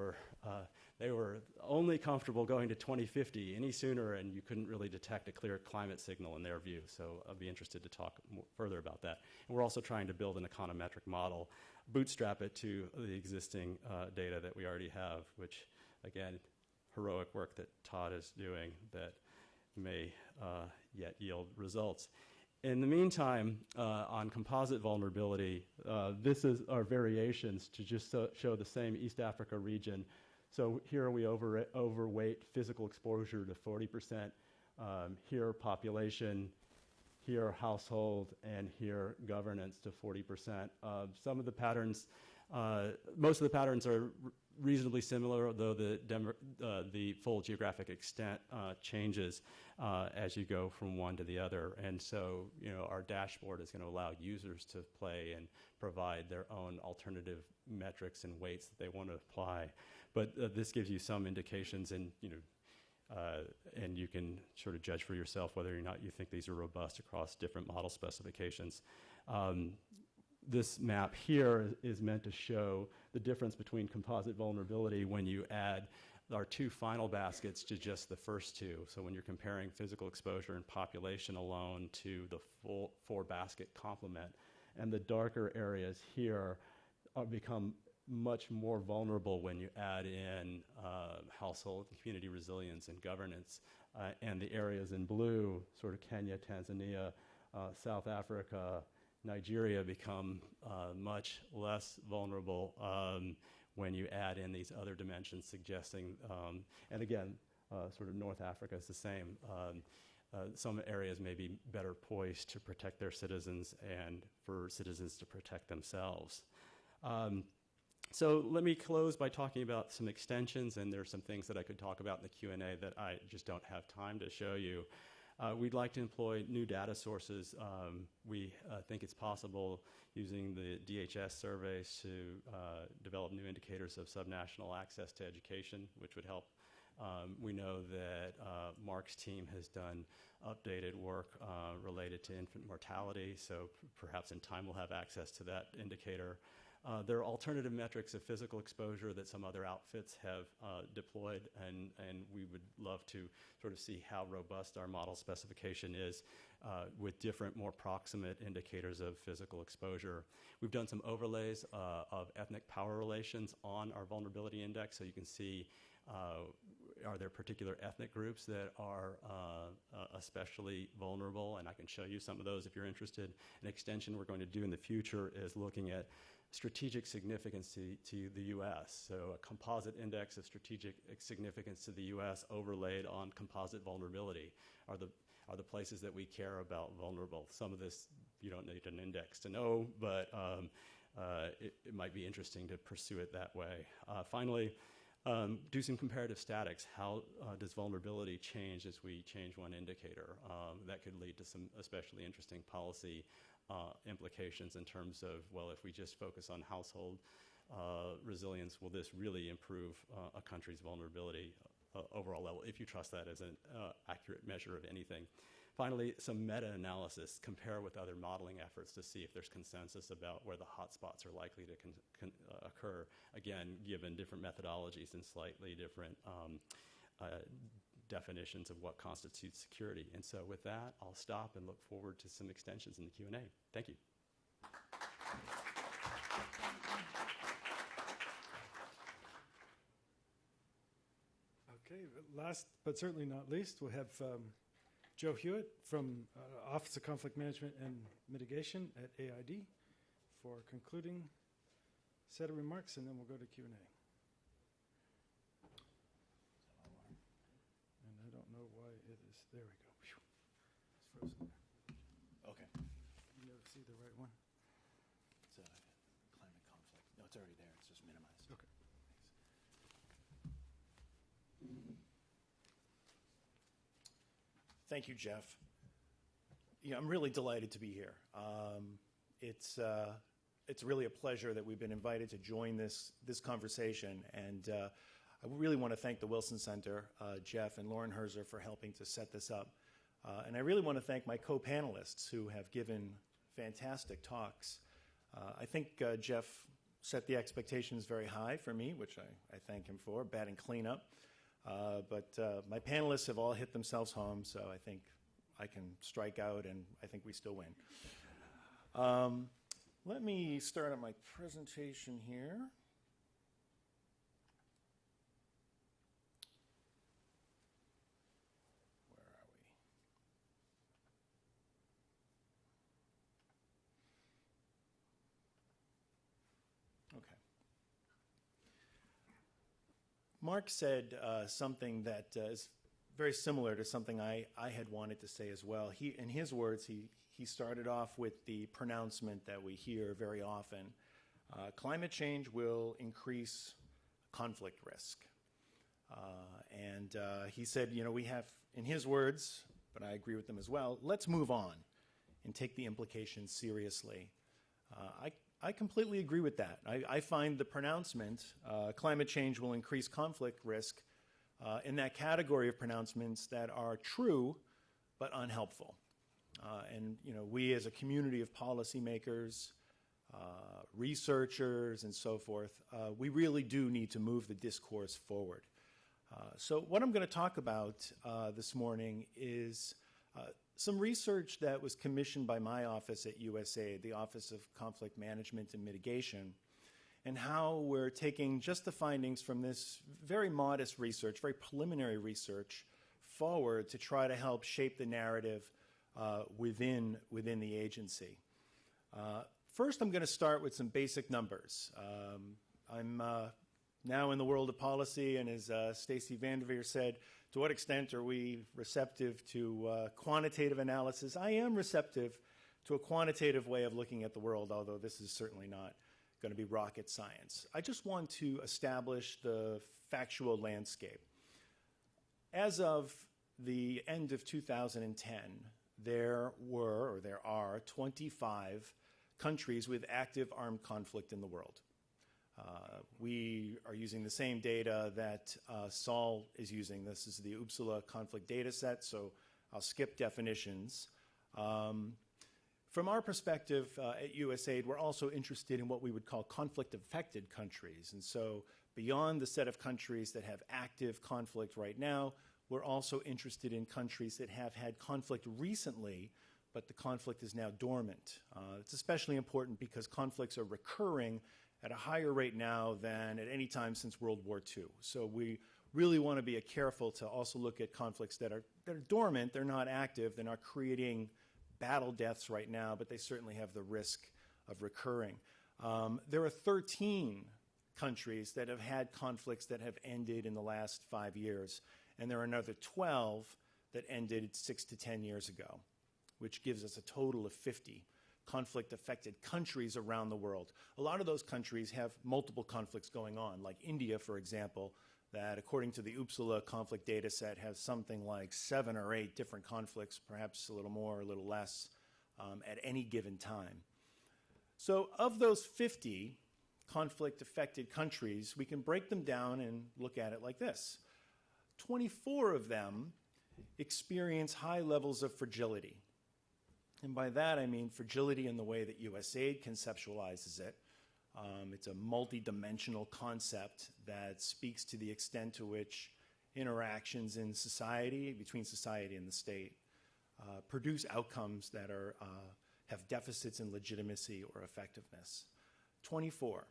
G: they were only comfortable going to 2050 any sooner, and you couldn't really detect a clear climate signal in their view. So I'll be interested to talk further about that. And we're also trying to build an econometric model, bootstrap it to the existing data that we already have, which, again, heroic work that Todd is doing that may yet yield results. In the meantime, on composite vulnerability, this is our variations to just show the same East Africa region. So here we overweight physical exposure to 40%. Here population. here household, and here governance to 40%. Some of the patterns, most of the patterns are reasonably similar, though the full geographic extent changes as you go from one to the other. And so, our dashboard is going to allow users to play and provide their own alternative metrics and weights that they want to apply. But this gives you some indications, and and you can sort of judge for yourself whether or not you think these are robust across different model specifications. This map here is meant to show the difference between composite vulnerability when you add our two final baskets to just the first two. So when you're comparing physical exposure and population alone to the full four-basket complement. And the darker areas here become much more vulnerable when you add in household, community resilience, and governance. And the areas in blue, sort of Kenya, Tanzania, South Africa, Nigeria, become much less vulnerable when you add in these other dimensions, suggesting, and again, sort of North Africa is the same. Some areas may be better poised to protect their citizens and for citizens to protect themselves. So let me close by talking about some extensions, and there's some things that I could talk about in the Q&A that I just don't have time to show you. We'd like to employ new data sources. We think it's possible using the DHS surveys to develop new indicators of subnational access to education, which would help. We know that Marc's team has done updated work related to infant mortality, so perhaps in time we'll have access to that indicator. There are alternative metrics of physical exposure that some other outfits have deployed, and we would love to sort of see how robust our model specification is with different, more proximate indicators of physical exposure. We've done some overlays of ethnic power relations on our vulnerability index, so you can see are there particular ethnic groups that are especially vulnerable, and I can show you some of those if you're interested. An extension we're going to do in the future is looking at strategic significance to the U.S. So a composite index of strategic significance to the U.S. overlaid on composite vulnerability are the places that we care about vulnerable. Some of this you don't need an index to know, but it might be interesting to pursue it that way. Finally, do some comparative statics. How does vulnerability change as we change one indicator? That could lead to some especially interesting policy implications in terms of, well, if we just focus on household resilience, will this really improve a country's vulnerability overall level, if you trust that as an accurate measure of anything. Finally, some meta-analysis, compare with other modeling efforts to see if there's consensus about where the hotspots are likely to occur, again, given different methodologies and slightly different definitions of what constitutes security. And so with that, I'll stop and look forward to some extensions in the Q&A. Thank you.
A: Okay, last but certainly not least, we'll have Joe Hewitt from Office of Conflict Management and Mitigation at AID for a concluding set of remarks, and then we'll go to Q&A. And I don't know why it is. There we go. Whew. It's frozen there.
H: Okay.
A: You never see the right one.
H: It's climate conflict. No, it's already there. It's just minimized.
A: Okay.
H: Thank you, Jeff. Yeah, I'm really delighted to be here. It's really a pleasure that we've been invited to join this conversation, and I really want to thank the Wilson Center, Jeff and Lauren Herzer, for helping to set this up. And I really want to thank my co-panelists who have given fantastic talks. I think Jeff set the expectations very high for me, which I thank him for, batting cleanup. But my panelists have all hit themselves home, so I think I can strike out, and I think we still win. Let me start on my presentation here. Where are we? Okay. Marc said something that is very similar to something I had wanted to say as well. In his words, he started off with the pronouncement that we hear very often. Climate change will increase conflict risk. And he said, we have, in his words, but I agree with them as well, let's move on and take the implications seriously. I completely agree with that. I find the pronouncement, climate change will increase conflict risk, in that category of pronouncements that are true but unhelpful. And we as a community of policymakers, researchers, and so forth, we really do need to move the discourse forward. So what I'm going to talk about this morning is some research that was commissioned by my office at USAID, the Office of Conflict Management and Mitigation, and how we're taking just the findings from this very modest research, very preliminary research, forward to try to help shape the narrative within the agency. First, I'm going to start with some basic numbers. I'm now in the world of policy, and as Stacy Vanderveer said, to what extent are we receptive to quantitative analysis? I am receptive to a quantitative way of looking at the world, although this is certainly not going to be rocket science. I just want to establish the factual landscape. As of the end of 2010, there are 25 countries with active armed conflict in the world. We are using the same data that Saul is using. This is the Uppsala conflict data set, so I'll skip definitions. From our perspective at USAID, we're also interested in what we would call conflict-affected countries. And so beyond the set of countries that have active conflict right now, we're also interested in countries that have had conflict recently, but the conflict is now dormant. It's especially important because conflicts are recurring at a higher rate now than at any time since World War II. So we really want to be careful to also look at conflicts that are dormant, they're not active, they're not creating battle deaths right now, but they certainly have the risk of recurring. There are 13 countries that have had conflicts that have ended in the last 5 years, and there are another 12 that ended 6 to 10 years ago, which gives us a total of 50 conflict-affected countries around the world. A lot of those countries have multiple conflicts going on, like India, for example, that according to the Uppsala conflict data set has something like 7 or 8 different conflicts, perhaps a little more, a little less, at any given time. So of those 50 conflict-affected countries, we can break them down and look at it like this. 24 of them experience high levels of fragility. And by that, I mean fragility in the way that USAID conceptualizes it. It's a multidimensional concept that speaks to the extent to which interactions in society, between society and the state, produce outcomes that have deficits in legitimacy or effectiveness. 24.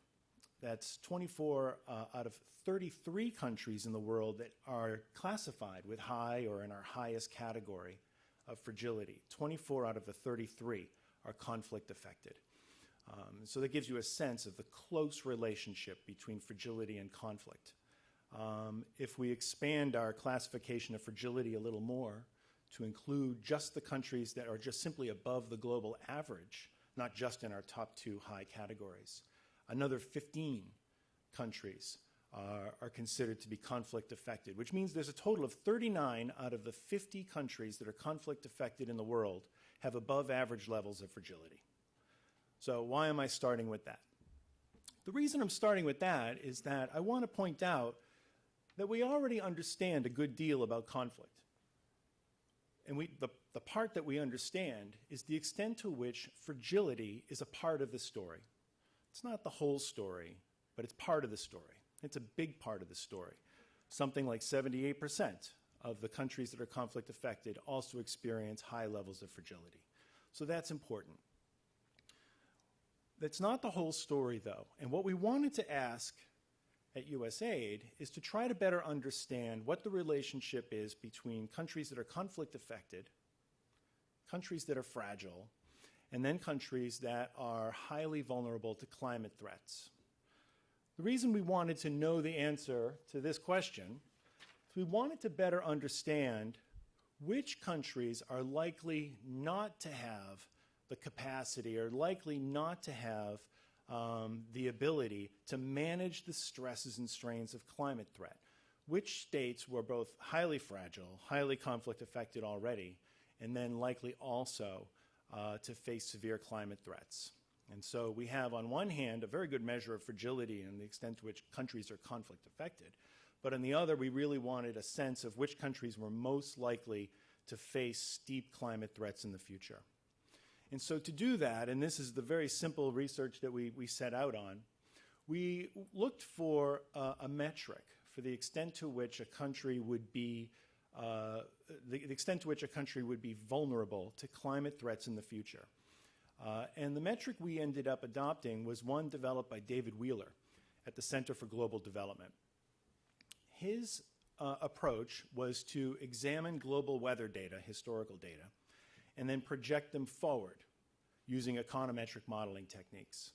H: That's 24 out of 33 countries in the world that are classified with high or in our highest category of fragility. 24 out of the 33 are conflict affected. So that gives you a sense of the close relationship between fragility and conflict. If we expand our classification of fragility a little more to include just the countries that are just simply above the global average, not just in our top 2 high categories, another 15 countries are considered to be conflict affected, which means there's a total of 39 out of the 50 countries that are conflict affected in the world have above average levels of fragility. So why am I starting with that? The reason I'm starting with that is that I want to point out that we already understand a good deal about conflict. And the part that we understand is the extent to which fragility is a part of the story. It's not the whole story, but it's part of the story. It's a big part of the story. Something like 78% of the countries that are conflict affected also experience high levels of fragility. So that's important. That's not the whole story, though. And what we wanted to ask at USAID is to try to better understand what the relationship is between countries that are conflict affected, countries that are fragile, and then countries that are highly vulnerable to climate threats. The reason we wanted to know the answer to this question we wanted to better understand which countries are likely not to have the capacity or likely not to have the ability to manage the stresses and strains of climate threat. Which states were both highly fragile, highly conflict affected already, and then likely also to face severe climate threats. And so we have on one hand a very good measure of fragility and the extent to which countries are conflict affected. But on the other, we really wanted a sense of which countries were most likely to face steep climate threats in the future. And so to do that, and this is the very simple research that we set out on, we looked for a metric for the extent to which a country would be the extent to which a country would be vulnerable to climate threats in the future. And the metric we ended up adopting was one developed by David Wheeler at the Center for Global Development. His approach was to examine global weather data, historical data, and then project them forward using econometric modeling techniques.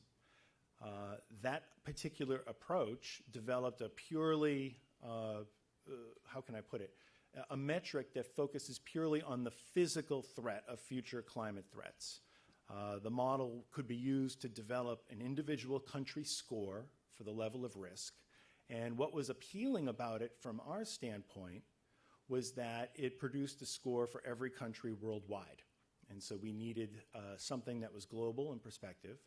H: That particular approach developed a purely, how can I put it, a metric that focuses purely on the physical threat of future climate threats. The model could be used to develop an individual country score for the level of risk. And what was appealing about it from our standpoint was that it produced a score for every country worldwide. And so we needed something that was global in perspective,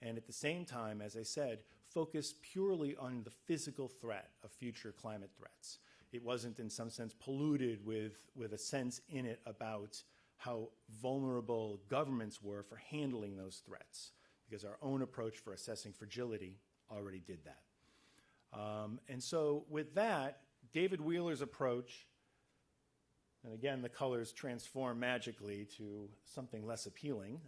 H: and at the same time, as I said, focused purely on the physical threat of future climate threats. It wasn't in some sense polluted with a sense in it about how vulnerable governments were for handling those threats, because our own approach for assessing fragility already did that. And so with that, David Wheeler's approach, and again, the colors transform magically to something less appealing.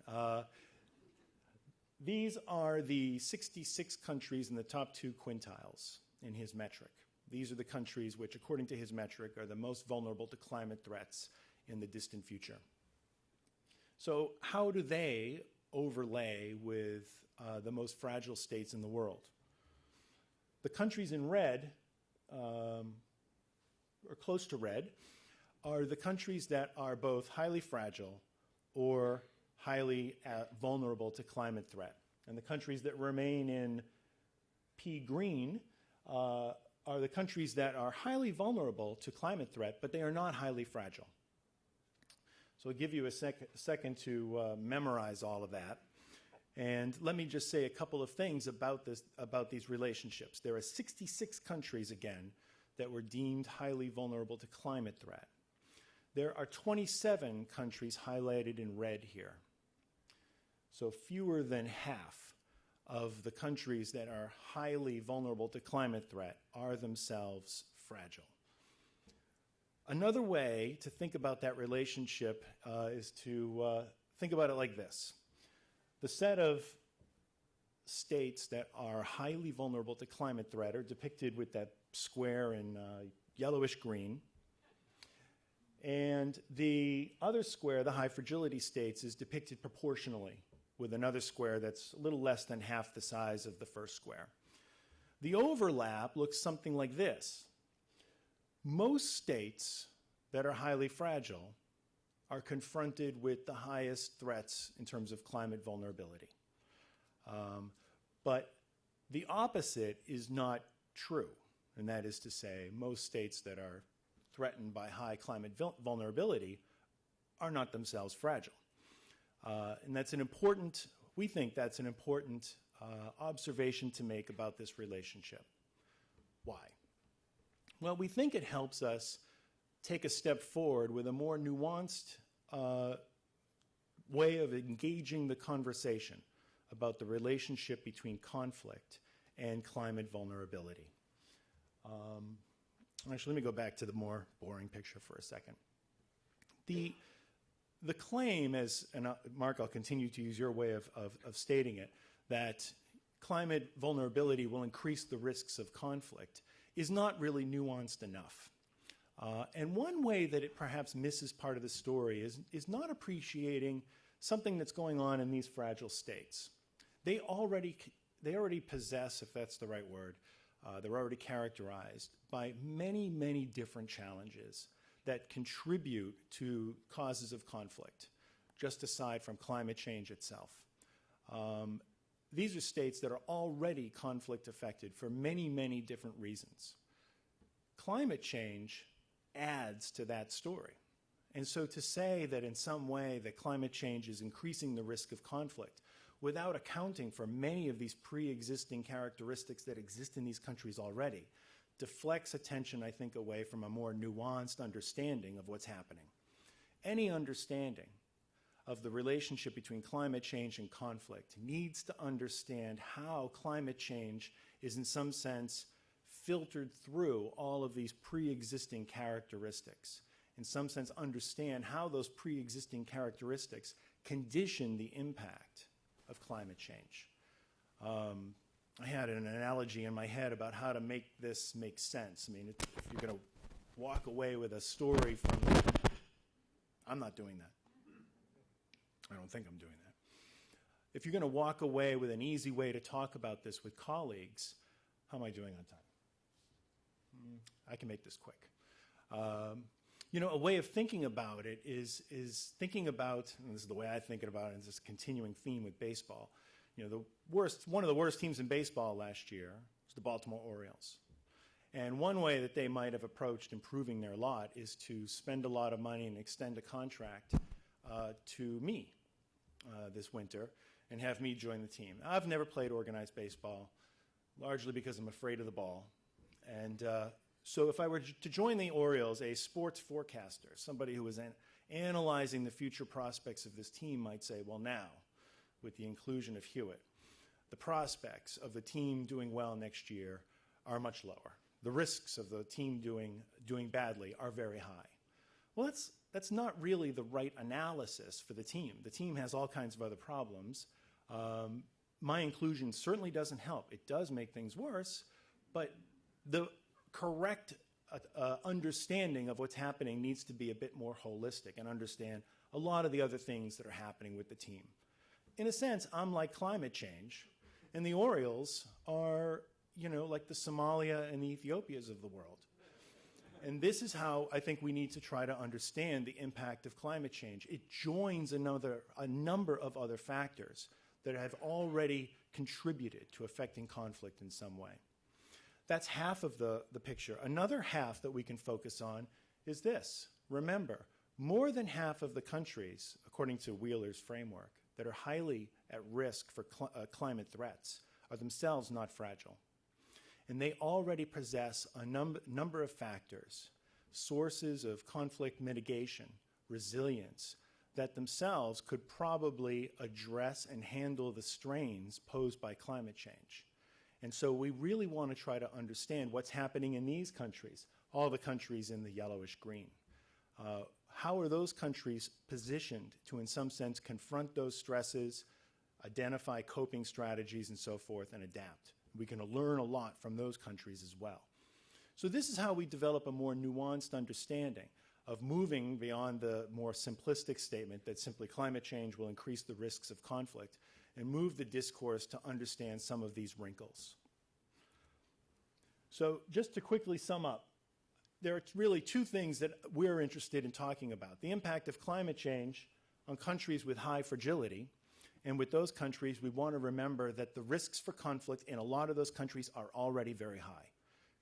H: These are the 66 countries in the top 2 quintiles in his metric. These are the countries which, according to his metric, are the most vulnerable to climate threats in the distant future. So how do they overlay with the most fragile states in the world? The countries in red, or close to red, are the countries that are both highly fragile or highly vulnerable to climate threat. And the countries that remain in pea green are the countries that are highly vulnerable to climate threat, but they are not highly fragile. So I'll give you a second to memorize all of that. And let me just say a couple of things about these relationships. There are 66 countries, again, that were deemed highly vulnerable to climate threat. There are 27 countries highlighted in red here. So fewer than half of the countries that are highly vulnerable to climate threat are themselves fragile. Another way to think about that relationship is to think about it like this. The set of states that are highly vulnerable to climate threat are depicted with that square in yellowish green. And the other square, the high fragility states, is depicted proportionally with another square that's a little less than half the size of the first square. The overlap looks something like this. Most states that are highly fragile are confronted with the highest threats in terms of climate vulnerability. But the opposite is not true, and that is to say, most states that are threatened by high climate vulnerability are not themselves fragile. And that's an important, we think that's an important observation to make about this relationship. Why? Well, we think it helps us take a step forward with a more nuanced way of engaging the conversation about the relationship between conflict and climate vulnerability. Actually, let me go back to the more boring picture for a second. The claim, and Mark, I'll continue to use your way of stating it, that climate vulnerability will increase the risks of conflict is not really nuanced enough. And one way that it perhaps misses part of the story is not appreciating something that's going on in these fragile states. They already possess, if that's the right word, they're already characterized by many, many different challenges that contribute to causes of conflict, just aside from climate change itself. These are states that are already conflict affected for many, many different reasons. Climate change adds to that story. And so to say that in some way that climate change is increasing the risk of conflict without accounting for many of these pre-existing characteristics that exist in these countries already deflects attention, I think, away from a more nuanced understanding of what's happening. Any understanding of the relationship between climate change and conflict needs to understand how climate change is in some sense filtered through all of these pre-existing characteristics. In some sense, understand how those pre-existing characteristics condition the impact of climate change. I had an analogy in my head about how to make this make sense. I mean, if you're going to walk away with a story from... I'm not doing that. I don't think I'm doing that. If you're going to walk away with an easy way to talk about this with colleagues, how am I doing on time? I can make this quick. You know, a way of thinking about it is thinking about, and this is the way I think about it, and it's this continuing theme with baseball. You know, one of the worst teams in baseball last year was the Baltimore Orioles. And one way that they might have approached improving their lot is to spend a lot of money and extend a contract to me this winter and have me join the team. I've never played organized baseball, largely because I'm afraid of the ball. And so if I were to join the Orioles, a sports forecaster, somebody who was analyzing the future prospects of this team might say, well, now, with the inclusion of Hewitt, the prospects of the team doing well next year are much lower. The risks of the team doing badly are very high. Well, that's not really the right analysis for the team. The team has all kinds of other problems. My inclusion certainly doesn't help. It does make things worse, but the correct understanding of what's happening needs to be a bit more holistic and understand a lot of the other things that are happening with the team. In a sense, I'm like climate change, and the Orioles are, you know, like the Somalia and the Ethiopias of the world. And this is how I think we need to try to understand the impact of climate change. It joins a number of other factors that have already contributed to affecting conflict in some way. That's half of the picture. Another half that we can focus on is this. Remember, more than half of the countries, according to Wheeler's framework, that are highly at risk for climate threats are themselves not fragile. And they already possess a number of factors, sources of conflict mitigation, resilience, that themselves could probably address and handle the strains posed by climate change. And so we really want to try to understand what's happening in these countries, all the countries in the yellowish green. How are those countries positioned to, in some sense, confront those stresses, identify coping strategies and so forth, and adapt? We can learn a lot from those countries as well. So this is how we develop a more nuanced understanding of moving beyond the more simplistic statement that simply climate change will increase the risks of conflict and move the discourse to understand some of these wrinkles. So just to quickly sum up, there are really two things that we're interested in talking about. The impact of climate change on countries with high fragility. And with those countries, we want to remember that the risks for conflict in a lot of those countries are already very high.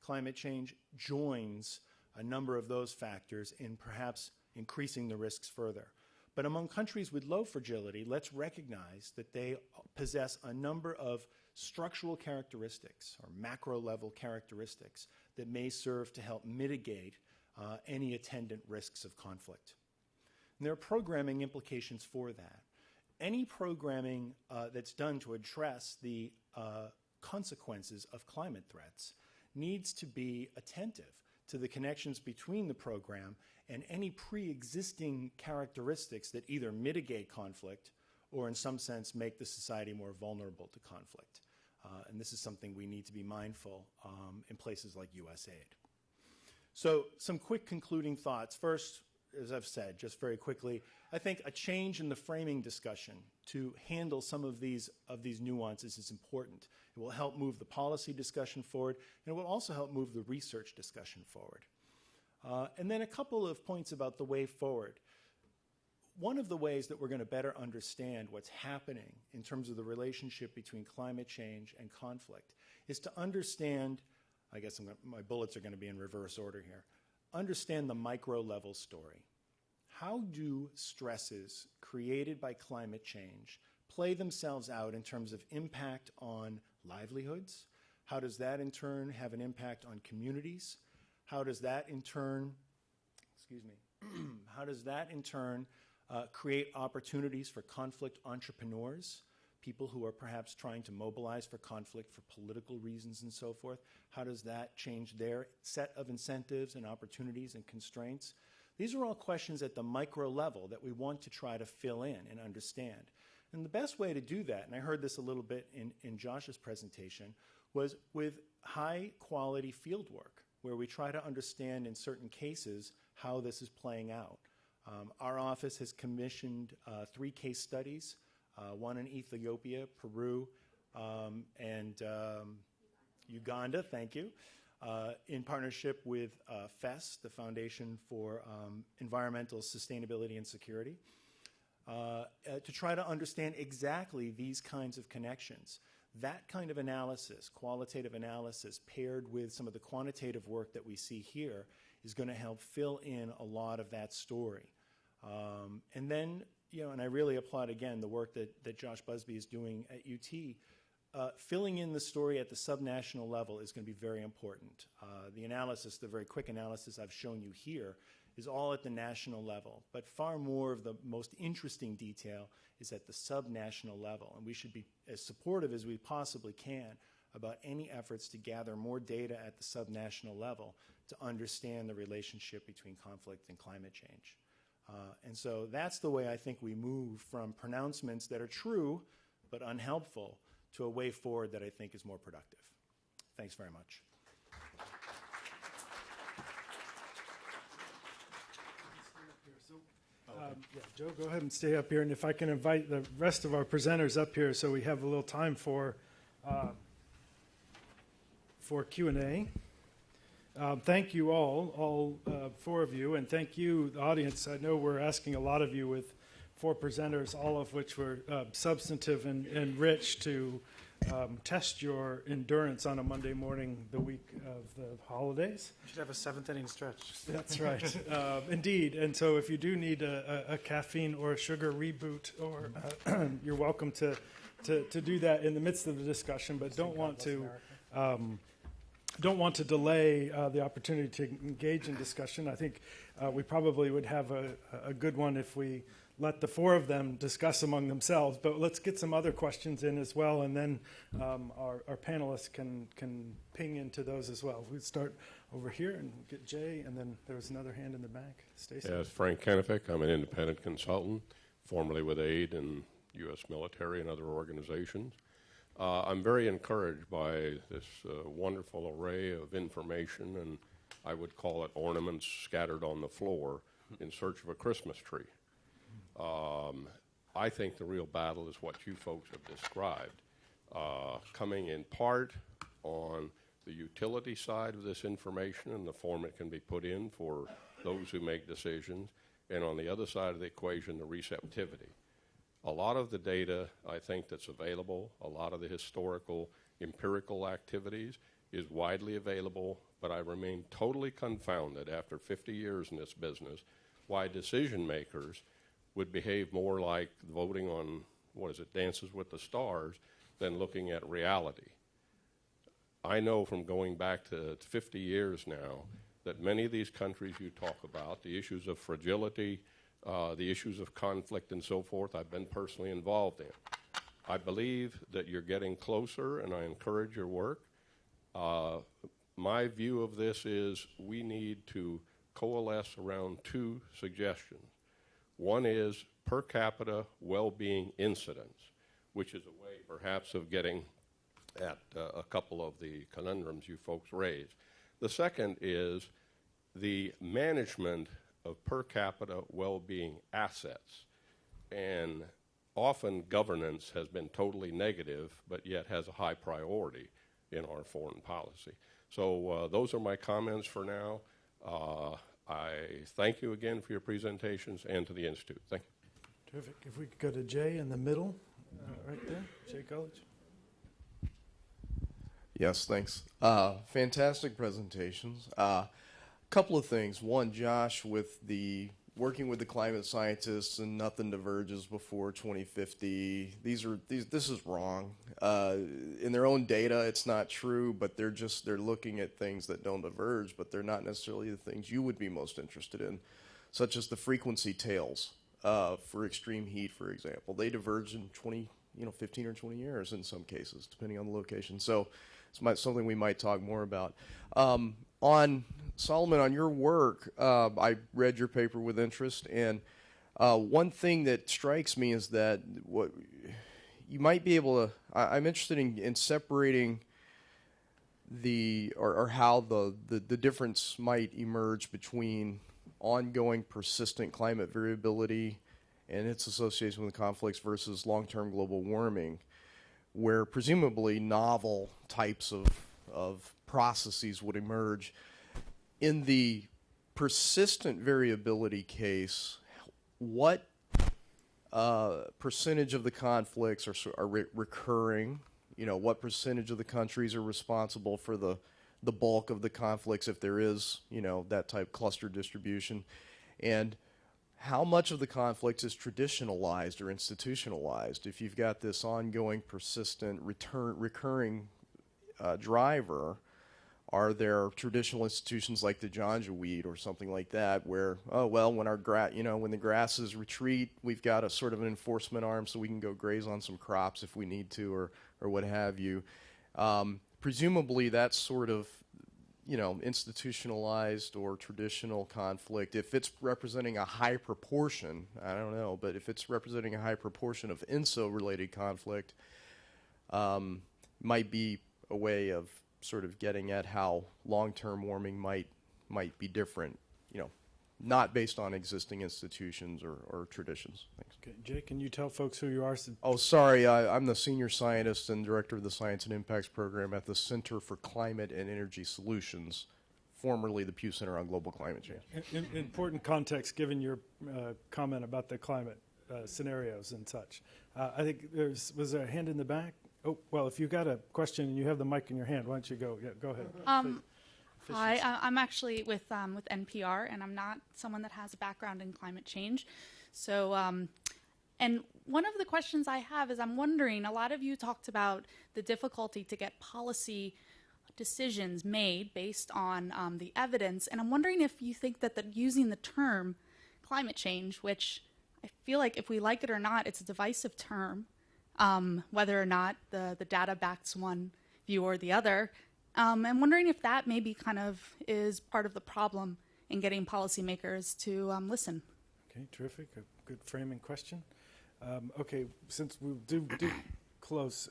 H: Climate change joins a number of those factors in perhaps increasing the risks further. But among countries with low fragility, let's recognize that they possess a number of structural characteristics or macro-level characteristics that may serve to help mitigate any attendant risks of conflict. And there are programming implications for that. Any programming that's done to address the consequences of climate threats needs to be attentive to the connections between the program and any pre-existing characteristics that either mitigate conflict or in some sense make the society more vulnerable to conflict. And this is something we need to be mindful in places like USAID. So some quick concluding thoughts. First, as I've said, just very quickly, I think a change in the framing discussion to handle some of these nuances is important. It will help move the policy discussion forward, and it will also help move the research discussion forward. And then a couple of points about the way forward. One of the ways that we're going to better understand what's happening in terms of the relationship between climate change and conflict is to understand, I guess my bullets are going to be in reverse order here, understand the micro level story. How do stresses created by climate change play themselves out in terms of impact on livelihoods? How does that in turn have an impact on communities? How does that in turn, create opportunities for conflict entrepreneurs, people who are perhaps trying to mobilize for conflict for political reasons and so forth? How does that change their set of incentives and opportunities and constraints? These are all questions at the micro level that we want to try to fill in and understand. And the best way to do that, and I heard this a little bit in Josh's presentation, was with high quality field work, where we try to understand in certain cases how this is playing out. Our office has commissioned 3 case studies, one in Ethiopia, Peru, and Uganda, thank you, in partnership with FES, the Foundation for Environmental Sustainability and Security, to try to understand exactly these kinds of connections. That kind of analysis, qualitative analysis, paired with some of the quantitative work that we see here, is going to help fill in a lot of that story. And then, and I really applaud again the work that Josh Busby is doing at UT. Filling in the story at the subnational level is going to be very important. The analysis, the very quick analysis I've shown you here, is all at the national level, but far more of the most interesting detail is at the subnational level, and we should be as supportive as we possibly can about any efforts to gather more data at the subnational level to understand the relationship between conflict and climate change. And so that's the way I think we move from pronouncements that are true but unhelpful to a way forward that I think is more productive. Thanks very much.
A: Yeah, Joe, go ahead and stay up here, and if I can invite the rest of our presenters up here so we have a little time for Q&A. Thank you all 4 of you, and thank you, the audience. I know we're asking a lot of you with 4 presenters, all of which were substantive and rich to test your endurance on a Monday morning the week of the holidays.
B: You should have a 7th inning stretch.
A: That's right, indeed. And so if you do need a caffeine or a sugar reboot, or you're welcome to do that in the midst of the discussion, but don't want to delay the opportunity to engage in discussion. I think we probably would have a good one if we let the 4 of them discuss among themselves, but let's get some other questions in as well, and then our panelists can ping into those as well. We'd start over here and get Jay, and then there was another hand in the back. Stacy?
I: Yes, Frank Kennefick. I'm an independent consultant, formerly with AID and U.S. military and other organizations. I'm very encouraged by this wonderful array of information, and I would call it ornaments scattered on the floor in search of a Christmas tree. I think the real battle is what you folks have described, coming in part on the utility side of this information and the form it can be put in for those who make decisions, and on the other side of the equation, the receptivity. A lot of the data, I think, that's available, a lot of the historical empirical activities is widely available, but I remain totally confounded after 50 years in this business why decision makers would behave more like voting on, Dances with the Stars, than looking at reality. I know from going back to 50 years now that many of these countries you talk about, the issues of fragility, the issues of conflict and so forth, I've been personally involved in. I believe that you're getting closer, and I encourage your work. My view of this is we need to coalesce around 2 suggestions. One is per capita well-being incidence, which is a way perhaps of getting at a couple of the conundrums you folks raised. The second is the management of per capita well-being assets. And often governance has been totally negative, but yet has a high priority in our foreign policy. So those are my comments for now. I thank you again for your presentations and to the Institute. Thank you.
A: Terrific. If we could go to Jay in the middle, right there, Jay College.
J: Yes, thanks. Fantastic presentations. Couple of things. One, Josh, with the working with the climate scientists and nothing diverges before 2050. This is wrong. In their own data, it's not true, but they're looking at things that don't diverge, but they're not necessarily the things you would be most interested in, such as the frequency tails for extreme heat, for example. They diverge in 15 or 20 years in some cases, depending on the location. So it's something we might talk more about. On Solomon, on your work, I read your paper with interest, and one thing that strikes me is that what you might be able to. I'm interested in separating how the difference might emerge between ongoing persistent climate variability and its association with conflicts versus long-term global warming, where presumably novel types of processes would emerge. In the persistent variability case, what percentage of the conflicts are recurring? What percentage of the countries are responsible for the bulk of the conflicts if there is, that type cluster distribution? And how much of the conflict is traditionalized or institutionalized? If you've got this ongoing, persistent, recurring driver, are there traditional institutions like the Janjaweed or something like that where, when when the grasses retreat, we've got a sort of an enforcement arm so we can go graze on some crops if we need to, or what have you. Presumably that's sort of, institutionalized or traditional conflict. If it's representing a high proportion, I don't know, but if it's representing a high proportion of INSO-related conflict, might be a way of sort of getting at how long-term warming might be different, not based on existing institutions or traditions. Thanks.
A: Okay, Jay, can you tell folks who you are?
J: Oh, sorry, I'm the senior scientist and director of the Science and Impacts Program at the Center for Climate and Energy Solutions, formerly the Pew Center on Global Climate Change.
A: Important context, given your comment about the climate scenarios and such. I think was there a hand in the back? Oh, well, if you've got a question and you have the mic in your hand, why don't you go? Yeah, go ahead.
K: Hi, I'm actually with NPR, and I'm not someone that has a background in climate change. So, and one of the questions I have is I'm wondering, a lot of you talked about the difficulty to get policy decisions made based on the evidence, and I'm wondering if you think that using the term climate change, which I feel like if we like it or not, it's a divisive term, whether or not the data backs one view or the other. I'm wondering if that maybe kind of is part of the problem in getting policymakers to listen.
A: Okay, terrific. A good framing question. Okay, since we do close,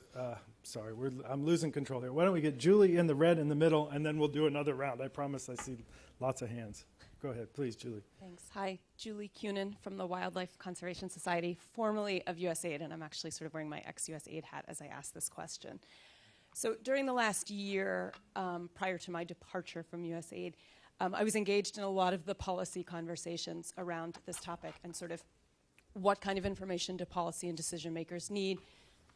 A: sorry, I'm losing control here. Why don't we get Julie in the red in the middle, and then we'll do another round. I promise I see lots of hands. Go ahead, please, Julie.
L: Thanks. Hi, Julie Cunin from the Wildlife Conservation Society, formerly of USAID, and I'm actually sort of wearing my ex-USAID hat as I ask this question. So during the last year, prior to my departure from USAID, I was engaged in a lot of the policy conversations around this topic and sort of what kind of information do policy and decision makers need,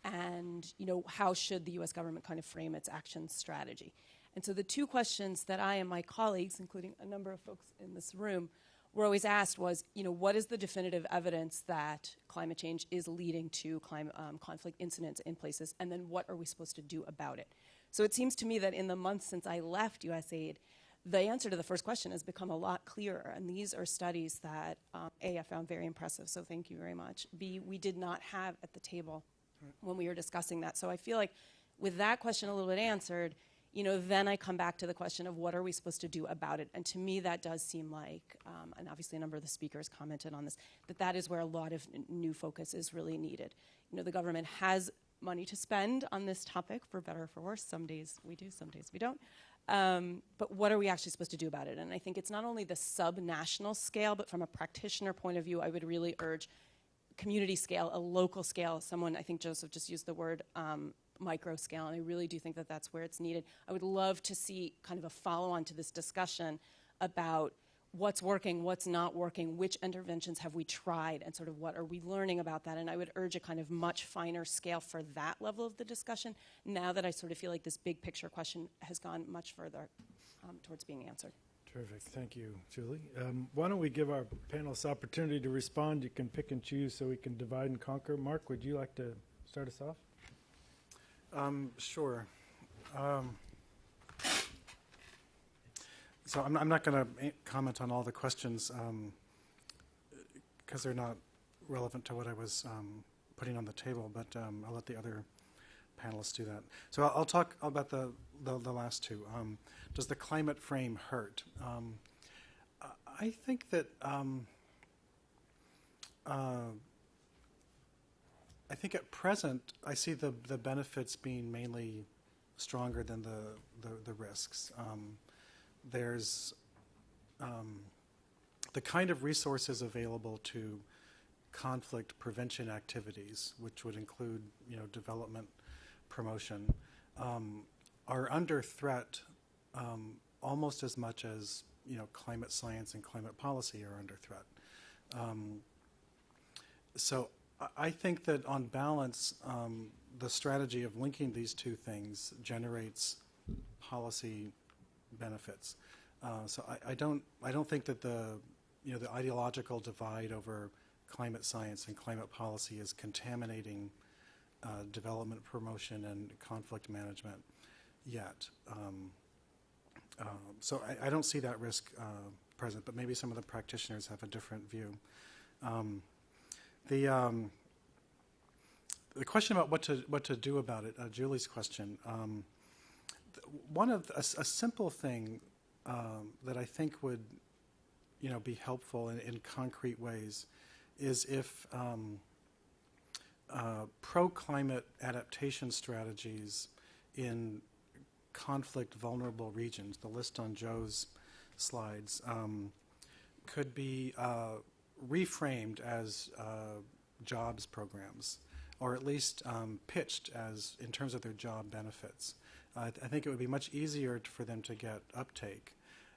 L: and how should the U.S. government kind of frame its action strategy. And so the two questions that I and my colleagues, including a number of folks in this room, were always asked was, what is the definitive evidence that climate change is leading to conflict incidents in places, and then what are we supposed to do about it? So it seems to me that in the months since I left USAID, the answer to the first question has become a lot clearer, and these are studies that, A, I found very impressive, so thank you very much. B, we did not have at the table when we were discussing that. So I feel like with that question a little bit answered, then I come back to the question of what are we supposed to do about it. And to me, that does seem like, and obviously a number of the speakers commented on this, that is where a lot of new focus is really needed. The government has money to spend on this topic, for better or for worse. Some days we do, some days we don't. But what are we actually supposed to do about it? And I think it's not only the sub-national scale, but from a practitioner point of view, I would really urge community scale, a local scale. Someone, I think Joseph just used the word micro scale, and I really do think that that's where it's needed. I would love to see kind of a follow-on to this discussion about what's working, what's not working, which interventions have we tried, and sort of what are we learning about that. And I would urge a kind of much finer scale for that level of the discussion, now that I sort of feel like this big picture question has gone much further towards being answered.
A: Terrific. Thank you, Julie. Why don't we give our panelists opportunity to respond? You can pick and choose so we can divide and conquer. Mark, would you like to start us off?
B: Sure. So I'm not going to comment on all the questions because they're not relevant to what I was putting on the table, but I'll let the other panelists do that. So I'll talk about the last two. Does the climate frame hurt? I think that I think at present I see the benefits being mainly stronger than the risks. There's the kind of resources available to conflict prevention activities, which would include, development, promotion, are under threat almost as much as, climate science and climate policy are under threat. So I think that on balance, the strategy of linking these two things generates policy benefits. So I don't think that the ideological divide over climate science and climate policy is contaminating development promotion and conflict management yet. So I don't see that risk present, but maybe some of the practitioners have a different view. The question about what to do about it, Julie's question. A simple thing that I think would, be helpful in concrete ways is if pro-climate adaptation strategies in conflict vulnerable regions, the list on Joe's slides, could be reframed as jobs programs, or at least pitched as in terms of their job benefits. I think it would be much easier for them to get uptake.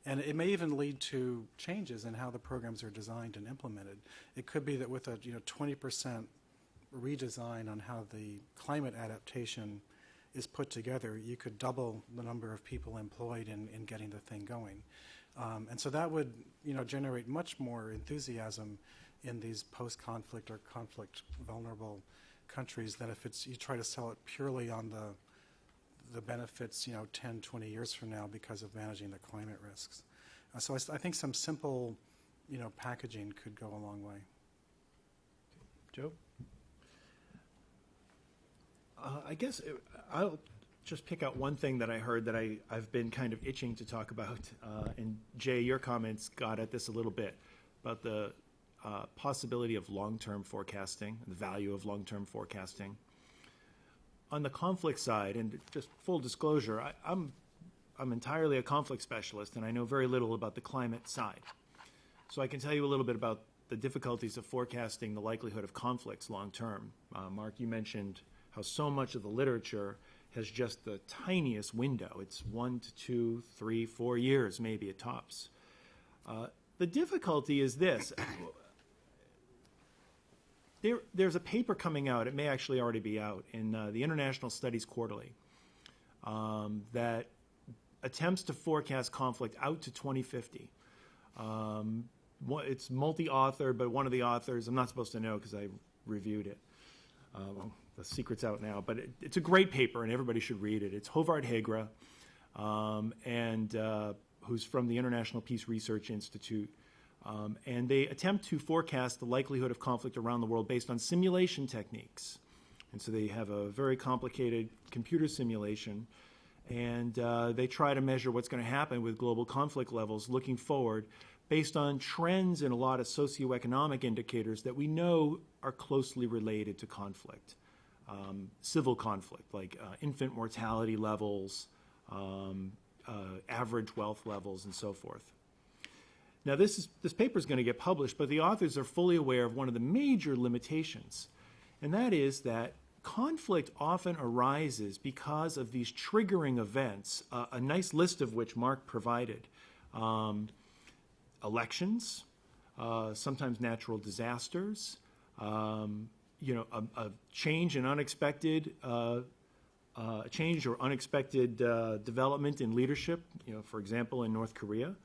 B: And it may even lead to changes in how the programs are designed and implemented. It could be that with a 20% redesign on how the climate adaptation is put together, you could double the number of people employed in getting the thing going. And so that would generate much more enthusiasm in these post-conflict or conflict vulnerable countries than if you try to sell it purely on the benefits 10, 20 years from now because of managing the climate risks. So I think some simple packaging could go a long way.
H: Joe? I guess I'll just pick out one thing that I heard that I've been kind of itching to talk about. And Jay, your comments got at this a little bit about the possibility of long-term forecasting, the value of long-term forecasting. On the conflict side, and just full disclosure, I'm entirely a conflict specialist, and I know very little about the climate side. So I can tell you a little bit about the difficulties of forecasting the likelihood of conflicts long-term. Mark, you mentioned how so much of the literature has just the tiniest window. It's 1 to 2, 3, 4 years, maybe at tops. The difficulty is this. There's a paper coming out, it may actually already be out, in the International Studies Quarterly that attempts to forecast conflict out to 2050. It's multi-authored, but one of the authors, I'm not supposed to know because I reviewed it. Well, the secret's out now, but it's a great paper and everybody should read it. It's Hovard Hagra, who's from the International Peace Research Institute. And they attempt to forecast the likelihood of conflict around the world based on simulation techniques. And so they have a very complicated computer simulation, and they try to measure what's going to happen with global conflict levels looking forward based on trends in a lot of socioeconomic indicators that we know are closely related to conflict. civil conflict, like infant mortality levels, average wealth levels, and so forth. Now, this paper is going to get published, but the authors are fully aware of one of the major limitations, and that is that conflict often arises because of these triggering events, a nice list of which Marc provided. Elections, sometimes natural disasters, a change in unexpected change or unexpected development in leadership, for example, in North Korea.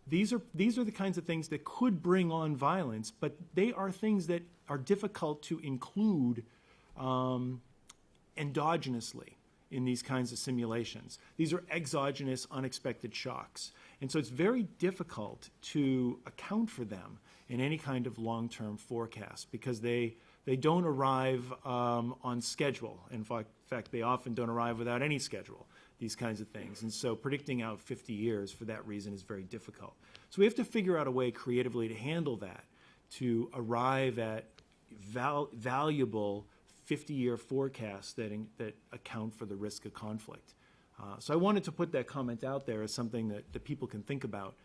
H: These are the kinds of things that could bring on violence, but they are things that are difficult to include endogenously in these kinds of simulations. These are exogenous, unexpected shocks. And so it's very difficult to account for them in any kind of long-term forecast because they don't arrive on schedule. In fact, they often don't arrive without any schedule, these kinds of things. And so predicting out 50 years for that reason is very difficult. So we have to figure out a way creatively to handle that, to arrive at valuable 50-year forecasts that account for the risk of conflict. So I wanted to put that comment out there as something that people can think about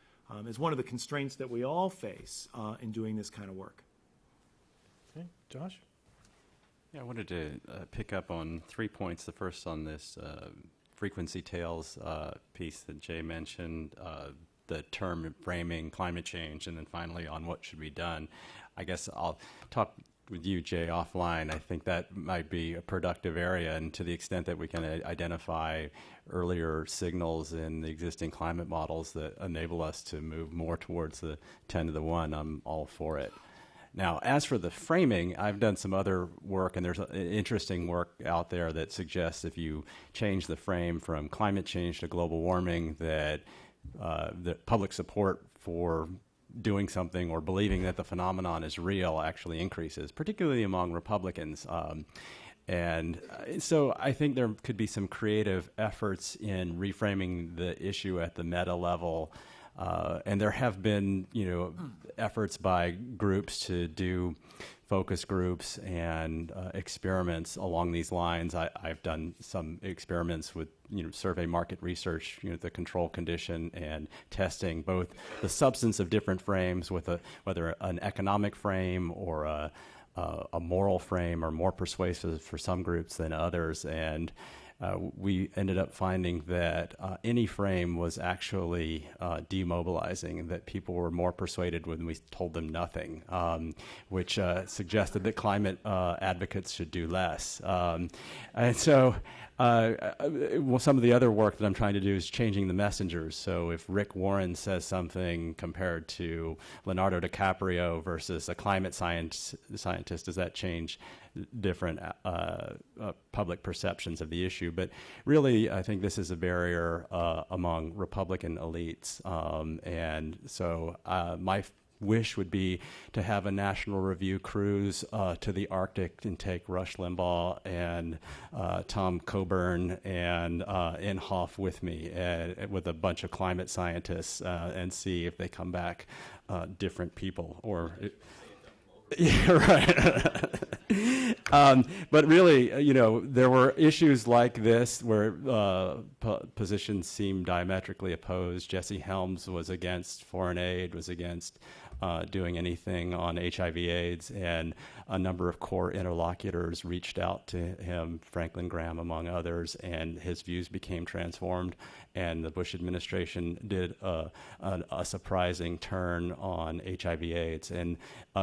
H: as one of the constraints that we all face in doing this kind of work.
A: Okay, Josh?
G: Yeah, I wanted to pick up on 3 points. The first on this frequency tails piece that Jay mentioned, the term framing climate change, and then finally on what should be done. I guess I'll talk with you, Jay, offline. I think that might be a productive area, and to the extent that we can identify earlier signals in the existing climate models that enable us to move more towards the 10 to the 1, I'm all for it. Now, as for the framing, I've done some other work, and there's interesting work out there that suggests if you change the frame from climate change to global warming, that the public support for doing something or believing that the phenomenon is real actually increases, particularly among Republicans. And so I think there could be some creative efforts in reframing the issue at the meta level. And there have been, efforts by groups to do focus groups and experiments along these lines. I've done some experiments with, survey market research, the control condition and testing both the substance of different frames with whether an economic frame or a moral frame are more persuasive for some groups than others. And we ended up finding that any frame was actually demobilizing, that people were more persuaded when we told them nothing, which suggested that climate advocates should do less. And so some of the other work that I'm trying to do is changing the messengers. So if Rick Warren says something compared to Leonardo DiCaprio versus a climate scientist, does that change different public perceptions of the issue? But really, I think this is a barrier among Republican elites. And so my wish would be to have a National Review cruise to the Arctic and take Rush Limbaugh and Tom Coburn and Inhofe with me, with a bunch of climate scientists, and see if they come back different people. Or yeah, right. But really, there were issues like this where positions seemed diametrically opposed. Jesse Helms was against foreign aid, was against doing anything on HIV/AIDS, and a number of core interlocutors reached out to him, Franklin Graham among others, and his views became transformed. And the Bush administration did a surprising turn on HIV/AIDS. And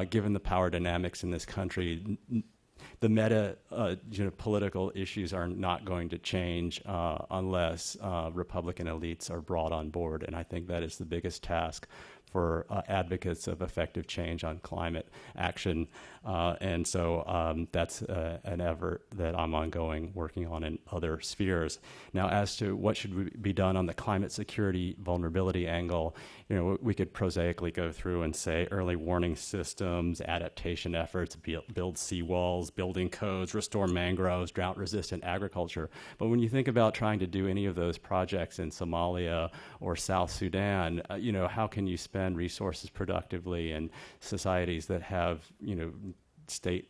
G: given the power dynamics in this country, the meta political issues are not going to change unless Republican elites are brought on board. And I think that is the biggest task for advocates of effective change on climate action. And so that's an effort that I'm working on in other spheres. Now, as to what should be done on the climate security vulnerability angle, we could prosaically go through and say early warning systems, adaptation efforts, build seawalls, building codes, restore mangroves, drought-resistant agriculture. But when you think about trying to do any of those projects in Somalia or South Sudan, how can you spend resources productively in societies that have, state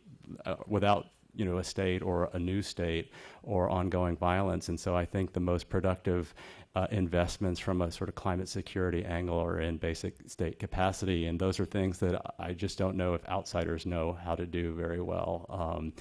G: without a state or a new state or ongoing violence. And so I think the most productive investments from a sort of climate security angle are in basic state capacity. And those are things that I just don't know if outsiders know how to do very well.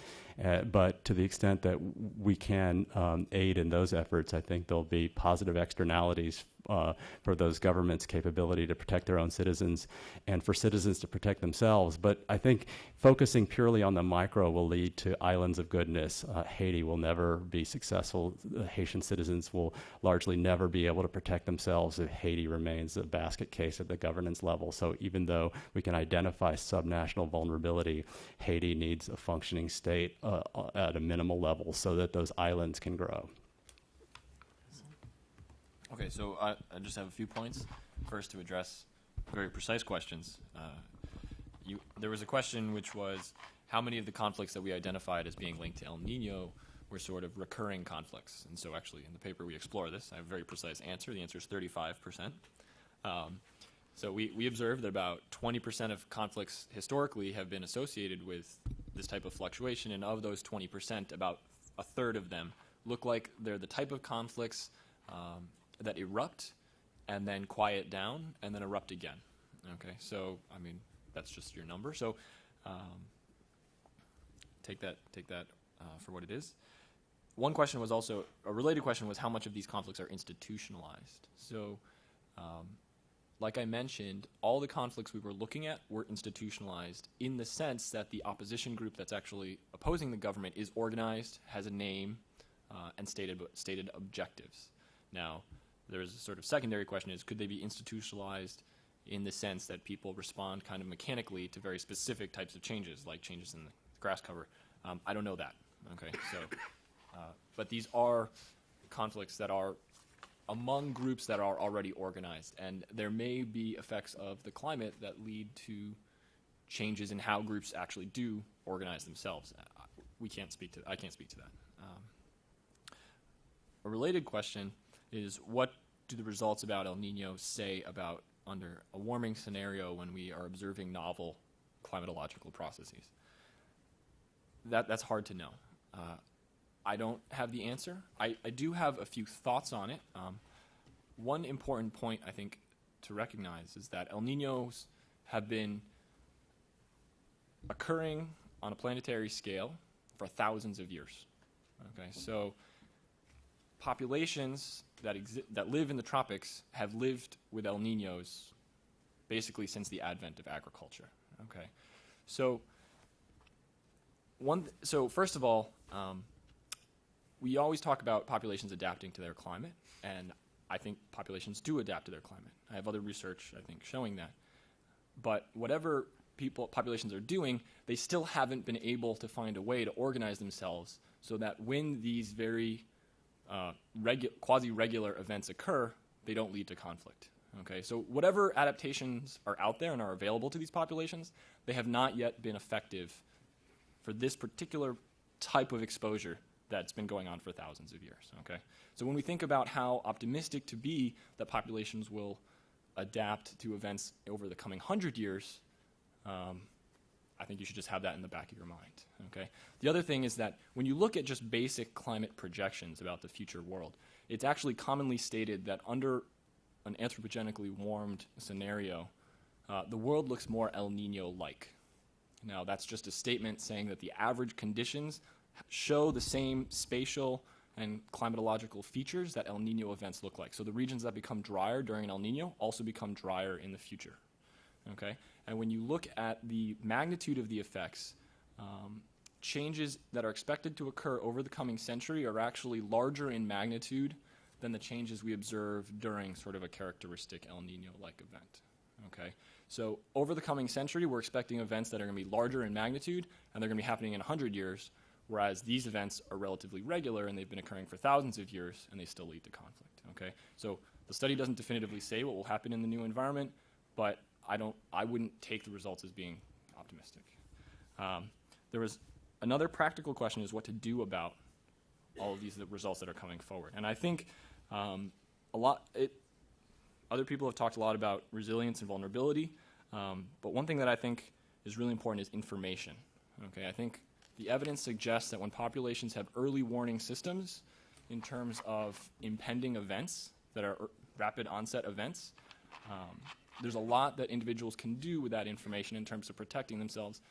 G: But to the extent that we can aid in those efforts, I think there'll be positive externalities for those governments' capability to protect their own citizens and for citizens to protect themselves. But I think focusing purely on the micro will lead to islands of goodness. Haiti will never be successful. Haitian citizens will largely never be able to protect themselves if Haiti remains a basket case at the governance level. So even though we can identify subnational vulnerability, Haiti needs a functioning state at a minimal level so that those islands can grow.
F: Okay, so I just have a few points. First, to address very precise questions. There was a question which was, how many of the conflicts that we identified as being linked to El Nino were sort of recurring conflicts? And so actually in the paper we explore this. I have a very precise answer. The answer is 35%. So we observed that about 20% of conflicts historically have been associated with this type of fluctuation, and of those 20%, about a third of them look like they're the type of conflicts that erupt and then quiet down and then erupt again. Okay, so I mean that's just your number. So take that for what it is. One question was also a related question was how much of these conflicts are institutionalized. So, like I mentioned, all the conflicts we were looking at were institutionalized in the sense that the opposition group that's actually opposing the government is organized, has a name, and stated objectives. Now, there's a sort of secondary question is, could they be institutionalized in the sense that people respond kind of mechanically to very specific types of changes, like changes in the grass cover? I don't know that. Okay, so, but these are conflicts that are among groups that are already organized, and there may be effects of the climate that lead to changes in how groups actually do organize themselves. I can't speak to that. A related question is, what do the results about El Nino say about under a warming scenario when we are observing novel climatological processes? That's hard to know. I don't have the answer. I do have a few thoughts on it. One important point I think to recognize is that El Ninos have been occurring on a planetary scale for thousands of years. Okay, so populations that live in the tropics have lived with El Ninos basically since the advent of agriculture. Okay, so first of all, we always talk about populations adapting to their climate, and I think populations do adapt to their climate. I have other research, I think, showing that. But whatever populations are doing, they still haven't been able to find a way to organize themselves so that when these very quasi-regular events occur, they don't lead to conflict. Okay, so whatever adaptations are out there and are available to these populations, they have not yet been effective for this particular type of exposure that's been going on for thousands of years. Okay, so when we think about how optimistic to be that populations will adapt to events over the coming 100 years, I think you should just have that in the back of your mind. Okay. The other thing is that when you look at just basic climate projections about the future world, it's actually commonly stated that under an anthropogenically warmed scenario, the world looks more El Nino-like. Now, that's just a statement saying that the average conditions show the same spatial and climatological features that El Nino events look like. So the regions that become drier during an El Nino also become drier in the future. Okay? And when you look at the magnitude of the effects, changes that are expected to occur over the coming century are actually larger in magnitude than the changes we observe during sort of a characteristic El Nino-like event. Okay? So over the coming century, we're expecting events that are going to be larger in magnitude, and they're going to be happening in 100 years, whereas these events are relatively regular, and they've been occurring for thousands of years, and they still lead to conflict. Okay? So the study doesn't definitively say what will happen in the new environment, but I wouldn't take the results as being optimistic. There was another practical question is what to do about all of these results that are coming forward. And I think other people have talked a lot about resilience and vulnerability, but one thing that I think is really important is information. Okay, I think the evidence suggests that when populations have early warning systems in terms of impending events that are rapid onset events, there's a lot that individuals can do with that information in terms of protecting themselves.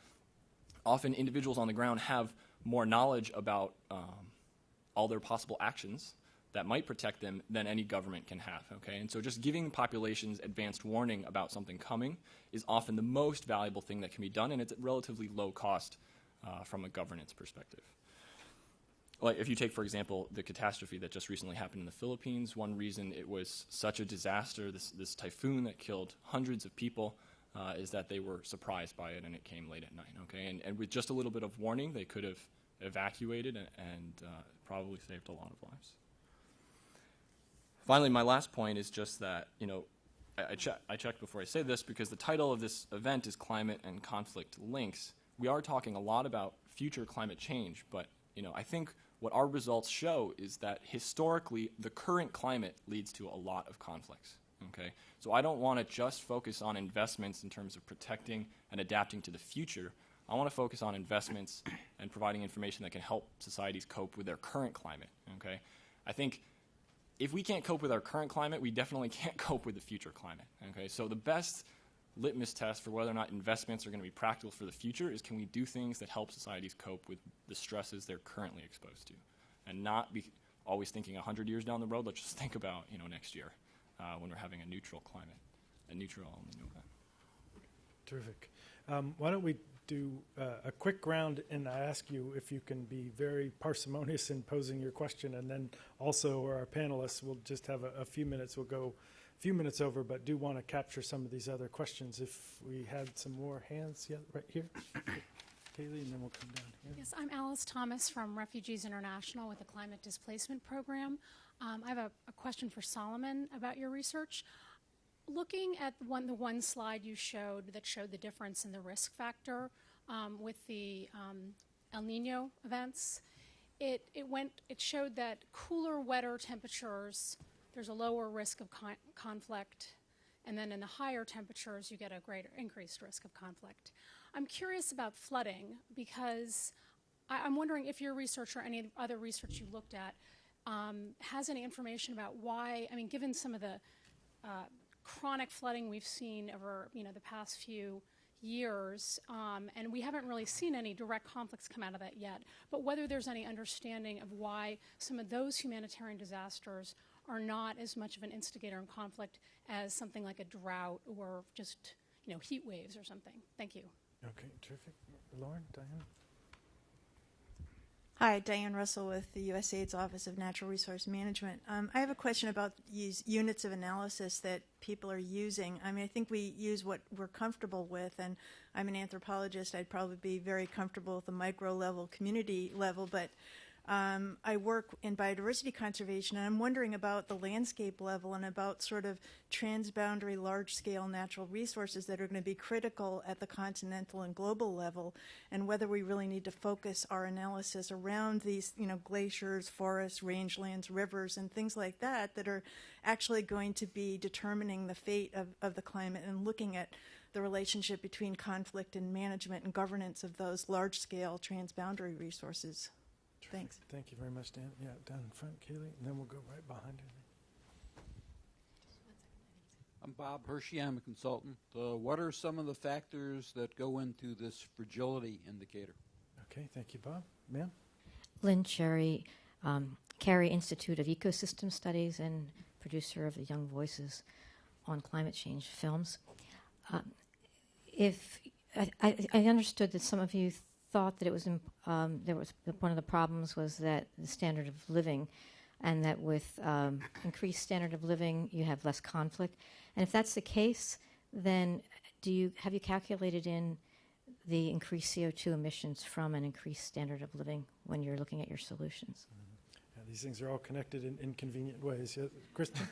F: Often individuals on the ground have more knowledge about all their possible actions that might protect them than any government can have, okay? And so just giving populations advanced warning about something coming is often the most valuable thing that can be done, and it's at relatively low cost from a governance perspective. Like if you take, for example, the catastrophe that just recently happened in the Philippines, one reason it was such a disaster, this typhoon that killed hundreds of people, is that they were surprised by it and it came late at night, okay? And with just a little bit of warning, they could have evacuated and probably saved a lot of lives. Finally, my last point is just that, you know, I checked before I say this because the title of this event is Climate and Conflict Links. We are talking a lot about future climate change, but, you know, I think what our results show is that historically the current climate leads to a lot of conflicts, okay? So I don't want to just focus on investments in terms of protecting and adapting to the future. I want to focus on investments and providing information that can help societies cope with their current climate, okay? I think if we can't cope with our current climate, we definitely can't cope with the future climate, okay? So the best litmus test for whether or not investments are going to be practical for the future is, can we do things that help societies cope with the stresses they're currently exposed to, and not be always thinking 100 years down the road. Let's just think about, you know, next year when we're having a neutral climate, a neutral El Nino event.
A: Terrific. Why don't we do a quick round, and I ask you if you can be very parsimonious in posing your question, and then also our panelists will just have a few minutes. We'll go a few minutes over, but do want to capture some of these other questions. If we had some more hands, yeah, right here. Kaylee, and then we'll come down here.
M: Yes, I'm Alice Thomas from Refugees International with the Climate Displacement Program. I have a question for Solomon about your research. Looking at the one slide you showed that showed the difference in the risk factor with the El Nino events, it showed that cooler, wetter temperatures, there's a lower risk of conflict, and then in the higher temperatures you get a greater increased risk of conflict. I'm curious about flooding because I'm wondering if your research or any other research you looked at has any information about why, I mean, given some of the chronic flooding we've seen over, you know, the past few years, and we haven't really seen any direct conflicts come out of that yet, but whether there's any understanding of why some of those humanitarian disasters are not as much of an instigator in conflict as something like a drought or just, you know, heat waves or something. Thank you.
A: Okay, terrific. Lauren, Diane?
N: Hi, Diane Russell with the USAID's Office of Natural Resource Management. I have a question about these units of analysis that people are using. I mean, I think we use what we're comfortable with, and I'm an anthropologist. I'd probably be very comfortable with the micro level, community level, but I work in biodiversity conservation, and I'm wondering about the landscape level and about sort of transboundary large-scale natural resources that are going to be critical at the continental and global level, and whether we really need to focus our analysis around these, you know, glaciers, forests, rangelands, rivers, and things like that that are actually going to be determining the fate of the climate, and looking at the relationship between conflict and management and governance of those large-scale transboundary resources. Thanks.
A: Thank you very much, Dan. Yeah, down in front, Kaylee, and then we'll go right behind her.
O: I'm Bob Hershey. I'm a consultant. What are some of the factors that go into this fragility indicator?
A: Okay, thank you, Bob. Ma'am?
P: Lynn Cherry, Carey Institute of Ecosystem Studies and producer of the Young Voices on climate change films. If I understood that some of you thought that it was there was one of the problems was that the standard of living, and that with increased standard of living you have less conflict. And if that's the case, then have you calculated in the increased CO2 emissions from an increased standard of living when you're looking at your solutions?
A: Mm-hmm. Yeah, these things are all connected in inconvenient ways. Yeah, Kristen?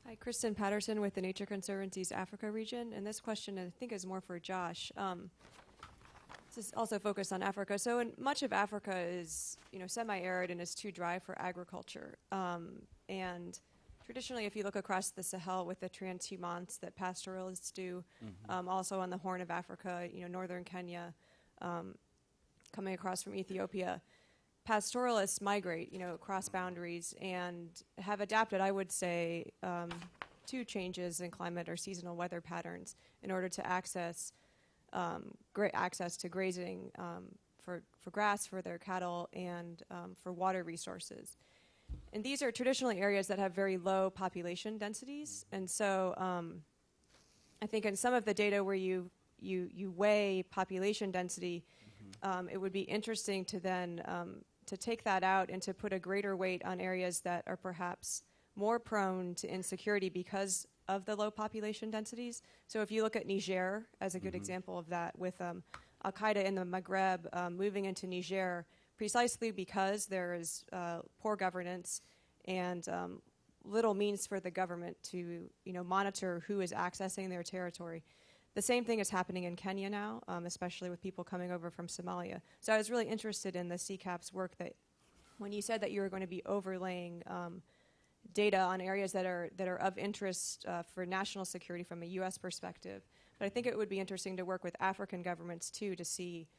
Q: Hi, Kristen Patterson with the Nature Conservancy's Africa region, and this question I think is more for Josh. This is also focused on Africa. So much of Africa is, you know, semi-arid and is too dry for agriculture. And traditionally, if you look across the Sahel with the transhumance that pastoralists do, also on the Horn of Africa, northern Kenya, coming across from Ethiopia, pastoralists migrate, across boundaries and have adapted, I would say, to changes in climate or seasonal weather patterns in order to access access to grazing for grass for their cattle and for water resources. And these are traditionally areas that have very low population densities. And so I think in some of the data where you weigh population density, it would be interesting to then to take that out and to put a greater weight on areas that are perhaps more prone to insecurity because of the low population densities. So if you look at Niger as a good example of that, with Al-Qaeda in the Maghreb moving into Niger, precisely because there is poor governance and little means for the government to monitor who is accessing their territory. The same thing is happening in Kenya now, especially with people coming over from Somalia. So I was really interested in the CCAP's work that when you said that you were going to be overlaying data on areas that are of interest for national security from a U.S. perspective. But I think it would be interesting to work with African governments too to see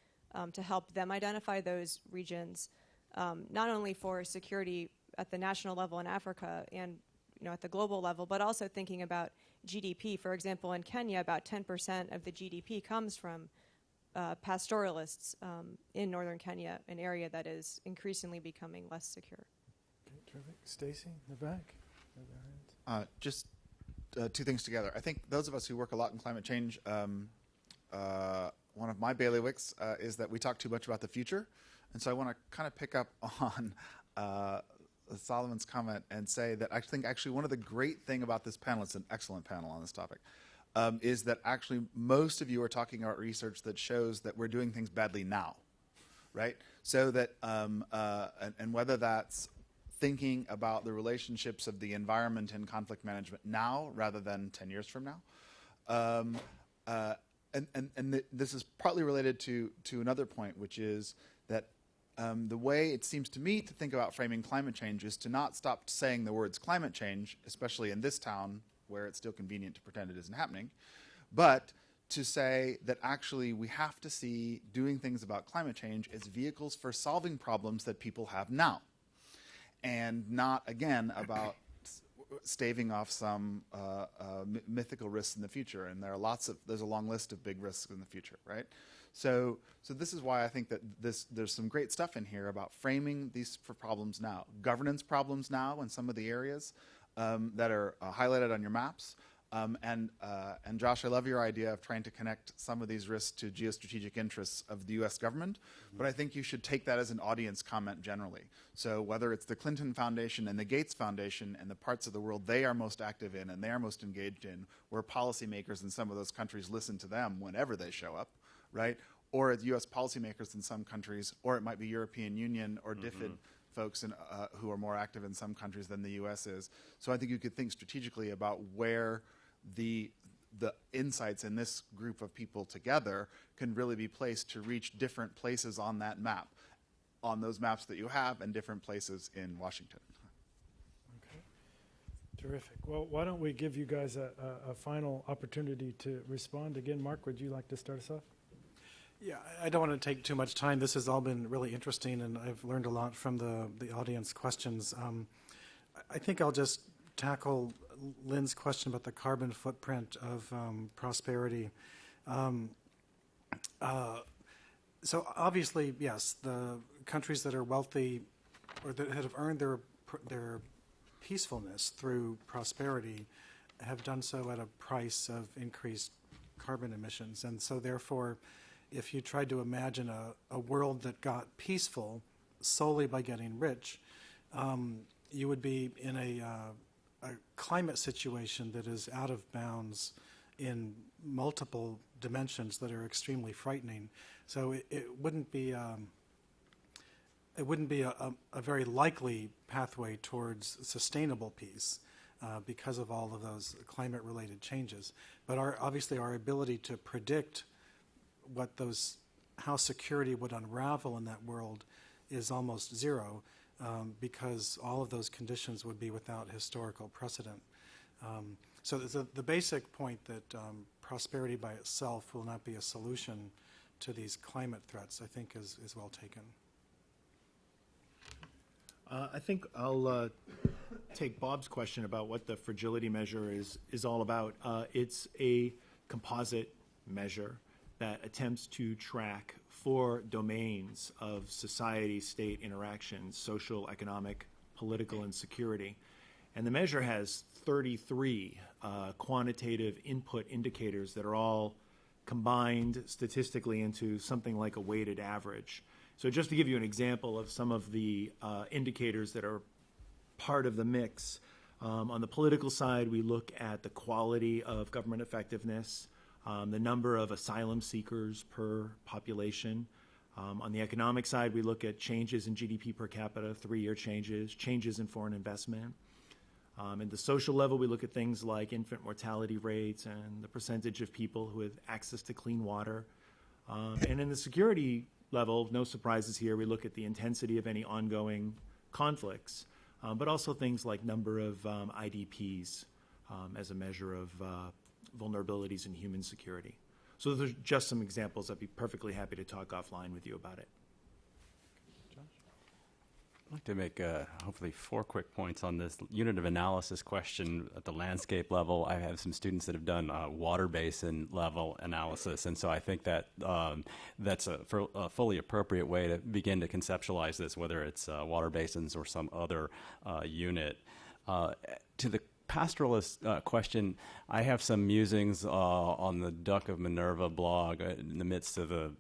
Q: to help them identify those regions, not only for security at the national level in Africa and at the global level, but also thinking about GDP. For example, in Kenya, about 10% of the GDP comes from pastoralists in northern Kenya, an area that is increasingly becoming less secure.
A: Okay, terrific. Stacy, in the back.
C: Just two things together. I think those of us who work a lot in climate change, one of my bailiwicks is that we talk too much about the future. And so I want to kind of pick up on Solomon's comment and say that I think actually one of the great thing about this panel, it's an excellent panel on this topic, is that actually most of you are talking about research that shows that we're doing things badly now, right? So that, and whether that's thinking about the relationships of the environment and conflict management now rather than 10 years from now. This is partly related to another point, which is that the way it seems to me to think about framing climate change is to not stop saying the words climate change, especially in this town where it's still convenient to pretend it isn't happening, but to say that actually we have to see doing things about climate change as vehicles for solving problems that people have now, and not, again, about staving off some mythical risks in the future. And there's a long list of big risks in the future, right? So this is why I think that there's some great stuff in here about framing these for problems now, governance problems now in some of the areas that are highlighted on your maps. And Josh, I love your idea of trying to connect some of these risks to geostrategic interests of the U.S. government, but I think you should take that as an audience comment generally. So whether it's the Clinton Foundation and the Gates Foundation and the parts of the world they are most active in and they are most engaged in, where policymakers in some of those countries listen to them whenever they show up, right? Or as U.S. policymakers in some countries, or it might be European Union or DFID folks who are more active in some countries than the U.S. is. So I think you could think strategically about where the insights in this group of people together can really be placed to reach different places on that map, on those maps that you have, and different places in Washington.
A: Okay, terrific. Well, why don't we give you guys a final opportunity to respond. Again, Mark, would you like to start us off?
B: Yeah, I don't want to take too much time. This has all been really interesting, and I've learned a lot from the audience questions. I think I'll just tackle Lynn's question about the carbon footprint of prosperity. So obviously, yes, the countries that are wealthy or that have earned their peacefulness through prosperity have done so at a price of increased carbon emissions. And so therefore, if you tried to imagine a world that got peaceful solely by getting rich, you would be in a climate situation that is out of bounds in multiple dimensions that are extremely frightening. So it wouldn't be a very likely pathway towards sustainable peace because of all of those climate-related changes. But obviously our ability to predict how security would unravel in that world is almost zero. because all of those conditions would be without historical precedent. So the basic point that prosperity by itself will not be a solution to these climate threats, I think, is well taken.
H: I think I'll take Bob's question about what the fragility measure is all about. It's a composite measure that attempts to track 4 domains of society-state interactions: social, economic, political, and security. And the measure has 33 quantitative input indicators that are all combined statistically into something like a weighted average. So just to give you an example of some of the indicators that are part of the mix, on the political side, we look at the quality of government effectiveness, the number of asylum seekers per population. On the economic side, we look at changes in GDP per capita, 3-year changes, changes in foreign investment. At the social level, we look at things like infant mortality rates and the percentage of people who have access to clean water. And in the security level, no surprises here, we look at the intensity of any ongoing conflicts, but also things like number of IDPs as a measure of vulnerabilities in human security. So those are just some examples. I'd be perfectly happy to talk offline with you about it.
G: I'd like to make hopefully 4 quick points on this unit of analysis question at the landscape level. I have some students that have done water basin level analysis, and so I think that that's a fully appropriate way to begin to conceptualize this, whether it's water basins or some other unit. To the pastoralist question, I have some musings on the Duck of Minerva blog in the midst of the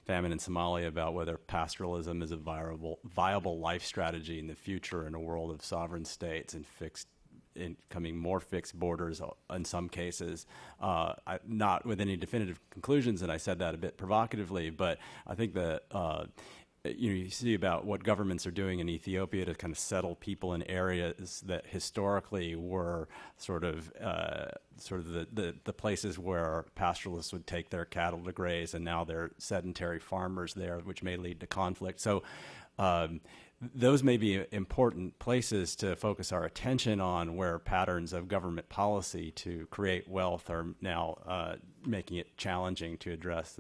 G: famine in Somalia about whether pastoralism is a viable life strategy in the future in a world of sovereign states and incoming more fixed borders in some cases, not with any definitive conclusions, and I said that a bit provocatively, but I think that you see about what governments are doing in Ethiopia to kind of settle people in areas that historically were sort of the places where pastoralists would take their cattle to graze, and now they're sedentary farmers there, which may lead to conflict. So those may be important places to focus our attention on, where patterns of government policy to create wealth are now making it challenging to address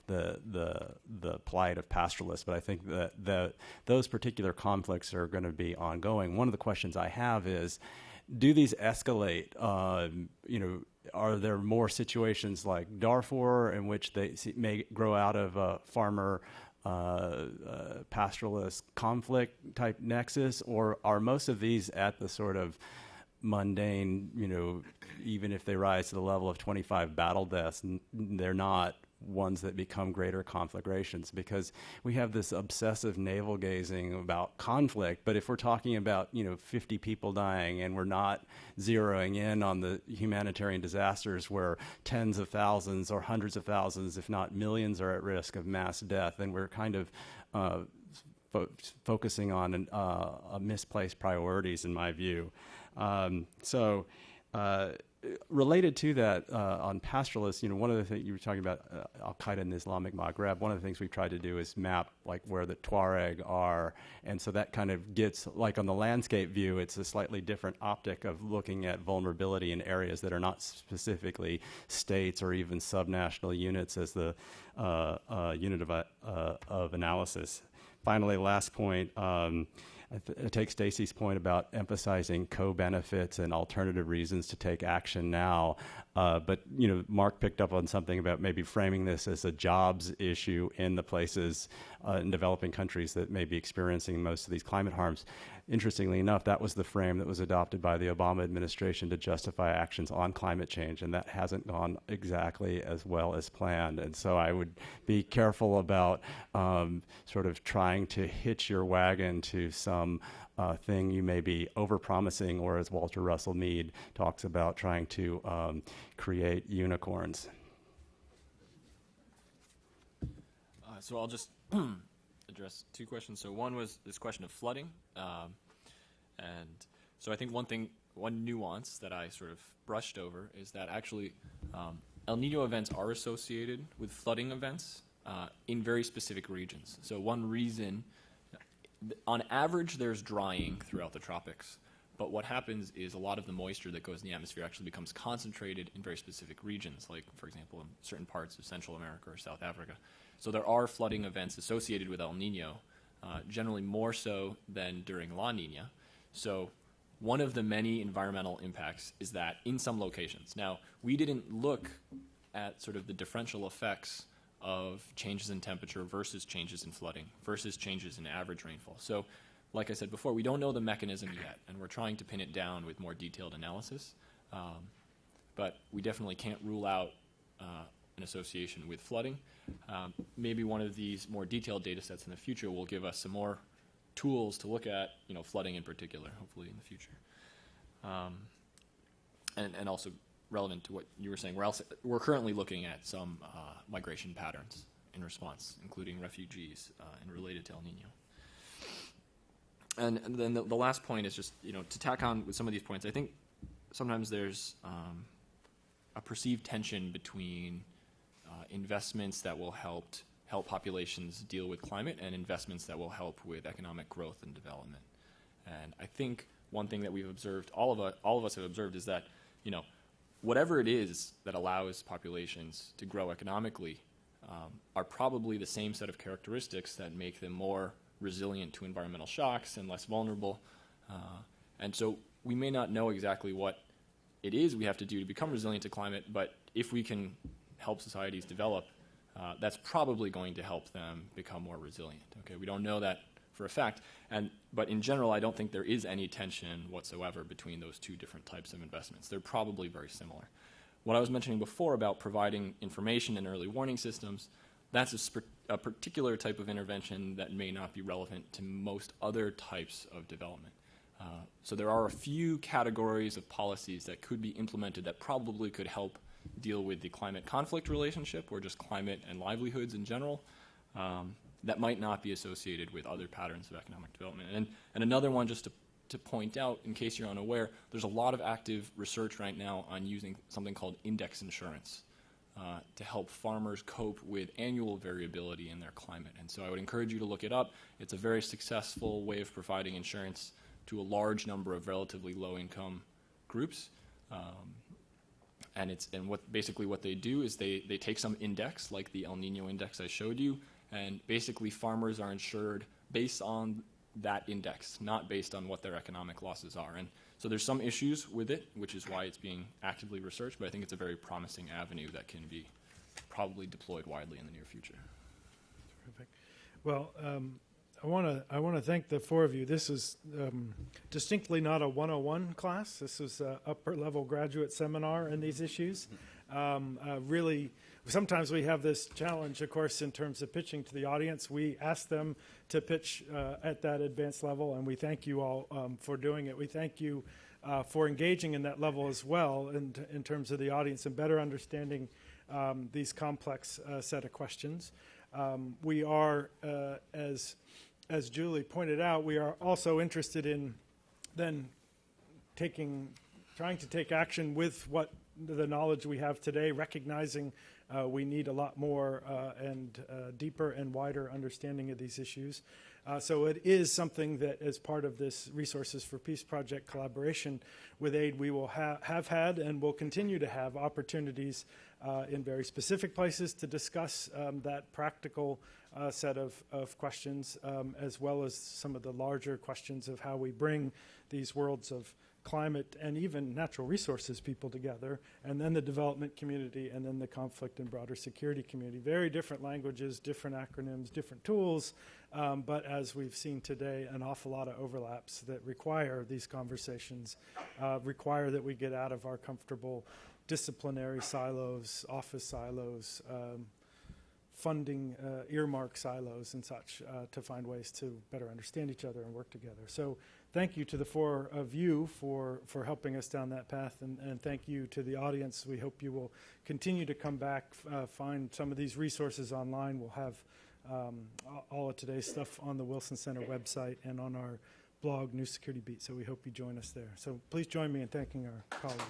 G: the plight of pastoralists. But I think that those particular conflicts are going to be ongoing. One of the questions I have is, do these escalate? Are there more situations like Darfur in which they may grow out of a farmer pastoralist conflict type nexus, or are most of these at the sort of mundane, even if they rise to the level of 25 battle deaths, they're not ones that become greater conflagrations? Because we have this obsessive navel gazing about conflict, but if we're talking about 50 people dying, and we're not zeroing in on the humanitarian disasters where tens of thousands or hundreds of thousands, if not millions, are at risk of mass death, then we're kind of focusing on misplaced priorities, in my view. Related to that, on pastoralists, one of the things you were talking about, Al-Qaeda in the Islamic Maghreb, one of the things we've tried to do is map like where the Tuareg are, and so that kind of gets, like on the landscape view, it's a slightly different optic of looking at vulnerability in areas that are not specifically states or even subnational units as the unit of analysis. Finally, last point, I take Stacy's point about emphasizing co-benefits and alternative reasons to take action now. But, Mark picked up on something about maybe framing this as a jobs issue in the places in developing countries that may be experiencing most of these climate harms. Interestingly enough, that was the frame that was adopted by the Obama administration to justify actions on climate change, and that hasn't gone exactly as well as planned. And so I would be careful about sort of trying to hitch your wagon to some thing you may be overpromising, or as Walter Russell Mead talks about, trying to create unicorns.
F: So I'll just address 2 questions. So one was this question of flooding. And so I think one nuance that I sort of brushed over is that actually El Nino events are associated with flooding events in very specific regions. So one reason on average, there's drying throughout the tropics. But what happens is a lot of the moisture that goes in the atmosphere actually becomes concentrated in very specific regions, like, for example, in certain parts of Central America or South Africa. So there are flooding events associated with El Nino, generally more so than during La Nina. So one of the many environmental impacts is that in some locations. Now, we didn't look at sort of the differential effects of changes in temperature versus changes in flooding versus changes in average rainfall. So, like I said before, we don't know the mechanism yet, and we're trying to pin it down with more detailed analysis. But we definitely can't rule out an association with flooding. Maybe one of these more detailed data sets in the future will give us some more tools to look at, flooding in particular, hopefully in the future. And also relevant to what you were saying, we're currently looking at some migration patterns in response, including refugees and related to El Nino. And then the last point is just, to tack on with some of these points, I think sometimes there's a perceived tension between investments that will help populations deal with climate and investments that will help with economic growth and development. And I think one thing that we've observed, all of us have observed, is that, whatever it is that allows populations to grow economically are probably the same set of characteristics that make them more resilient to environmental shocks and less vulnerable. And so we may not know exactly what it is we have to do to become resilient to climate, but if we can help societies develop, that's probably going to help them become more resilient. Okay, we don't know that for a fact, but in general, I don't think there is any tension whatsoever between those two different types of investments. They're probably very similar. What I was mentioning before about providing information and early warning systems, that's a particular type of intervention that may not be relevant to most other types of development. So there are a few categories of policies that could be implemented that probably could help deal with the climate conflict relationship or just climate and livelihoods in general that might not be associated with other patterns of economic development. And another one, just to point out, in case you're unaware, there's a lot of active research right now on using something called index insurance to help farmers cope with annual variability in their climate. And so I would encourage you to look it up. It's a very successful way of providing insurance to a large number of relatively low-income groups. And what they do is they take some index, like the El Nino index I showed you, and basically farmers are insured based on that index, not based on what their economic losses are. And so there's some issues with it, which is why it's being actively researched, but I think it's a very promising avenue that can be probably deployed widely in the near future.
A: Terrific. Well, I want to thank the four of you. This is distinctly not a 101 class. This is an upper-level graduate seminar in these issues. Really, sometimes we have this challenge, of course, in terms of pitching to the audience. We ask them to pitch at that advanced level, and we thank you all for doing it. We thank you for engaging in that level as well in terms of the audience and better understanding these complex set of questions. We are, as Julie pointed out, we are also interested in then trying to take action with what the knowledge we have today, recognizing we need a lot more and deeper and wider understanding of these issues. So it is something that, as part of this Resources for Peace Project collaboration with AID, we will have had and will continue to have opportunities in very specific places to discuss that practical set of questions, as well as some of the larger questions of how we bring these worlds of climate and even natural resources people together, and then the development community, and then the conflict and broader security community. Very different languages, different acronyms, different tools, but as we've seen today, an awful lot of overlaps that require these conversations, require that we get out of our comfortable disciplinary silos, office silos, funding earmark silos and such to find ways to better understand each other and work together. So thank you to the four of you for helping us down that path, and thank you to the audience. We hope you will continue to come back, find some of these resources online. We'll have all of today's stuff on the Wilson Center website and on our blog, New Security Beat, so we hope you join us there. So please join me in thanking our colleagues.